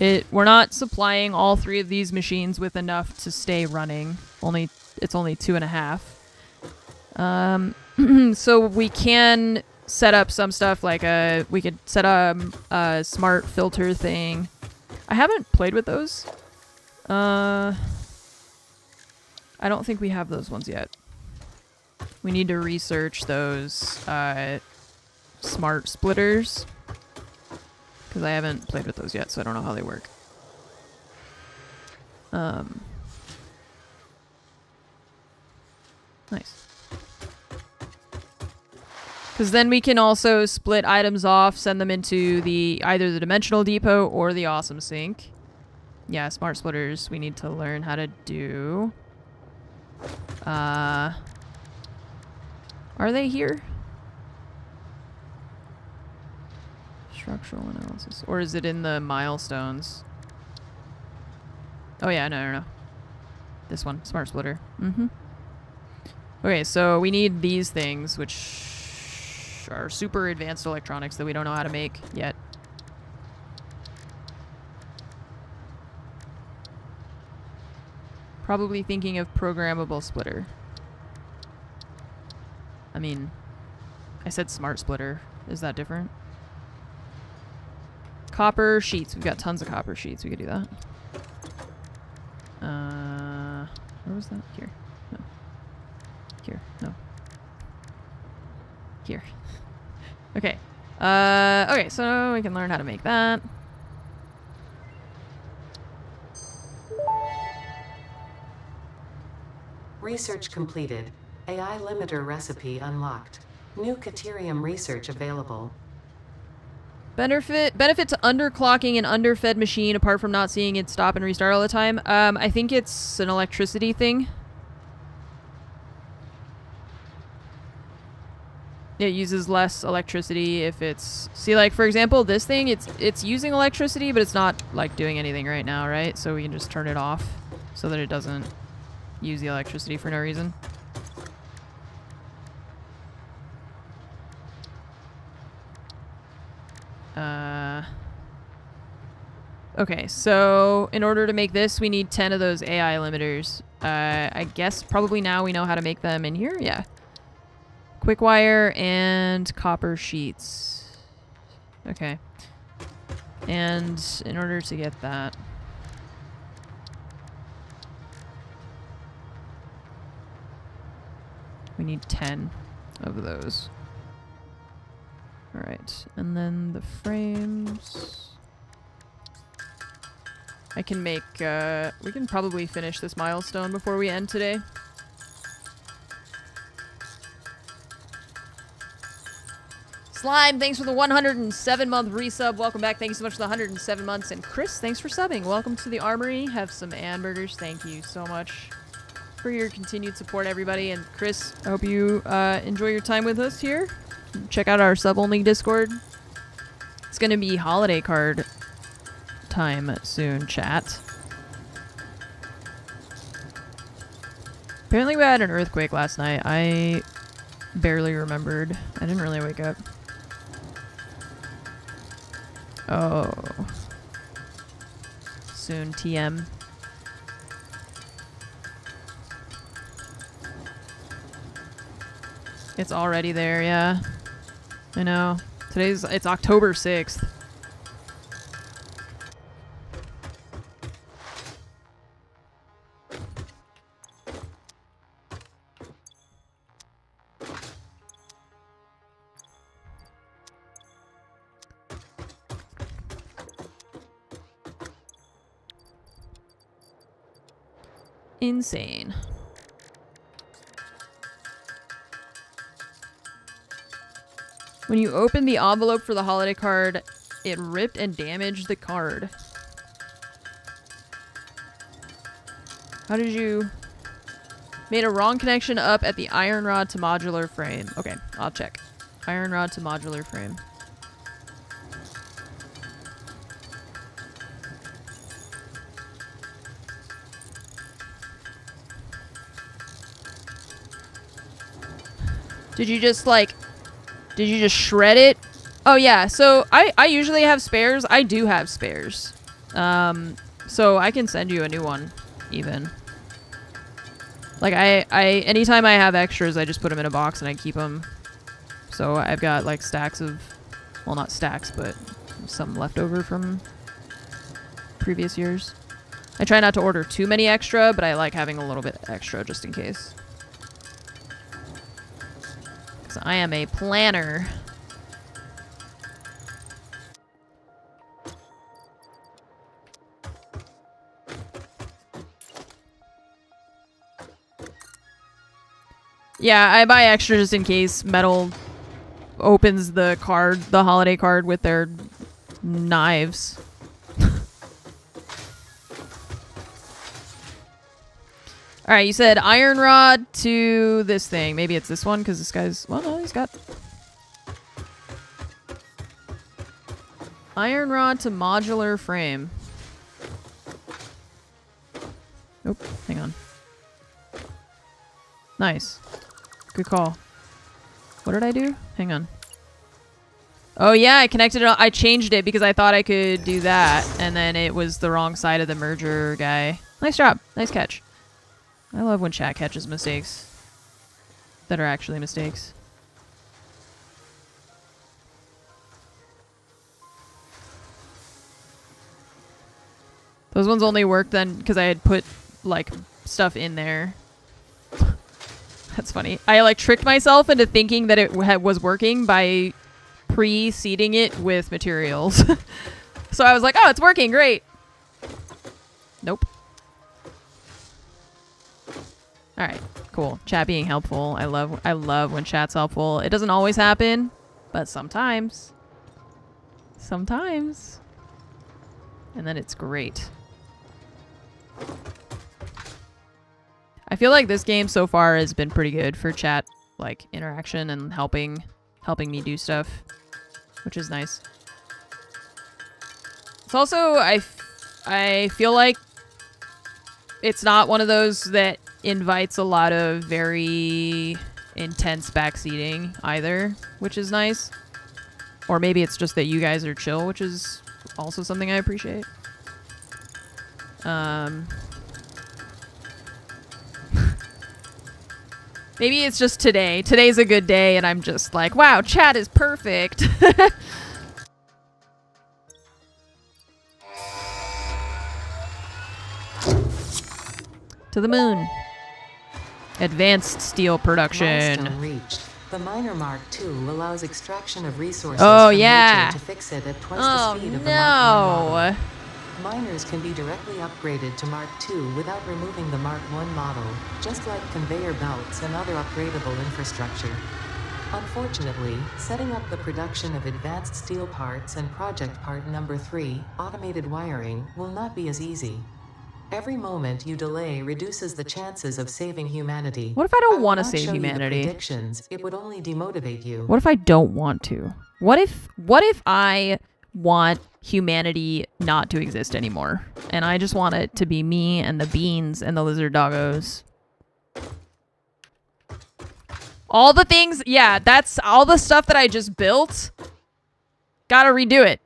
we're not supplying all 3 of these machines with enough to stay running. It's only 2.5. So we can set up some stuff like we could set up a smart filter thing. I haven't played with those. I don't think we have those ones yet. We need to research those smart splitters, because I haven't played with those yet, so I don't know how they work. Nice. Because then we can also split items off, send them into either the dimensional depot or the awesome sync. Yeah, smart splitters we need to learn how to do. Are they here? Structural analysis. Or is it in the milestones? Oh yeah, no. This one, smart splitter. Okay, so we need these things, which are super advanced electronics that we don't know how to make yet. Probably thinking of programmable splitter. I mean, I said smart splitter. Is that different? Copper sheets. We've got tons of copper sheets. We could do that. Where was that? Here. No. Here. No. Here. Okay. Okay, so we can learn how to make that. Research completed. AI limiter recipe unlocked. New Caterium research available. Benefit to underclocking an underfed machine apart from not seeing it stop and restart all the time. I think it's an electricity thing. It uses less electricity if it's... See, like, for example, this thing, it's using electricity, but it's not, like, doing anything right now, right? So we can just turn it off so that it doesn't use the electricity for no reason. Okay, so in order to make this, we need 10 of those AI limiters. I guess probably now we know how to make them in here. Yeah. Quick wire and copper sheets. Okay. And in order to get that... We need 10 of those. Alright, and then the frames... I can make, we can probably finish this milestone before we end today. Slime, thanks for the 107-month resub. Welcome back. Thank you so much for the 107 months. And Chris, thanks for subbing. Welcome to the Armory. Have some hamburgers. Thank you so much for your continued support, everybody. And Chris, I hope you enjoy your time with us here. Check out our sub-only Discord. It's going to be holiday card time soon, chat. Apparently we had an earthquake last night. I barely remembered. I didn't really wake up. Oh. Soon, TM. It's already there, yeah. I know. It's October 6th. Insane. When you opened the envelope for the holiday card, it ripped and damaged the card. How did you... Made a wrong connection up at the iron rod to modular frame. Okay, I'll check. Iron rod to modular frame. Did you just shred it? Oh yeah, so I usually have spares. I do have spares. So I can send you a new one, even. Like anytime I have extras, I just put them in a box and I keep them. So I've got like stacks of, well not stacks, but some leftover from previous years. I try not to order too many extra, but I like having a little bit extra just in case. I am a planner. Yeah, I buy extra just in case Metal opens the holiday card with their knives. Alright, you said iron rod to this thing. Maybe it's this one, because this guy's... Well, no, he's got... Iron rod to modular frame. Nope, hang on. Nice. Good call. What did I do? Hang on. Oh yeah, I connected it. I changed it because I thought I could do that, and then it was the wrong side of the merger guy. Nice job. Nice catch. I love when chat catches mistakes that are actually mistakes. Those ones only worked then because I had put like stuff in there. That's funny. I like tricked myself into thinking that it was working by pre-seeding it with materials. So I was like, oh, it's working, great. Nope. Alright, cool. Chat being helpful. I love when chat's helpful. It doesn't always happen, but sometimes. Sometimes. And then it's great. I feel like this game so far has been pretty good for chat like interaction and helping me do stuff, which is nice. It's also I feel like it's not one of those that invites a lot of very intense backseating either, which is nice. Or maybe it's just that you guys are chill, which is also something I appreciate. Maybe it's just today. Today's a good day and I'm just like, wow, chat is perfect. To the moon. Advanced steel production. Milestone reached. The Miner Mark II allows extraction of resources Oh, from yeah. nature to fix it at twice Oh, the speed of the Mark I model. no. Miners can be directly upgraded to Mark II without removing the Mark I model, just like conveyor belts and other upgradable infrastructure. Unfortunately, setting up the production of advanced steel parts and project part number 3, automated wiring, will not be as easy. Every moment you delay reduces the chances of saving humanity. What if I don't will want to not save show you the humanity? predictions, it would only demotivate you. What if I don't want to? What if I want humanity not to exist anymore? And I just want it to be me and the beans and the lizard doggos. All the things, yeah, that's all the stuff that I just built. Gotta redo it.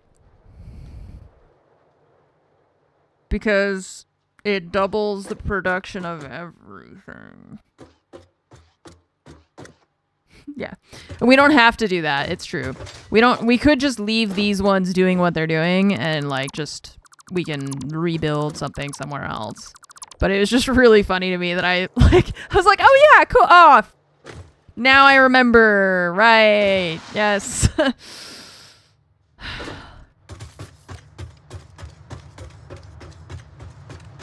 Because it doubles the production of everything. Yeah. And we don't have to do that. It's true. We could just leave these ones doing what they're doing and like just we can rebuild something somewhere else. But it was just really funny to me that I was like, "Oh yeah, cool. Oh, now I remember." Right. Yes.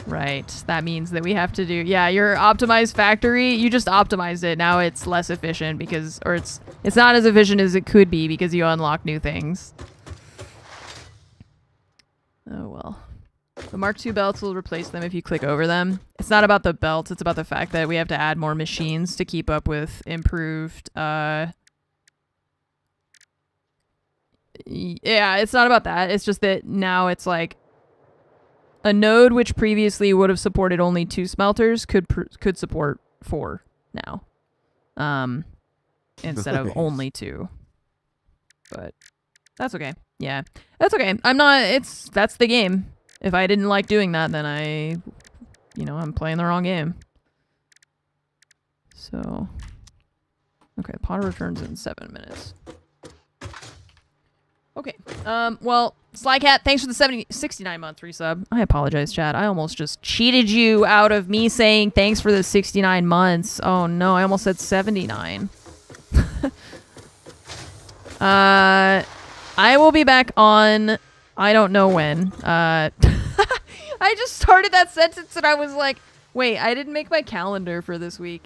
Right. That means that we have to do, yeah, your optimized factory, you just optimized it. Now it's less efficient because, or it's not as efficient as it could be because you unlock new things. Oh, well. The Mark II belts will replace them if you click over them. It's not about the belts. It's about the fact that we have to add more machines to keep up with improved, yeah, it's not about that. It's just that now it's like, a node which previously would have supported only 2 smelters could support 4 now, instead of only 2. But that's okay. Yeah, that's okay. That's the game. If I didn't like doing that, then I'm playing the wrong game. So, okay, Potter returns in 7 minutes. Okay. Well, Slycat, thanks for the 69 month resub. I apologize, chat. I almost just cheated you out of me saying thanks for the 69 months. Oh no, I almost said 79. I will be back on, I don't know when. I just started that sentence and I was like, wait, I didn't make my calendar for this week.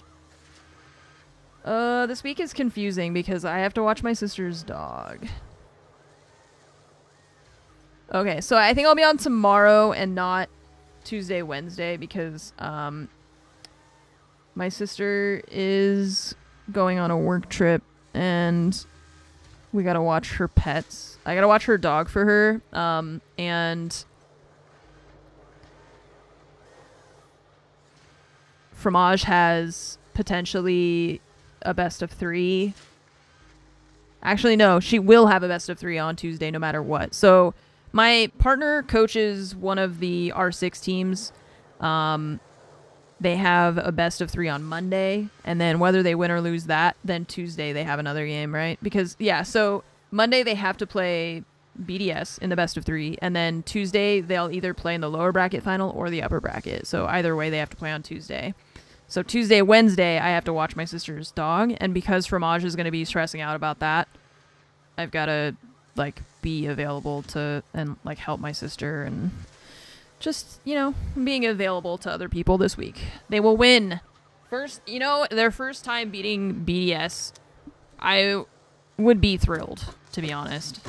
This week is confusing because I have to watch my sister's dog. Okay, so I think I'll be on tomorrow and not Tuesday, Wednesday because my sister is going on a work trip and we gotta watch her pets. I gotta watch her dog for her, and Fromage has potentially a best of 3. Actually, no, she will have a best of 3 on Tuesday no matter what. So my partner coaches one of the R6 teams. They have a best of 3 on Monday, and then whether they win or lose that, then Tuesday they have another game, right? Because, yeah, so Monday they have to play BDS in the best of 3, and then Tuesday they'll either play in the lower bracket final or the upper bracket. So either way they have to play on Tuesday. So Tuesday, Wednesday, I have to watch my sister's dog, and because Fromage is going to be stressing out about that, I've got to, like, be available to, and, like, help my sister, and just, being available to other people this week. They will win. Their first time beating BDS, I would be thrilled, to be honest.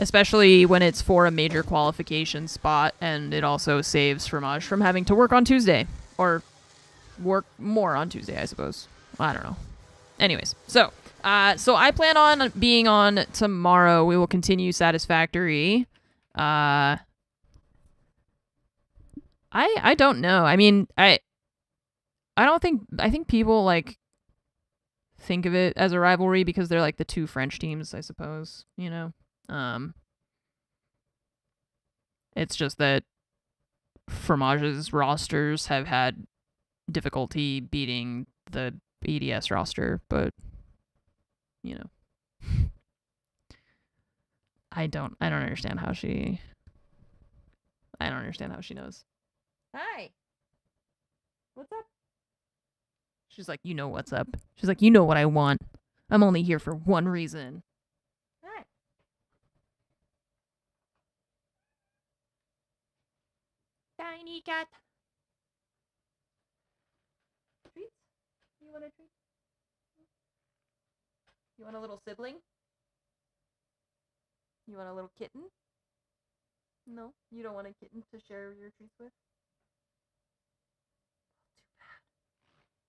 Especially when it's for a major qualification spot, and it also saves Fromage from having to work on Tuesday. Or work more on Tuesday, I suppose. I don't know. Anyways, so I plan on being on tomorrow. We will continue Satisfactory. I don't know. I mean, I think people like think of it as a rivalry because they're like the 2 French teams, I suppose, It's just that Fromage's rosters have had difficulty beating the EDS roster, but I don't understand how she knows. Hi. What's up? She's like, you know what's up. She's like, you know what I want. I'm only here for one reason. Hi. Tiny cat. Treats? You want a treat? You want a little sibling? You want a little kitten? No? You don't want a kitten to share your treats with?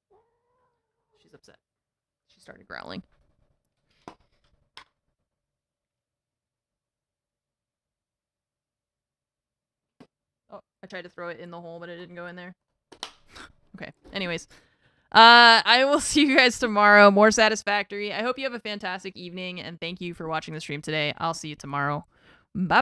Too bad. She's upset. She started growling. Oh, I tried to throw it in the hole, but it didn't go in there. Okay. Anyways. I will see you guys tomorrow. More Satisfactory. I hope you have a fantastic evening, and thank you for watching the stream today. I'll see you tomorrow. Bye.